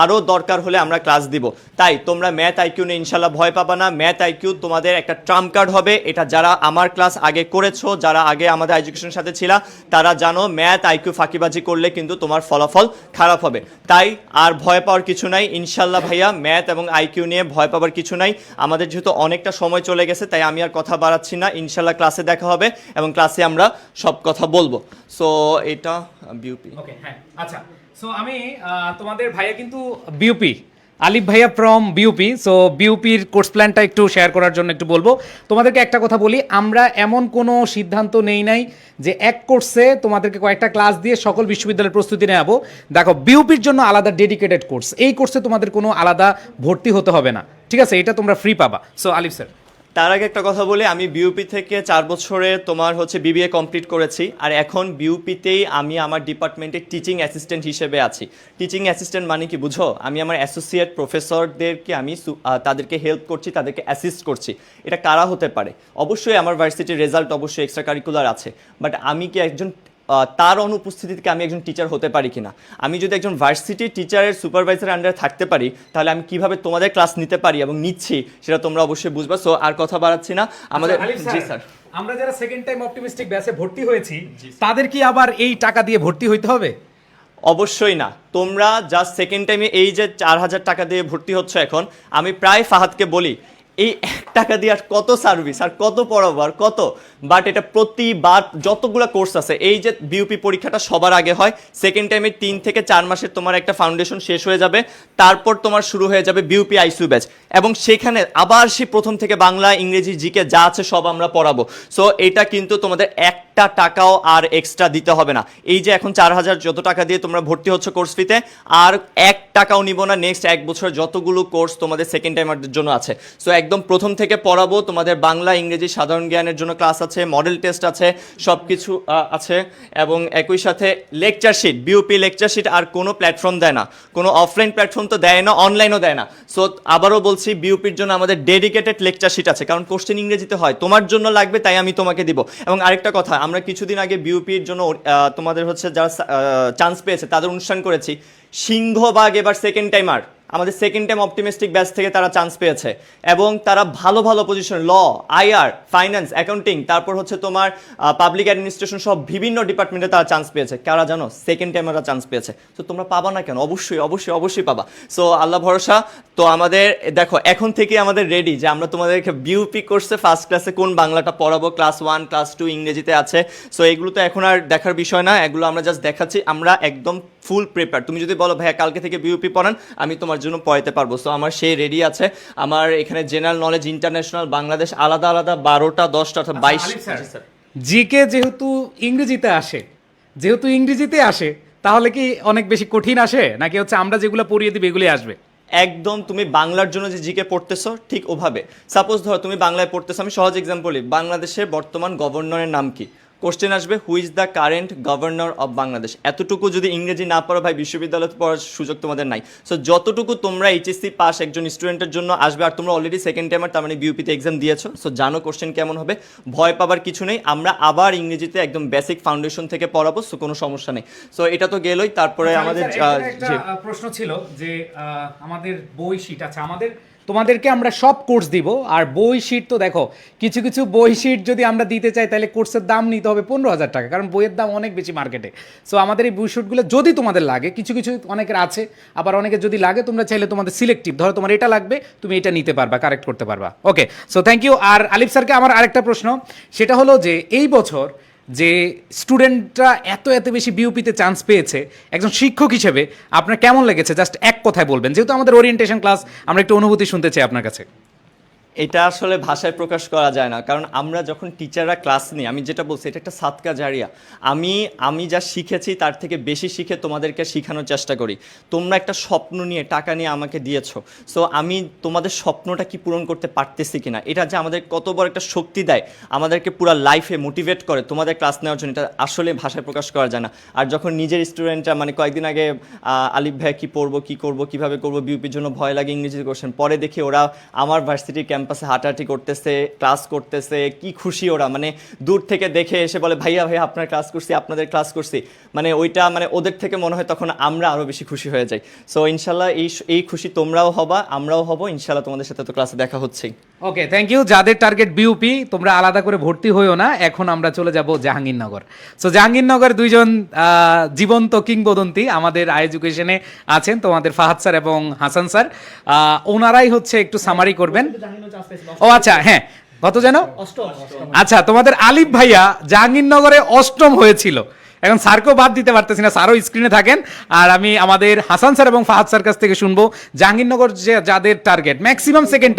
আরও দরকার হলে আমরা ক্লাস দিব। তাই তোমরা ম্যাথ আইকিউ নিয়ে ইনশাল্লাহ ভয় পাবা না। ম্যাথ আইকিউ তোমাদের একটা ট্রাম্প কার্ড হবে। এটা যারা আমার ক্লাস আগে করেছো, যারা আগে আমাদের এডুকেশনের সাথে ছিল, তারা জানো ম্যাথ আইকিউ ফাঁকিবাজি করলে কিন্তু তোমার ফলাফল খারাপ হবে। তাই আর ভয় পাওয়ার কিছু নাই ইনশাল্লাহ ভাইয়া, ম্যাথ এবং আইকিউ নিয়ে ভয় পাওয়ার কিছু নাই। আমাদের যেহেতু অনেকটা সময় চলে গেছে, তাই আমি আর কথা বাড়াচ্ছি না। ইনশাল্লাহ ক্লাসে দেখা হবে এবং ক্লাসে আমরা সব কথা বলবো। সো এটা বিউপি। ওকে, হ্যাঁ, আচ্ছা। সো আমি তোমাদের ভাইয়া কিন্তু বিউপি, আলিফ ভাইয়া ফ্রম বিউপি। সো বিউপির কোর্স প্ল্যানটা একটু শেয়ার করার জন্য একটু বলবো তোমাদেরকে। একটা কথা বলি, আমরা এমন কোনো সিদ্ধান্ত নেই নাই যে এক কোর্সে তোমাদেরকে কয়েকটা ক্লাস দিয়ে সকল বিশ্ববিদ্যালয়ের প্রস্তুতি নেওয়াবো। দেখো, বিউপির জন্য আলাদা ডেডিকেটেড কোর্স, এই কোর্সে তোমাদের কোনো আলাদা ভর্তি হতে হবে না, ঠিক আছে? এটা তোমরা ফ্রি পাবা। সো আলিফ স্যার, তার আগে একটা কথা বলি, আমি বিউপি থেকে 4 বছরে তোমার হচ্ছে বিবিএ কমপ্লিট করেছি, আর এখন বিউপিতেই আমি আমার ডিপার্টমেন্টে টিচিং অ্যাসিস্ট্যান্ট হিসেবে আছি। টিচিং অ্যাসিস্ট্যান্ট মানে কি বুঝো? আমি আমার অ্যাসোসিয়েট প্রফেসরদেরকে আমি তাদেরকে হেল্প করছি, তাদেরকে অ্যাসিস্ট করছি। এটা কারা হতে পারে? অবশ্যই আমার ভার্সিটির রেজাল্ট অবশ্যই এক্সট্রা কারিকুলার আছে, বাট আমি কি একজন তার অনুপস্থিতিতে আমি একজন টিচার হতে পারি কিনা? আমি যদি একজন ভার্সিটি টিচারের সুপারভাইজার আন্ডারে থাকতে পারি, তাহলে আমি কিভাবে তোমাদের ক্লাস নিতে পারি এবং নিচ্ছি সেটা তোমরা অবশ্যই বুঝবা। সো আর কথা বাড়াচ্ছি না, আমাদের জি স্যার, আমরা যারা সেকেন্ড টাইম অপটিমিস্টিক ব্যাচে ভর্তি হয়েছি তাদের কি আবার এই টাকা দিয়ে ভর্তি হইতে হবে? অবশ্যই না। তোমরা জাস্ট সেকেন্ড টাইমে এই যে 4000 টাকা দিয়ে ভর্তি হচ্ছে, এখন আমি প্রায় ফাহাদকে বলি এই 1 টাকা দিয়ে আর কত সার্ভিস আর কত পড়াবো আর কত, বাট এটা প্রতিবার যতগুলো কোর্স আছে, এই যে বিউপি পরীক্ষাটা সবার আগে হয়, সেকেন্ড টাইমে 3 থেকে 4 মাসের তোমার একটা ফাউন্ডেশন শেষ হয়ে যাবে, তারপর তোমার শুরু হয়ে যাবে বিউপি আইসিইউ ব্যাচ, এবং সেখানে আবার সেই প্রথম থেকে বাংলা, ইংরেজি, জিকে যা আছে সব আমরা পড়াবো। সো এটা কিন্তু তোমাদের একটা টাকাও আর এক্সট্রা দিতে হবে না। এই যে এখন 4000 যত টাকা দিয়ে তোমরা ভর্তি হচ্ছে কোর্স ফিতে, আর 1 টাকাও নিব না নেক্সট 1 বছর যতগুলো কোর্স তোমাদের সেকেন্ড টাইমারদের জন্য আছে। সো একদম প্রথম থেকে পড়াবো। তোমাদের বাংলা, ইংরেজি, সাধারণ জ্ঞানের জন্য ক্লাস আছে, মডেল টেস্ট আছে, সব কিছু আছে, এবং একই সাথে lecture sheet, BUP lecture sheet আর কোনো প্ল্যাটফর্ম দেয় না, কোনো অফলাইন প্ল্যাটফর্ম তো দেয় না, অনলাইনও দেয় না। সো আবারও বলছি, বিউপির জন্য আমাদের ডেডিকেটেড লেকচার শিট আছে, কারণ কোশ্চেন ইংরেজিতে হয়, তোমার জন্য লাগবে, তাই আমি তোমাকে দিব। এবং আরেকটা কথা, আমরা কিছুদিন আগে বিউপির জন্য তোমাদের হচ্ছে যারা চান্স পেয়েছে তাদের অনুষ্ঠান করেছি। সিংহভাগ এবার সেকেন্ড টাইমার আমাদের সেকেন্ড টাইম অপটিমিস্টিক ব্যাচ থেকে তারা চান্স পেয়েছে, এবং তারা ভালো ভালো পজিশন, ল, আইআর, ফাইন্যান্স, অ্যাকাউন্টিং, তারপর হচ্ছে তোমার পাবলিক অ্যাডমিনিস্ট্রেশন, সব বিভিন্ন ডিপার্টমেন্টে তারা চান্স পেয়েছে। কারা জানো? সেকেন্ড টাইমাররা চান্স পেয়েছে। তো তোমরা পাবা না কেন? অবশ্যই অবশ্যই অবশ্যই পাবা। সো আল্লাহ ভরসা। তো আমাদের দেখো এখন থেকে আমাদের রেডি যে আমরা তোমাদেরকে বিউপি কোর্সে ফার্স্ট ক্লাসে কোন বাংলাটা পড়াবো, ক্লাস 1, ক্লাস 2 ইংরেজিতে আছে। সো এগুলো তো এখন আর দেখার বিষয় না, এগুলো আমরা জাস্ট দেখাচ্ছি। আমরা একদম ফুল প্রিপেয়ার। তুমি যদি বলো ভাইয়া কালকে থেকে বিউপি পড়ান, আমি তোমার জন্য পড়াইতে পারবো। সো আমার সেই রেডি আছে। আমার এখানে জেনারেল নলেজ, ইন্টারন্যাশনাল, বাংলাদেশ আলাদা আলাদা 12টা 10টা 22। জিকে যেহেতু ইংরেজিতে আসে, তাহলে কি অনেক বেশি কঠিন আসে, নাকি হচ্ছে আমরা যেগুলো পড়িয়ে দিই এগুলি আসবে? একদম তুমি বাংলার জন্য যে জিকে পড়তেছো ঠিক ওভাবে। সাপোজ ধরো তুমি বাংলায় পড়তেছো, আমি সহজ এক্সাম্পল বলি, বাংলাদেশের বর্তমান গভর্নরের নাম কি? কোশ্চেন আসবে, who is the current governor of Bangladesh. এতটুকু যদি ইংরেজি না পড়ো ভাই, বিশ্ববিদ্যালয়ে পড়ার সুযোগ তোমাদের নাই। সো যতটুকু তোমরা এইচএসসি পাস একজন স্টুডেন্টের জন্য আসবে, আর তোমরা অলরেডি সেকেন্ড টাইমার, তার মানে বিউপিতে এক্সাম দিয়েছো, সো জানো কোশ্চেন কেমন হবে, ভয় পাবার কিছু নেই। আমরা আবার ইংরেজিতে একদম বেসিক ফাউন্ডেশন থেকে পড়াবো, সো কোনো সমস্যা নেই। সো এটা তো গেলই, তারপরে আমাদের প্রশ্ন ছিল যে আমাদের বই শিট আছে, তোমাদেরকে আমরা সব কোর্স দিব, আর বই শিট তো দেখো, কিছু কিছু বই শিট যদি আমরা দিতে চাই তাহলে কোর্সের দাম নিতে হবে 15,000 টাকা, কারণ বইয়ের দাম অনেক বেশি মার্কেটে। সো আমাদের এই বই শিটগুলো যদি তোমাদের লাগে, কিছু কিছু অনেকের আছে, আবার অনেকের যদি লাগে, তোমরা চাইলে তোমাদের সিলেক্টিভ, ধরো তোমার এটা লাগবে, তুমি এটা নিতে পারবা, কারেক্ট করতে পারবা। ওকে, সো থ্যাংক ইউ। আর আলিফ স্যারকে আমার আরেকটা প্রশ্ন, সেটা হলো যে এই বছর যে স্টুডেন্টরা এত বেশি বিউপিতে চান্স পেয়েছে, একজন শিক্ষক হিসেবে আপনার কেমন লেগেছে? জাস্ট এক কথায় বলবেন, যেহেতু আমাদের ওরিয়েন্টেশন ক্লাস, আমরা একটু অনুভূতি শুনতে চাই আপনার কাছে। এটা আসলে ভাষায় প্রকাশ করা যায় না, কারণ আমরা যখন টিচাররা ক্লাস নিই, আমি যেটা বলছি এটা একটা সাদকা জারিয়া। আমি যা শিখেছি তার থেকে বেশি শিখে তোমাদেরকে শেখানোর চেষ্টা করি। তোমরা একটা স্বপ্ন নিয়ে টাকা নিয়ে আমাকে দিয়েছো, সো আমি তোমাদের স্বপ্নটা কি পূরণ করতে পারতেছি কিনা, এটা যে আমাদের কত বড় একটা শক্তি দেয়, আমাদেরকে পুরো লাইফে মোটিভেট করে তোমাদের ক্লাস নেওয়ার জন্য, এটা আসলে ভাষায় প্রকাশ করা যায় না। আর যখন নিজের স্টুডেন্টরা মানে কয়েকদিন আগে আলিফ ভাই কী পড়বো, কী করবো, কীভাবে করবো, বিউপির জন্য ভয় লাগে ইংরেজিতে কোশ্চেন, পরে দেখি ওরা আমার ভার্সিটির ক্যাম্পাসে হাঁটাহাঁটি করতেছে, ক্লাস করতেছে, কি খুশি ওরা, মানে দূর থেকে দেখে এসে বলে ভাইয়া ভাইয়া আপনার ক্লাস করছি, আপনাদের ক্লাস করছি, মানে ওইটা মানে ওদের থেকে মনে হয় তখন আমরা আরও বেশি খুশি হয়ে যাই। সো ইনশাল্লাহ এই খুশি তোমরাও হবা, আমরাও হব ইনশাল্লাহ, তোমাদের সাথে তো ক্লাসে দেখা হচ্ছেই। ওকে, থ্যাংক ইউ। যাদের টার্গেট বিউপি তোমরা আলাদা করে ভর্তি হইও না, এখন আমরা চলে যাব জাহাঙ্গীরনগর। সো জাহাঙ্গীরনগর দুইজন জীবন্ত কিংবদন্তি আমাদের এডুকেশনে আছেন, তোমাদের ফাহাদ স্যার এবং হাসান স্যার। ওনারাই হচ্ছে একটু সামারি করবেন। ও আচ্ছা, হ্যাঁ, কত যেন? আচ্ছা, তোমাদের আলিফ ভাইয়া জাহাঙ্গীরনগরে অষ্টম হয়েছিল। এখন স্যারকেও বাদ দিতে পারতেছি না, স্যারও স্ক্রিনে থাকেন। আর আমি আমাদের হাসান স্যার এবং ফাহাদ স্যার কাছ থেকে শুনবো জাহাঙ্গীরনগর যে যাদের টার্গেট ম্যাক্সিমাম সেকেন্ড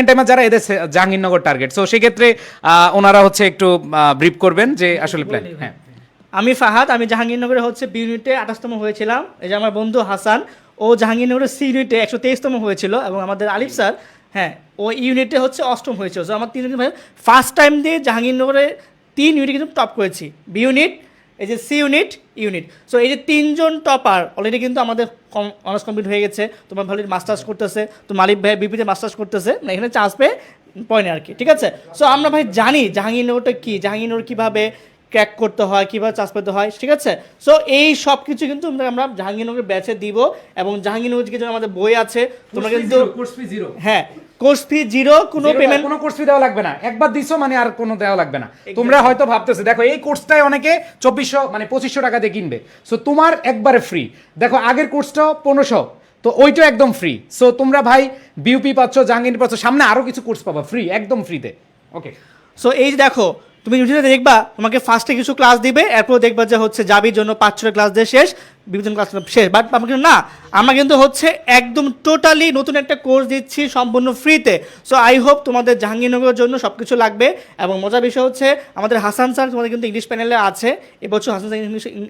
টাইমের যারা, এদের জাহাঙ্গীরনগর টার্গেট। সো সেক্ষেত্রে ওনারা হচ্ছে একটু ব্রিফ করবেন যে আসলে প্ল্যান। হ্যাঁ, আমি ফাহাদ, আমি জাহাঙ্গীরনগরে হচ্ছে বি ইউনিটে 28তম হয়েছিলাম। এই যে আমার বন্ধু হাসান, ও জাহাঙ্গীরনগরের সি ইউনিটে 123তম হয়েছিল, এবং আমাদের আলিফ স্যার হ্যাঁ ও ইউনিটে হচ্ছে 8ম হয়েছিল। সো আমার 3 ভাই ফার্স্ট টাইম দিয়ে জাহাঙ্গীরনগরে 3 ইউনিট কিন্তু টপ করেছি, বি ইউনিট, এই যে সি ইউনিট। সো এই যে 3জন টপার অলরেডি কিন্তু আমাদের অনার্স কমপ্লিট হয়ে গেছে। তোমার ভালো মাস্টার্স করতেছে, তো মালিক ভাই বিপিতে মাস্টার্স করতেছে, না এখানে চান্স পেয়ে পয়েন্ট আর কি, ঠিক আছে। সো আমরা ভাই জানি জাহাঙ্গীরনগরটা কী, জাহাঙ্গীরনগর কীভাবে ক্র্যাক করতে হয়, কীভাবে চান্স পেতে হয়, ঠিক আছে। সো এই সব কিছু কিন্তু আমরা জাহাঙ্গীরনগরের ব্যাচে দিব, এবং জাহাঙ্গীরনগর কিছু আমাদের বই আছে, তোমরা কিন্তু হ্যাঁ কোর্স ফি জিরো, কোনো পেমেন্ট, কোনো কোর্স ফি দেওয়া লাগবে না, একবার দিছো মানে আর কোনো দেওয়া লাগবে না। তোমরা হয়তো ভাবতেছো দেখো এই কোর্সটাই অনেকে 2400 মানে 2500 টাকা দিয়ে কিনবে, সো তোমার একবারে ফ্রি। দেখো আগের কোর্সটাও 1500, তো ওইটা একদম ফ্রি। সো তোমরা ভাই বিউপি পাচ্ছ, জাহাঙ্গীর পাচ্ছ, সামনে আরো কিছু কোর্স পাবা ফ্রি, একদম ফ্রিতে। ওকে, সো এই যে দেখো তুমি ইউটিউবে দেখবা, তোমাকে ফার্স্টে কিছু ক্লাস দিবে, এরপর দেখবা যে হচ্ছে জাবির জন্য 5-6 ক্লাস দিয়ে শেষ, বিভিন্ন ক্লাস শেষ। বাট আমরা কিন্তু না, আমরা কিন্তু হচ্ছে একদম টোটালি নতুন একটা কোর্স দিচ্ছি সম্পূর্ণ ফ্রিতে। সো আই হোপ তোমাদের জাহাঙ্গীরনগরের জন্য সব কিছু লাগবে। এবং মজার বিষয় হচ্ছে আমাদের হাসান স্যার তোমাদের কিন্তু ইংলিশ প্যানেলে আছে, এবছর হাসান স্যার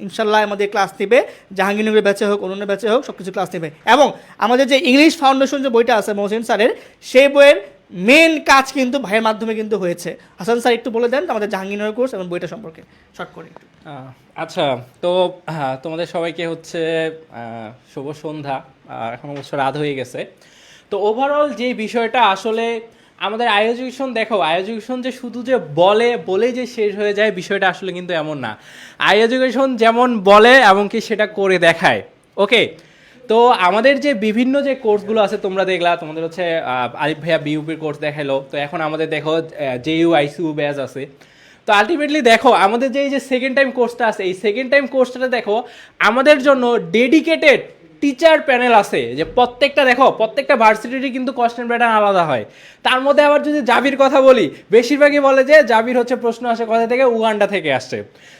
ইনশাল্লাহ আমাদের ক্লাস নেবে, জাহাঙ্গীরনগরের ব্যাচে হোক, অন্য ব্যাচে হোক, সব কিছু ক্লাস নেবে। এবং আমাদের যে ইংলিশ ফাউন্ডেশন যে বইটা আছে মহসিন স্যারের, সেই বইয়ের মেন কাজ কিন্তু ভাইয়ের মাধ্যমে কিন্তু হয়েছে। হাসান স্যার একটু বলে দেন আমাদের জাহাঙ্গীরনগর কোর্স এবং বইটা সম্পর্কে শর্ট করে একটু। আচ্ছা, তো তোমাদের সবাইকে হচ্ছে শুভ সন্ধ্যা। এখন অবশ্য রাত হয়ে গেছে। তো ওভারঅল যে বিষয়টা আসলে আমাদের এডুকেশন, দেখো এডুকেশন যে শুধু যে বলে যে শেষ হয়ে যায়, বিষয়টা আসলে কিন্তু এমন না। এডুকেশন যেমন বলে এবং কি সেটা করে দেখায়। ওকে, তো আমাদের যে বিভিন্ন যে কোর্সগুলো আছে তোমরা দেখলা, তোমাদের হচ্ছে আলিফ ভাইয়া বিউপির কোর্স দেখালো, তো এখন আমাদের দেখো জেইউ আইসিউ ব্যাচ আছে। তো আলটিমেটলি দেখো আমাদের যে এই যে সেকেন্ড টাইম কোর্সটা আছে, এই সেকেন্ড টাইম কোর্সটা দেখো আমাদের জন্য ডেডিকেটেড টিচার প্যানেল আছে, যে প্রত্যেকটা ভার্সিটিরই কিন্তু কোশ্চেন প্যাটার্ন আলাদা হয়। তার মধ্যে আবার যদি জাবির কথা বলি, বেশিরভাগই বলে যে জাবির হচ্ছে প্রশ্ন আসে কোথা থেকে, উগান্ডা থেকে আসছে।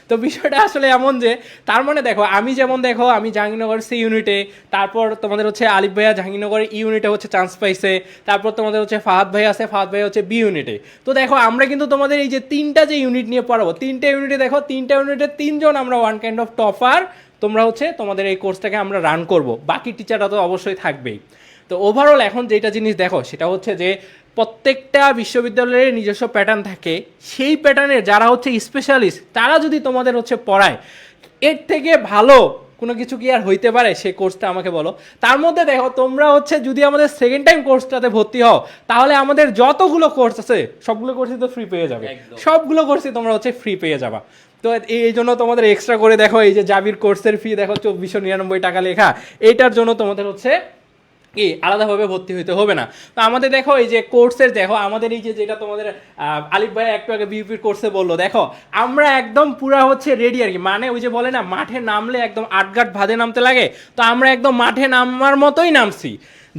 তো বিষয়টা আসলে এমন যে তার মানে দেখো আমি জাহাঙ্গীরনগর সি ইউনিটে, তারপর তোমাদের হচ্ছে আলিফ ভাইয়া জাহাঙ্গীরনগরের ইউনিটে হচ্ছে চান্স পাইছে, তারপর তোমাদের হচ্ছে ফাহাদ ভাই আছে, ফাহাদ ভাই হচ্ছে বি ইউনিটে। তো দেখো আমরা কিন্তু তোমাদের এই যে 3টা যে ইউনিট নিয়ে পড়াবো, 3টা ইউনিটে দেখো 3টা ইউনিটে 3জন আমরা ওয়ান কাইন্ড অফ টপার তোমরা হচ্ছে তোমাদের এই কোর্সটাকে আমরা রান করব, বাকি টিচাররা তো অবশ্যই থাকবেই। তো ওভারঅল এখন যেটা জিনিস দেখো সেটা হচ্ছে যে প্রত্যেকটা বিশ্ববিদ্যালয়ের নিজস্ব প্যাটার্ন থাকে, সেই প্যাটার্নের যারা হচ্ছে স্পেশালিস্ট তারা যদি তোমাদের হচ্ছে পড়ায়, এর থেকে ভালো কোনো কিছু কি আর হইতে পারে? সেই কোর্সটা আমাকে বলো। তার মধ্যে দেখো তোমরা হচ্ছে যদি আমাদের সেকেন্ড টাইম কোর্সটাতে ভর্তি হও, তাহলে আমাদের যতগুলো কোর্স আছে সবগুলো কোর্সই তো ফ্রি পেয়ে যাবে, সবগুলো কোর্সই তোমরা হচ্ছে ফ্রি পেয়ে যাবা। তো এই জন্য তোমাদের এক্সট্রা করে দেখো এই যে জাবির কোর্সের ফি দেখো 2499 টাকা লেখা, এইটার জন্য তোমাদের হচ্ছে কি আলাদাভাবে ভর্তি হইতে হবে না। তো আমাদের দেখো এই যে কোর্সের দেখো আমাদের এই যে যেটা তোমাদের আলিফ ভাই একটু আগে বিউপির কোর্সে বললো, দেখো আমরা একদম পুরা হচ্ছে রেডি আর কি, মানে ওই যে বলে না মাঠে নামলে একদম আটঘাট ভাদে নামতে লাগে, তো আমরা একদম মাঠে নামার মতোই নামছি।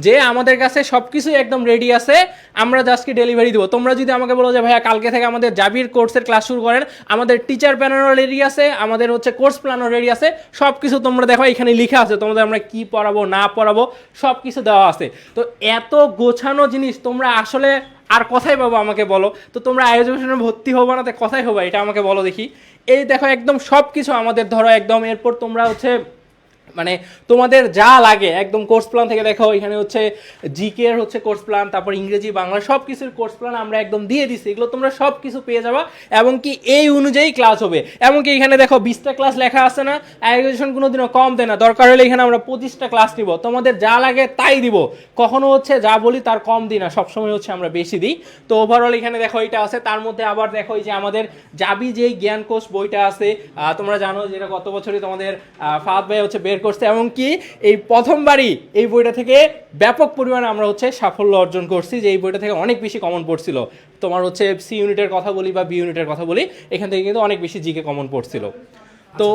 যে আমাদের কাছে সব কিছুই একদম রেডি আছে, আমরা জাস্ট ডেলিভারি দেবো। তোমরা যদি আমাকে বলো যে ভাইয়া কালকে থেকে আমাদের জাবির কোর্সের ক্লাস শুরু করেন, আমাদের টিচার প্যানেলও রেডি আছে, আমাদের হচ্ছে কোর্স প্ল্যানও রেডি আছে, সব কিছু তোমরা দেখো এখানে লেখা আছে, তোমাদের আমরা কি পড়াবো না পড়াবো সব কিছু দেওয়া আছে। তো এত গোছানো জিনিস তোমরা আসলে আর কোথায় পাবো আমাকে বলো? তো তোমরা আয়োজনে ভর্তি হবো না, তো কোথায় হবো এটা আমাকে বলো দেখি। এই দেখো একদম সব কিছু আমাদের ধরো একদম, এরপর তোমরা হচ্ছে মানে তোমাদের যা লাগে একদম কোর্স প্ল্যান থেকে দেখো, এখানে হচ্ছে জিকে এর হচ্ছে কোর্স প্ল্যান, তারপর ইংরেজি বাংলা সব কিছুর কোর্স প্ল্যান আমরা একদম দিয়ে দিচ্ছি, এগুলো তোমরা সব কিছু পেয়ে যাবা, এবং কি এই অনুযায়ী ক্লাস হবে। এমনকি এখানে দেখো 20টা ক্লাস লেখা আছে না, অ্যাগ্রিগেশন কোনোদিনও কম দেয় না, দরকার হলে এখানে আমরা 25টা ক্লাস নিব, তোমাদের যা লাগে তাই দিব, কখনো হচ্ছে যা বলি তার কম দিই না, সবসময় হচ্ছে আমরা বেশি দিই। তো ওভারঅল এখানে দেখো এটা আছে, তার মধ্যে আবার দেখো এই যে আমাদের জাবি যেই জ্ঞান কোষ বইটা আছে, তোমরা জানো যেটা গত বছরই তোমাদের ফাহাদ ভাই হচ্ছে বের করছে, এমনকি এই প্রথমবারই এই বইটা থেকে ব্যাপক পরিমাণে আমরা হচ্ছে সাফল্য অর্জন করছি, যে এই বইটা থেকে অনেক বেশি কমন পড়ছিল। তোমার হচ্ছে সি ইউনিটের কথা বলি বা বি ইউনিটের কথা বলি, এখান থেকে কিন্তু অনেক বেশি জিকে কমন পড়ছিল। তো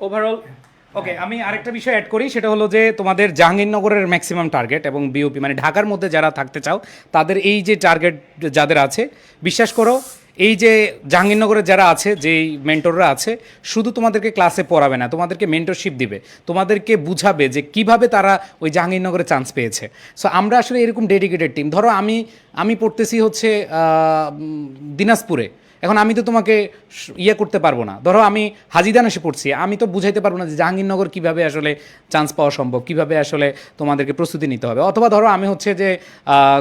ওভারঅল ওকে, আমি আরেকটা বিষয় অ্যাড করি, সেটা হলো যে তোমাদের জাহাঙ্গীরনগরের ম্যাক্সিমাম টার্গেট এবং বিওপি মানে ঢাকার মধ্যে যারা থাকতে চাও তাদের এই যে টার্গেট যাদের আছে, বিশ্বাস করো এই যে জাহাঙ্গীরনগরের যারা আছে, যেই মেন্টররা আছে, শুধু তোমাদেরকে ক্লাসে পড়াবে না, তোমাদেরকে মেন্টরশিপ দিবে, তোমাদেরকে বুঝাবে যে কিভাবে তারা ওই জাহাঙ্গীরনগরে চান্স পেয়েছে। সো আমরা আসলে এরকম ডেডিকেটেড টিম। ধরো আমি পড়তেছি হচ্ছে দিনাজপুরে, এখন আমি তো তোমাকে ইয়ে করতে পারবো না, ধরো আমি হাজিদান এসে পড়ছি, আমি তো বুঝাইতে পারবো না যে জাহাঙ্গীরনগর কীভাবে আসলে চান্স পাওয়া সম্ভব, কীভাবে আসলে তোমাদেরকে প্রস্তুতি নিতে হবে। অথবা ধরো আমি হচ্ছে যে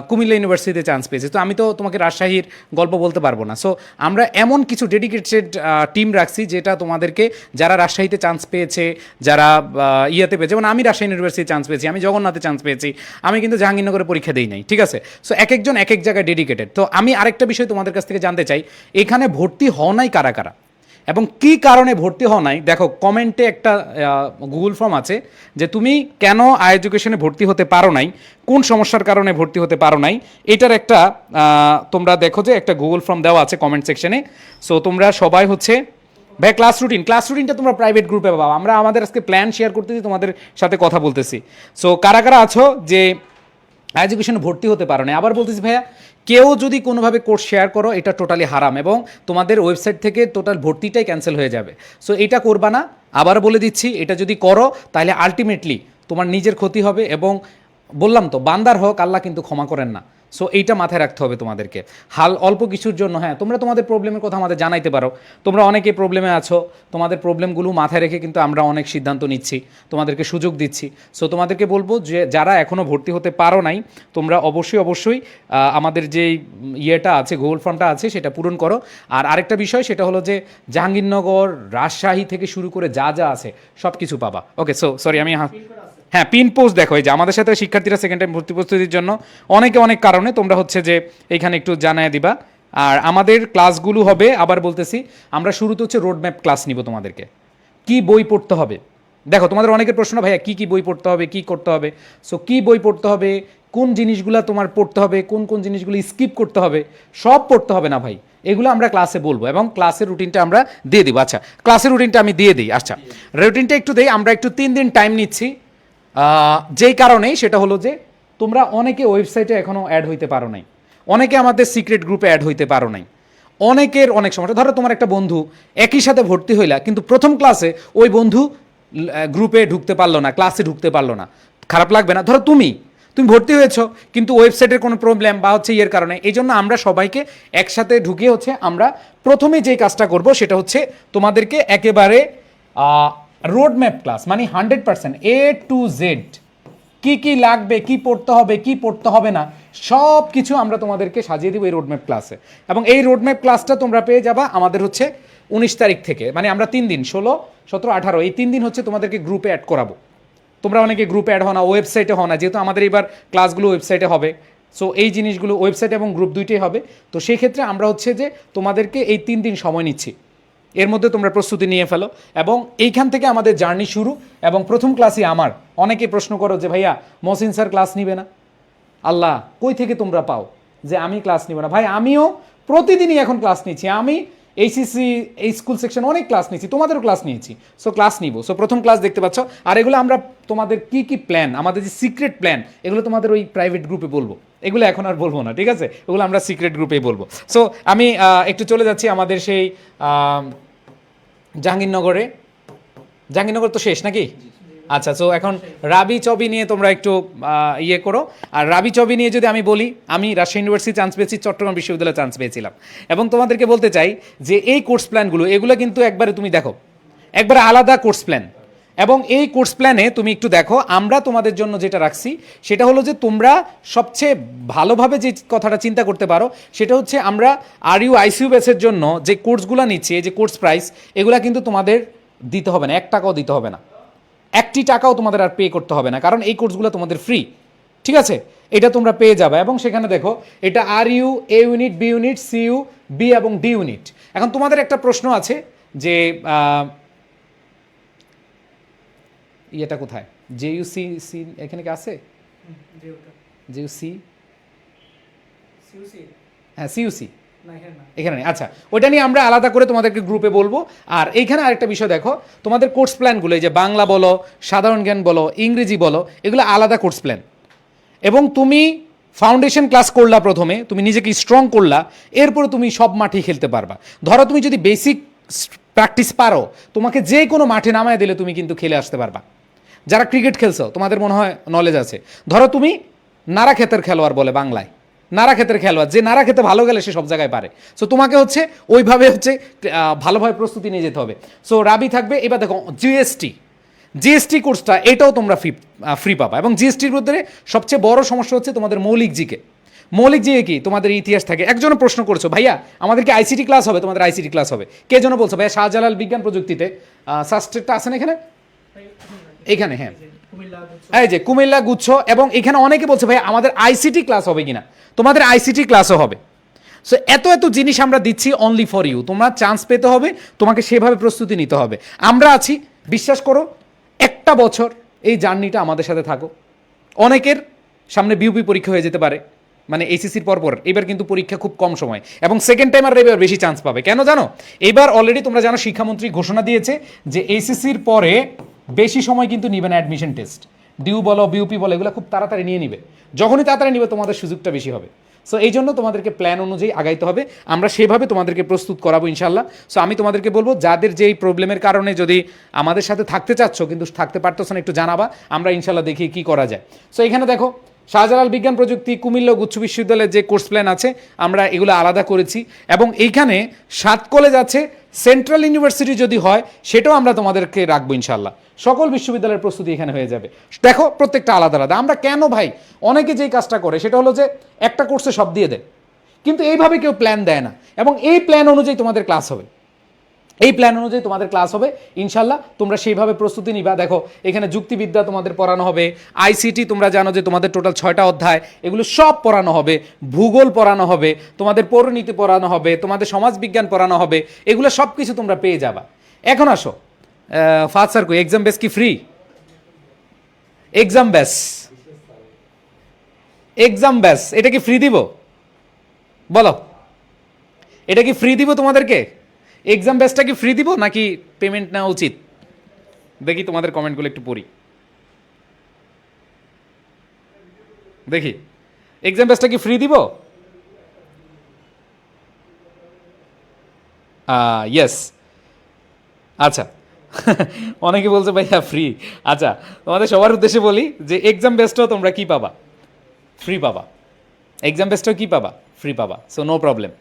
কুমিল্লা ইউনিভার্সিটিতে চান্স পেয়েছি, তো আমি তো তোমাকে রাজশাহীর গল্প বলতে পারবো না। সো আমরা এমন কিছু ডেডিকেটেড টিম রাখছি যেটা তোমাদেরকে, যারা রাজশাহীতে চান্স পেয়েছে, যারা ইয়েতে পেয়েছে, যেমন আমি রাজশাহী ইউনিভার্সিটি চান্স পেয়েছি, আমি জগন্নাথে চান্স পেয়েছি, আমি কিন্তু জাহাঙ্গীরনগরে পরীক্ষা দিই নাই, ঠিক আছে? সো এক একজন এক এক জায়গায় ডেডিকেটেড। তো আমি আরেকটা বিষয় তোমাদের কাছ থেকে জানতে চাই, এখানে ভর্তি হও নাই কারা কারা এবং কি কারণে ভর্তি হও নাই? দেখো কমেন্টে একটা গুগল ফর্ম আছে যে তুমি কেন এডুকেশনে ভর্তি হতে পারো নাই, কোন সমস্যার কারণে ভর্তি হতে পারো নাই, এটার একটা তোমরা দেখো যে একটা গুগল ফর্ম দেওয়া আছে কমেন্ট সেকশনে। সো তোমরা সবাই হচ্ছে ভাই ক্লাস রুটিনটা তোমরা প্রাইভেট গ্রুপে পাবো, আমরা আমাদের আজকে প্ল্যান শেয়ার করতেছি, তোমাদের সাথে কথা বলতেছি। সো কারা কারা আছো যে এডুকেশনে ভর্তি হতে পারো না? আবার বলতেছি ভাইয়া, কেউ যদি কোনোভাবে কোর্স শেয়ার করো এটা টোটালি হারাম এবং তোমাদের ওয়েবসাইট থেকে টোটাল ভর্তিটাই ক্যান্সেল হয়ে যাবে। সো এটা করবা না, আবার বলে দিচ্ছি, এটা যদি করো তাহলে আলটিমেটলি তোমার নিজের ক্ষতি হবে, এবং বললাম তো বান্দার হক আল্লাহ কিন্তু ক্ষমা করেন না। সো এইটা মাথায় রাখতে হবে তোমাদেরকে। অল্প কিছুর জন্য হ্যাঁ তোমরা তোমাদের প্রবলেমের কথা আমাদের জানাইতে পারো, তোমরা অনেকে প্রবলেমে আছো, তোমাদের প্রবলেমগুলো মাথায় রেখে কিন্তু আমরা অনেক সিদ্ধান্ত নিচ্ছি, তোমাদেরকে সুযোগ দিচ্ছি। সো তোমাদেরকে বলবো যে যারা এখনও ভর্তি হতে পারো নাই, তোমরা অবশ্যই আমাদের যে ইয়েটা আছে, গুগল ফর্মটা আছে, সেটা পূরণ করো। আর আরেকটা বিষয় সেটা হলো যে জাহাঙ্গীরনগর, রাজশাহী থেকে শুরু করে যা যা আছে সব কিছু পাবা। ওকে, সো সরি আমি হ্যাঁ পিন পোস্ট দেখো, এই যে আমাদের সাথে শিক্ষার্থীরা সেকেন্ড টাইম ভর্তি প্রস্তুতির জন্য অনেক কারণে তোমরা হচ্ছে যে এইখানে একটু জানায় দিবা। আর আমাদের ক্লাসগুলো হবে, আবার বলতেছি, আমরা শুরুতে হচ্ছে রোডম্যাপ ক্লাস নিব, তোমাদেরকে কি বই পড়তে হবে। দেখো তোমাদের অনেকের প্রশ্ন, ভাইয়া কি বই পড়তে হবে, কি করতে হবে। সো কি বই পড়তে হবে, কোন জিনিসগুলো তোমার পড়তে হবে, কোন জিনিসগুলো স্কিপ করতে হবে, সব পড়তে হবে না ভাই, এগুলো আমরা ক্লাসে বলবো এবং ক্লাসের রুটিনটা আমরা দিয়ে দিব। আচ্ছা, ক্লাসের রুটিনটা আমি দিয়ে দিই। আচ্ছা, রুটিনটা একটু দেই। আমরা একটু 3 দিন টাইম নিচ্ছি, যেই কারণেই সেটা হলো যে তোমরা অনেকে ওয়েবসাইটে এখনও অ্যাড হইতে পারো নাই, অনেকে আমাদের সিক্রেট গ্রুপে অ্যাড হইতে পারো নাই, অনেকের অনেক সমস্যা। ধরো তোমার একটা বন্ধু একই সাথে ভর্তি হইলা, কিন্তু প্রথম ক্লাসে ওই বন্ধু গ্রুপে ঢুকতে পারলো না, ক্লাসে ঢুকতে পারলো না, খারাপ লাগবে না? ধরো তুমি ভর্তি হয়েছো কিন্তু ওয়েবসাইটের কোনো প্রবলেম বা হচ্ছে ইয়ের কারণে, এই জন্য আমরা সবাইকে একসাথে ঢুকিয়ে হচ্ছে আমরা প্রথমে যেই কাজটা করব সেটা হচ্ছে তোমাদেরকে একেবারে রোড ম্যাপ ক্লাস, মানে 100% A to Z কি লাগবে, কি পড়তে হবে, কি পড়তে হবে না, সব কিছু আমরা তোমাদেরকে সাজিয়ে দিব এই রোডম্যাপ ক্লাসে। এবং এই রোডম্যাপ ক্লাসটা তোমরা পেয়ে যাবা আমাদের হচ্ছে 19 তারিখ থেকে, মানে আমরা 3 দিন 16, 17, 18 এই 3 দিন হচ্ছে তোমাদেরকে গ্রুপে অ্যাড করাবো। তোমরা অনেকে গ্রুপে অ্যাড হও না, ওয়েবসাইটে হও না, যেহেতু আমাদের এবার ক্লাসগুলো ওয়েবসাইটে হবে। সো এই জিনিসগুলো ওয়েবসাইট এবং গ্রুপ দুইটাই হবে। তো সেই ক্ষেত্রে আমরা হচ্ছে যে তোমাদেরকে এই 3 দিন সময় নিচ্ছি, এর মধ্যে তোমরা প্রস্তুতি নিয়ে ফেলো এবং এইখান থেকে আমাদের জার্নি শুরু। এবং প্রথম ক্লাসই আমার, অনেকে প্রশ্ন করো যে ভাইয়া মহসিন স্যার ক্লাস নিবে না। আল্লাহ, কই থেকে তোমরা পাও যে আমি ক্লাস নিব না? ভাই আমিও প্রতিদিনই এখন ক্লাস নিচ্ছি। আমি এইচএসসি এই স্কুল সেকশন অনেক ক্লাস নিয়েছি, তোমাদেরও ক্লাস নিয়েছি। সো ক্লাস নিব। সো প্রথম ক্লাস দেখতে পাচ্ছ, আর এগুলো আমরা তোমাদের কি কি প্ল্যান, আমাদের যে সিক্রেট প্ল্যান, এগুলো তোমাদের ওই প্রাইভেট গ্রুপে বলবো, এগুলো এখন আর বলবো না, ঠিক আছে? এগুলো আমরা সিক্রেট গ্রুপেই বলবো। সো আমি একটু চলে যাচ্ছি আমাদের সেই জাহাঙ্গীরনগরে। জাহাঙ্গীরনগর তো শেষ নাকি? আচ্ছা, সো এখন রাবি চবি নিয়ে তোমরা একটু ইয়ে করো। আর রাবি চবি নিয়ে যদি আমি বলি, আমি রাজশাহী ইউনিভার্সিটি চান্স পেয়েছি, চট্টগ্রাম বিশ্ববিদ্যালয়ে চান্স পেয়েছিলাম, এবং তোমাদেরকে বলতে চাই যে এই কোর্স প্ল্যানগুলো, এগুলো কিন্তু একবারে তুমি দেখো, একবারে আলাদা কোর্স প্ল্যান। এবং এই কোর্স প্ল্যানে তুমি একটু দেখো, আমরা তোমাদের জন্য যেটা রাখছি সেটা হলো যে তোমরা সবচেয়ে ভালোভাবে যে কথাটা চিন্তা করতে পারো সেটা হচ্ছে, আমরা আরইউ আইসিইউ ব্যাচের জন্য যে কোর্সগুলো নিচ্ছি, এই যে কোর্স প্রাইস, এগুলো কিন্তু তোমাদের দিতে হবে না, 1 টাকাও দিতে হবে না, 1টি টাকাও তোমাদের আর পে করতে হবে না, কারণ এই কোর্সগুলো তোমাদের ফ্রি, ঠিক আছে? এটা তোমরা পেয়ে যাবে। এবং সেখানে দেখো, এটা RU A unit, B unit, CU B এবং D ইউনিট। এখন তোমাদের একটা প্রশ্ন আছে যে ইয়েটা কোথায়, JUC এখানে কি আছে? JUC, হ্যাঁ CUC এখানে নেই। আচ্ছা, ওইটা নিয়ে আমরা আলাদা করে তোমাদেরকে গ্রুপে বলবো। আর এইখানে আরেকটা বিষয় দেখো, তোমাদের কোর্স প্ল্যানগুলো, এই যে বাংলা বলো, সাধারণ জ্ঞান বলো, ইংরেজি বলো, এগুলো আলাদা কোর্স প্ল্যান। এবং তুমি ফাউন্ডেশন ক্লাস করলা, প্রথমে তুমি নিজেকে স্ট্রং করলা, এরপরে তুমি সব মাঠেই খেলতে পারবা। ধরো তুমি যদি বেসিক প্র্যাকটিস পারো, তোমাকে যে কোনো মাঠে নামায় দিলে তুমি কিন্তু খেলে আসতে পারবা। যারা ক্রিকেট খেলছো, তোমাদের মনে হয় নলেজ আছে। ধরো তুমি নাড়া ক্ষেতের খেলোয়াড় বলে বাংলায়, নাড়া ক্ষেতের খেলোয়াড়, যে নাড়া খেতে ভালো গেলে সে সব জায়গায় পারে। সো তোমাকে হচ্ছে ওইভাবে হচ্ছে ভালোভাবে প্রস্তুতি নিয়ে যেতে হবে। সো রাবি থাকবে। এবার দেখো জিএসটি কোর্সটা, এটাও তোমরা ফ্রি পাবা। এবং জিএসটির মধ্যে সবচেয়ে বড় সমস্যা হচ্ছে তোমাদের মৌলিক জিকে। মৌলিক জিকে কি, তোমাদের ইতিহাস থাকে। একজনে প্রশ্ন করছো, ভাইয়া আমাদেরকে আইসিটি ক্লাস হবে? তোমাদের আইসিটি ক্লাস হবে। কে যেন বলছো, ভাইয়া শাহজালাল বিজ্ঞান প্রযুক্তিতে সাবস্টেটটা আছে না এখানে? এখানে, হ্যাঁ, এই যে কুমিল্লা গুচ্ছ। এবং এখানে অনেকে বলছে, ভাই আমাদের আইসিটি ক্লাস হবে কিনা? তোমাদের আইসিটি ক্লাসও হবে। সো এত এত জিনিস আমরা দিচ্ছি অনলি ফর ইউ। তোমরা চান্স পেতে হবে, তোমাকে সেভাবে প্রস্তুতি নিতে হবে। আমরা আছি, বিশ্বাস করো, 1টা বছর এই জার্নিটা আমাদের সাথে থাকো। অনেকের সামনে বিউপি পরীক্ষা হয়ে যেতে পারে, মানে এইচএসসির পরপর। এবার কিন্তু পরীক্ষা খুব কম সময়, এবং সেকেন্ড টাইম আর এবার বেশি চান্স পাবে। কেন জানো? এবার অলরেডি তোমরা জানো, শিক্ষামন্ত্রী ঘোষণা দিয়েছে যে এইচএসসির পরে বেশি সময় কিন্তু নিবে না অ্যাডমিশন টেস্ট। ডিউ বলো, বিউপি বলো, এগুলো খুব তাড়াতাড়ি নিয়ে নিবে। যখনই তাড়াতাড়ি নিবে, তোমাদের সুযোগটা বেশি হবে। সো এই জন্য তোমাদেরকে প্ল্যান অনুযায়ী আগাইতে হবে। আমরা সেভাবে তোমাদেরকে প্রস্তুত করাবো ইনশাল্লাহ। সো আমি তোমাদেরকে বলবো, যাদের যেই প্রবলেমের কারণে যদি আমাদের সাথে থাকতে চাচ্ছ কিন্তু থাকতে পারতেছ না, একটু জানাবা, আমরা ইনশাল্লাহ দেখি কি করা যায়। সো এখানে দেখো, শাহজালাল বিজ্ঞান প্রযুক্তি, কুমিল্লা গুচ্ছ বিশ্ববিদ্যালয়ের যে কোর্স প্ল্যান আছে, আমরা এগুলো আলাদা করেছি। এবং এইখানে 7 কলেজ আছে, সেন্ট্রাল ইউনিভার্সিটি যদি হয় সেটাও আমরা তোমাদেরকে রাখবো ইনশাল্লাহ। সকল বিশ্ববিদ্যালয়ের প্রস্তুতি এখানে হয়ে যাবে। দেখো, প্রত্যেকটা আলাদা আলাদা। আমরা কেন ভাই, অনেকে যেই কাজটা করে সেটা হলো যে একটা কোর্সে সব দিয়ে দেয়, কিন্তু এইভাবে কেউ প্ল্যান দেয় না। এবং এই প্ল্যান অনুযায়ী তোমাদের ক্লাস হবে, এই প্ল্যান অনুযায়ী তোমাদের ক্লাস হবে ইনশাল্লাহ। তোমরা সেইভাবে প্রস্তুতি নিবা। দেখো, এখানে যুক্তিবিদ্যা তোমাদের পড়ানো হবে, আইসিটি তোমরা জানো যে তোমাদের টোটাল 6টা অধ্যায়, এগুলো সব পড়ানো হবে, ভূগোল পড়ানো হবে, তোমাদের পৌরনীতি পড়ানো হবে, তোমাদের সমাজবিজ্ঞান পড়ানো হবে, এগুলো সব কিছু তোমরা পেয়ে যাবা। এখন আসো, ফাদ স্যার কই, এক্সাম বেস কি ফ্রি? এক্সাম ব্যাস এটা কি ফ্রি দিব? বলো, এটা কি ফ্রি দিব তোমাদেরকে? এক্সাম ব্যাচটা কি ফ্রি দিব নাকি পেমেন্ট নেওয়া উচিত? দেখি তোমাদের কমেন্টগুলো একটু পড়ি, দেখি এক্সাম ব্যাচটা কি ফ্রি দিব? ইয়েস। আচ্ছা, অনেকে বলছে ভাইয়া ফ্রি। আচ্ছা, তোমাদের সবার উদ্দেশ্যে বলি যে এক্সাম ব্যাচটাও তোমরা কি পাবা? ফ্রি পাবা। এক্সাম ব্যাচটাও কি পাবা? ফ্রি পাবা। So no problem.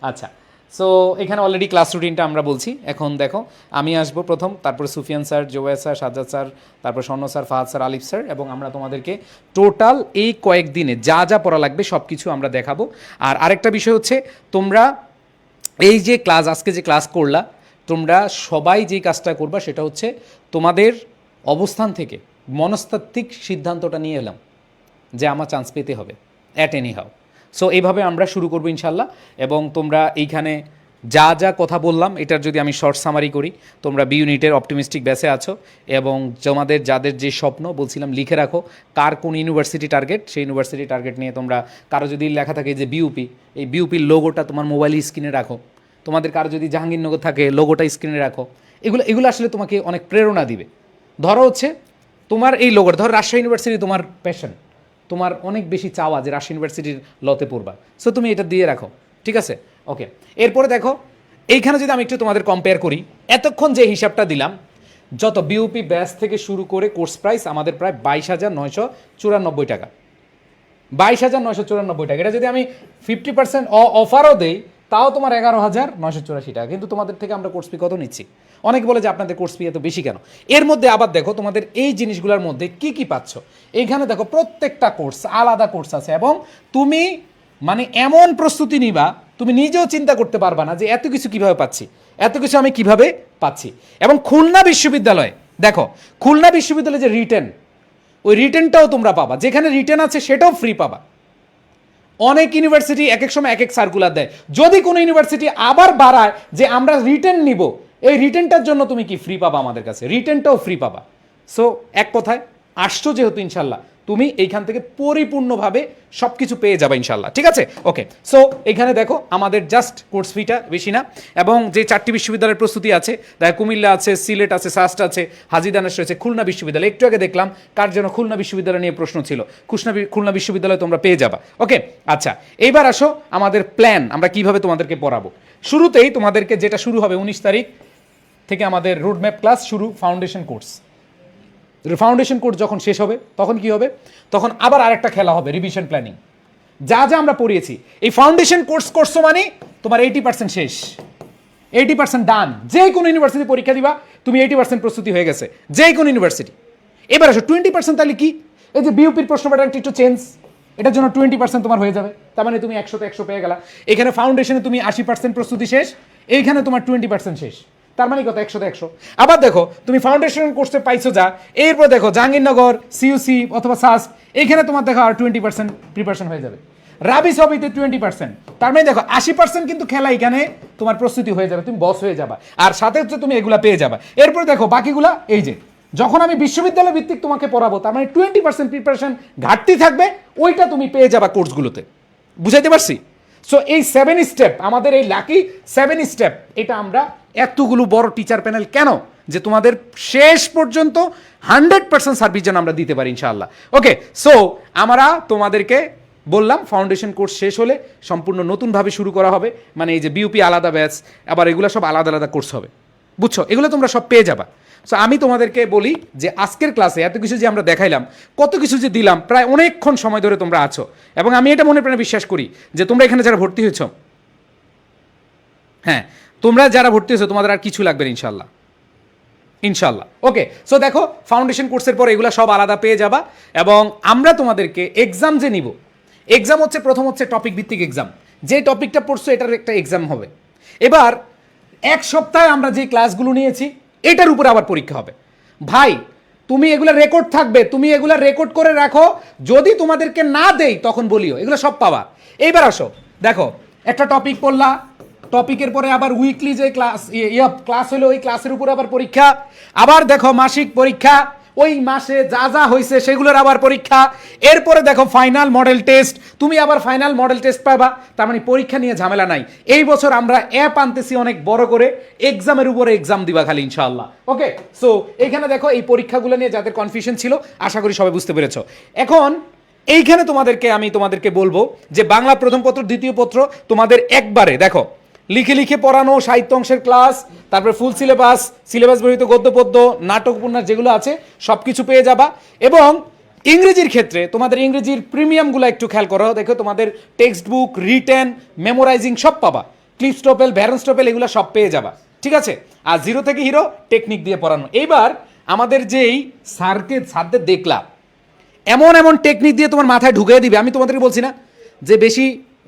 আচ্ছা, সো এখানে অলরেডি ক্লাস রুটিনটা আমরা বলছি। এখন দেখো, আমি আসবো প্রথম, তারপরে Sufiyan sir, Zoya sir, Sajjad sir, তারপর Swarna sir, Fahad sir, Alif sir, এবং আমরা তোমাদেরকে টোটাল এই কয়েকদিনে যা যা পড়া লাগবে সব কিছু আমরা দেখাবো। আর আরেকটা বিষয় হচ্ছে, তোমরা এই যে ক্লাস, আজকে যে ক্লাস করলা, তোমরা সবাই যেই কাজটা করবা সেটা হচ্ছে তোমাদের অবস্থান থেকে মনস্তাত্ত্বিক সিদ্ধান্তটা নিয়ে এলাম যে আমার চান্স পেতে হবে অ্যাট এনি হাউ। সো এইভাবে আমরা শুরু করবো ইনশাল্লাহ। এবং তোমরা এইখানে যা যা কথা বললাম, এটার যদি আমি শর্ট সামারি করি, তোমরা বি ইউনিটের অপটিমিস্টিক ব্যাচে আছো, এবং তোমাদের যাদের যে স্বপ্ন বলছিলাম লিখে রাখো, কার কোন ইউনিভার্সিটি টার্গেট, সেই ইউনিভার্সিটি টার্গেট নিয়ে তোমরা, কারো যদি লেখা থাকে যে বিউপি, এই বিউপির লোগোটা তোমার মোবাইল স্ক্রিনে রাখো, তোমাদের কারো যদি জাহাঙ্গীরনগর থাকে লোগোটা স্ক্রিনে রাখো, এগুলো আসলে তোমাকে অনেক প্রেরণা দিবে। ধরো হচ্ছে তোমার এই লোগোটা, ধরো রাজশাহী ইউনিভার্সিটি তোমার প্যাশন, তোমার অনেক বেশি চাওয়া যে রাজশাহী ইউনিভার্সিটির লতে পড়বা, সো তুমি এটা দিয়ে রাখো, ঠিক আছে? ওকে, এরপরে দেখো এইখানে যদি আমি একটু তোমাদের কম্পেয়ার করি, এতক্ষণ যে হিসাবটা দিলাম, যত বিউপি ব্যাচ থেকে শুরু করে কোর্স প্রাইস আমাদের প্রায় 22,994 টাকা, 22,994 টাকা। এটা যদি আমি 50% অফারও দেই তাও তোমার 11,984 টাকা। কিন্তু তোমাদের থেকে আমরা কোর্স ফি কত নিচ্ছি? অনেকে বলে যে আপনাদের কোর্স ফি এত বেশি কেন? এর মধ্যে আবার দেখো তোমাদের এই জিনিসগুলোর মধ্যে কি কি পাচ্ছ। এইখানে দেখো প্রত্যেকটা কোর্স আলাদা কোর্স আছে, এবং তুমি মানে এমন প্রস্তুতি নিবা তুমি নিজেও চিন্তা করতে পারবা না যে এত কিছু কিভাবে পাচ্ছি, এত কিছু আমি কিভাবে পাচ্ছি। এবং খুলনা বিশ্ববিদ্যালয়ে দেখো, খুলনা বিশ্ববিদ্যালয়ে যে রিটেন, ওই রিটেনটাও তোমরা পাবা, যেখানে রিটেন আছে সেটাও ফ্রি পাবা। অনেক ইউনিভার্সিটি এক এক সময় এক এক সার্কুলার দেয়, যদি কোনো ইউনিভার্সিটি আবার বাড়ায় যে আমরা রিটেন নিব, এই রিটেনটার জন্য তুমি কি ফ্রি পাবা আমাদের কাছে, রিটেনটাও ফ্রি পাবা। সো এক কথায় আসছো যেহেতু ইনশাল্লাহ তুমি এইখান থেকে পরিপূর্ণভাবে সব কিছু পেয়ে যাবে ইনশাল্লাহ, ঠিক আছে? ওকে, সো এখানে দেখো আমাদের জাস্ট কোর্স ফিটা বেশি না, এবং যে 4টি বিশ্ববিদ্যালয়ের প্রস্তুতি আছে, দেখো কুমিল্লা আছে, সিলেট আছে, সাস্ট আছে, হাজী দানেশ রয়েছে, খুলনা বিশ্ববিদ্যালয়। একটু আগে দেখলাম কার যেন খুলনা বিশ্ববিদ্যালয় নিয়ে প্রশ্ন ছিল, খুলনা বিশ্ববিদ্যালয় তোমরা পেয়ে যাবা। ওকে, আচ্ছা এইবার আসো আমাদের প্ল্যান, আমরা কিভাবে তোমাদেরকে পড়াবো। শুরুতেই তোমাদেরকে যেটা শুরু হবে 19 তারিখ থেকে আমাদের রোডম্যাপ ক্লাস শুরু, ফাউন্ডেশন কোর্স। ফাউন্ডেশন কোর্স যখন শেষ হবে তখন কি হবে? তখন আবার আরেকটা খেলা হবে, রিভিশন প্ল্যানিং। যা যা আমরা পড়িয়েছি, এই ফাউন্ডেশন কোর্স করছো মানে তোমার 80% শেষ, 80% ডান। যে কোনো ইউনিভার্সিটি পরীক্ষা দিবা তুমি 80% প্রস্তুতি হয়ে গেছে, যে কোনো ইউনিভার্সিটি। এবার আসো 20% তাহলে কি? এই যে বিউপির প্রশ্ন প্যাটার্নটা একটু চেঞ্জ, এটার জন্য 20% তোমার হয়ে যাবে, তার মানে তুমি 100তে 100 পেয়ে গেলা। এখানে ফাউন্ডেশনে তুমি 80% প্রস্তুতি শেষ, এইখানে তোমার 20% শেষ, তার মানে কত? 100তে 100। আবার দেখো তুমি ফাউন্ডেশন কোর্সে পাইছো যা, এরপর দেখো জাহাঙ্গীরনগর, সিইউসি অথবা সাস্ট, এইখানে তোমার দেখো আর 20% প্রিপারেশন হয়ে যাবে। রাবি সবিতে 20%, তার মানে দেখো 80% কিন্তু খেলা এখানে তোমার প্রস্তুতি হয়ে যাবে, তুমি বস হয়ে যাবা, আর সাথে হচ্ছে তুমি এগুলা পেয়ে যাবা। এরপর দেখো বাকিগুলা, এই যে যখন আমি বিশ্ববিদ্যালয় ভিত্তিক তোমাকে পড়াবো, তার মানে 20% প্রিপারেশন ঘাটতি থাকবে, ওইটা তুমি পেয়ে যাবা কোর্সগুলোতে। বুঝাইতে পারছি? সো এই 7 স্টেপ, আমাদের এই লাকি 7 স্টেপ, এটা আমরা এতগুলো বড় টিচার প্যানেল কেন, যে তোমাদের শেষ পর্যন্ত 100% সার্ভিস যেন আমরা দিতে পারি ইনশাআল্লাহ। ওকে, সো আমরা তোমাদেরকে বললাম ফাউন্ডেশন কোর্স শেষ হলে সম্পূর্ণ নতুনভাবে শুরু করা হবে, মানে এই যে বিউপি আলাদা ব্যাচ, আবার এগুলো সব আলাদা আলাদা কোর্স হবে, বুঝছো? এগুলো তোমরা সব পেয়ে যাবা। সো আমি তোমাদেরকে বলি যে আজকের ক্লাসে এত কিছু যে আমরা দেখাইলাম, কত কিছু যে দিলাম, প্রায় অনেকক্ষণ সময় ধরে তোমরা আছো, এবং আমি এটা মনে প্রাণে বিশ্বাস করি যে তোমরা এখানে যারা ভর্তি হয়েছ, হ্যাঁ তোমরা যারা ভর্তি হয়েছো তোমাদের আর কিছু লাগবে না ইনশাল্লাহ, ইনশাল্লাহ। ওকে, সো দেখো ফাউন্ডেশন কোর্সের পর এগুলো সব আলাদা পেয়ে যাবা, এবং আমরা তোমাদেরকে এক্সাম যে নিব, এক্সাম হচ্ছে প্রথম হচ্ছে টপিক ভিত্তিক এক্সাম, যে টপিকটা পড়ছো এটার একটা এক্সাম হবে। এবার এক সপ্তাহে আমরা যে ক্লাসগুলো নিয়েছি এটার উপরে আবার পরীক্ষা হবে। ভাই তুমি এগুলো রেকর্ড থাকবে, তুমি এগুলো রেকর্ড করে রাখো, যদি তোমাদেরকে না দেই তখন বলিও, এগুলো সব পাবা। এইবার আসো দেখো, একটা টপিক পড়লা, টপিকের পরে আবার উইকলি যে ক্লাস হলো ওই ক্লাসের উপরে আবার পরীক্ষা, আবার দেখো মাসিক পরীক্ষা, ওই মাসে যা যা হয়েছে সেগুলোর আবার পরীক্ষা, এরপরে দেখো ফাইনাল মডেল টেস্ট, তুমি আবার ফাইনাল মডেল টেস্ট পাবা। তার মানে পরীক্ষা নিয়ে ঝামেলা নাই। এই বছর আমরা অ্যাপ আনতেছি অনেক বড় করে, এক্সামের উপরে এক্সাম দিবা খালি ইনশাআল্লাহ। ওকে, সো এখানে দেখো এই পরীক্ষাগুলো নিয়ে যাদের কনফিউশন ছিল আশা করি সবাই বুঝতে পেরেছো। এখন এইখানে তোমাদেরকে বলবো যে বাংলা প্রথম পত্র দ্বিতীয় পত্র তোমাদের একবারে দেখো লিখে লিখে পড়ানো, সাহিত্য অংশের ক্লাস, তারপরে ফুল সিলেবাস বহিত গদ্য পদ্য, নাটক উপন্যাস যেগুলো আছে সব কিছু পেয়ে যাবা। এবং ইংরেজির ক্ষেত্রে তোমাদের ইংরেজির প্রিমিয়ামগুলো একটু খেয়াল করো, দেখো তোমাদের টেক্সট বুক, রিটেন, মেমোরাইজিং সব পাবা, ক্লিপস্টপেল, ভ্যারনস্টপেল এগুলো সব পেয়ে যাবা, ঠিক আছে? আর জিরো থেকে হিরো টেকনিক দিয়ে পড়ানো। এইবার আমাদের যেই স্যারদের দেখলাম এমন এমন টেকনিক দিয়ে তোমার মাথায় ঢুকিয়ে দিবে, আমি তোমাদেরকে বলছি না যে বেশি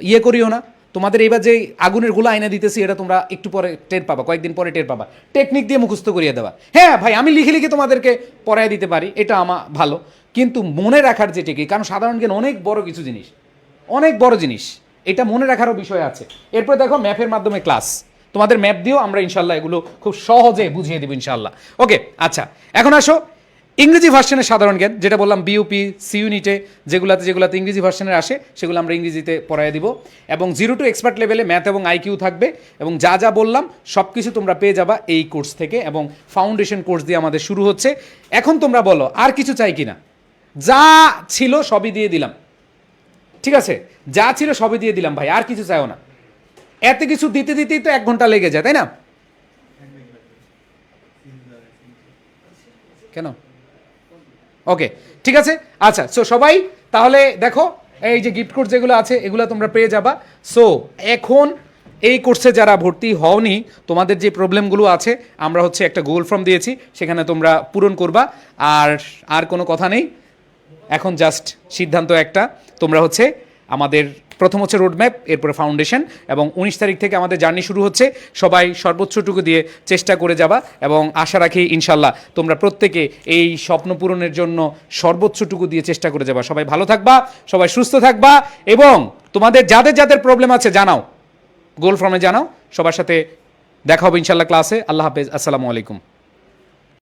ইয়ে করিও না, তোমাদের এইবার যে আগুনের গোলা আইনা দিতেছি এটা তোমরা একটু পরে টের পাবা, কয়েকদিন পরে টের পাবা, টেকনিক দিয়ে মুখস্থ করিয়ে দেওয়া। হ্যাঁ ভাই আমি লিখে লিখে তোমাদেরকে পড়ায় দিতে পারি, এটা আমার ভালো, কিন্তু মনে রাখার যে টেকনিক, কারণ সাধারণ জ্ঞান অনেক বড় কিছু জিনিস, অনেক বড় জিনিস, এটা মনে রাখারও বিষয় আছে। এরপরে দেখো ম্যাপের মাধ্যমে ক্লাস, তোমাদের ম্যাপ দিয়েও আমরা ইনশাল্লাহ এগুলো খুব সহজে বুঝিয়ে দেবো ইনশাল্লাহ। ওকে, আচ্ছা এখন আসো ইংরেজি ভার্সনের সাধারণ জ্ঞান, যেটা বললাম বিউপি সি ইউনিটে যেগুলাতে ইংরেজি ভার্সনের আসে সেগুলো আমরা ইংরেজিতে পড়ায় দিব, এবং 0 to এক্সপার্ট লেভেলে ম্যাথ এবং আইকিউ থাকবে, এবং যা যা বললাম সব কিছু তোমরা পেয়ে যাবা এই কোর্স থেকে, এবং ফাউন্ডেশন কোর্স দিয়ে আমাদের শুরু হচ্ছে। এখন তোমরা বলো আর কিছু চাই কিনা? যা ছিল সবই দিয়ে দিলাম, ঠিক আছে, যা ছিল সবই দিয়ে দিলাম ভাই, আর কিছু চাইও না। এত কিছু দিতে দিতেই তো 1 ঘন্টা লেগে যায়, তাই না? কেন? ওকে, ঠিক আছে, আচ্ছা। সো সবাই তাহলে দেখো এই যে গিফট কোর্স যেগুলো আছে এগুলো তোমরা পেয়ে যাবা। সো এখন এই কোর্সে যারা ভর্তি হওনি, তোমাদের যে প্রবলেমগুলো আছে আমরা হচ্ছে একটা গুগল ফর্ম দিয়েছি, সেখানে তোমরা পূরণ করবা। আর কোনো কথা নেই, এখন জাস্ট সিদ্ধান্ত একটা, তোমরা হচ্ছে আমাদের প্রথম হচ্ছে রোডম্যাপ, এরপরে ফাউন্ডেশন, এবং 19 তারিখ থেকে আমাদের জার্নি শুরু হচ্ছে। সবাই সর্বোচ্চটুকু দিয়ে চেষ্টা করে যাবা, এবং আশা রাখি ইনশাল্লাহ তোমরা প্রত্যেকে এই স্বপ্ন পূরণের জন্য সর্বোচ্চটুকু দিয়ে চেষ্টা করে যাবা। সবাই ভালো থাকবা, সবাই সুস্থ থাকবা, এবং তোমাদের যাদের যাদের প্রবলেম আছে জানাও, গোল ফর্মে জানাও। সবার সাথে দেখা হবে ইনশাল্লাহ ক্লাসে। আল্লাহ হাফেজ, আসসালামু আলাইকুম।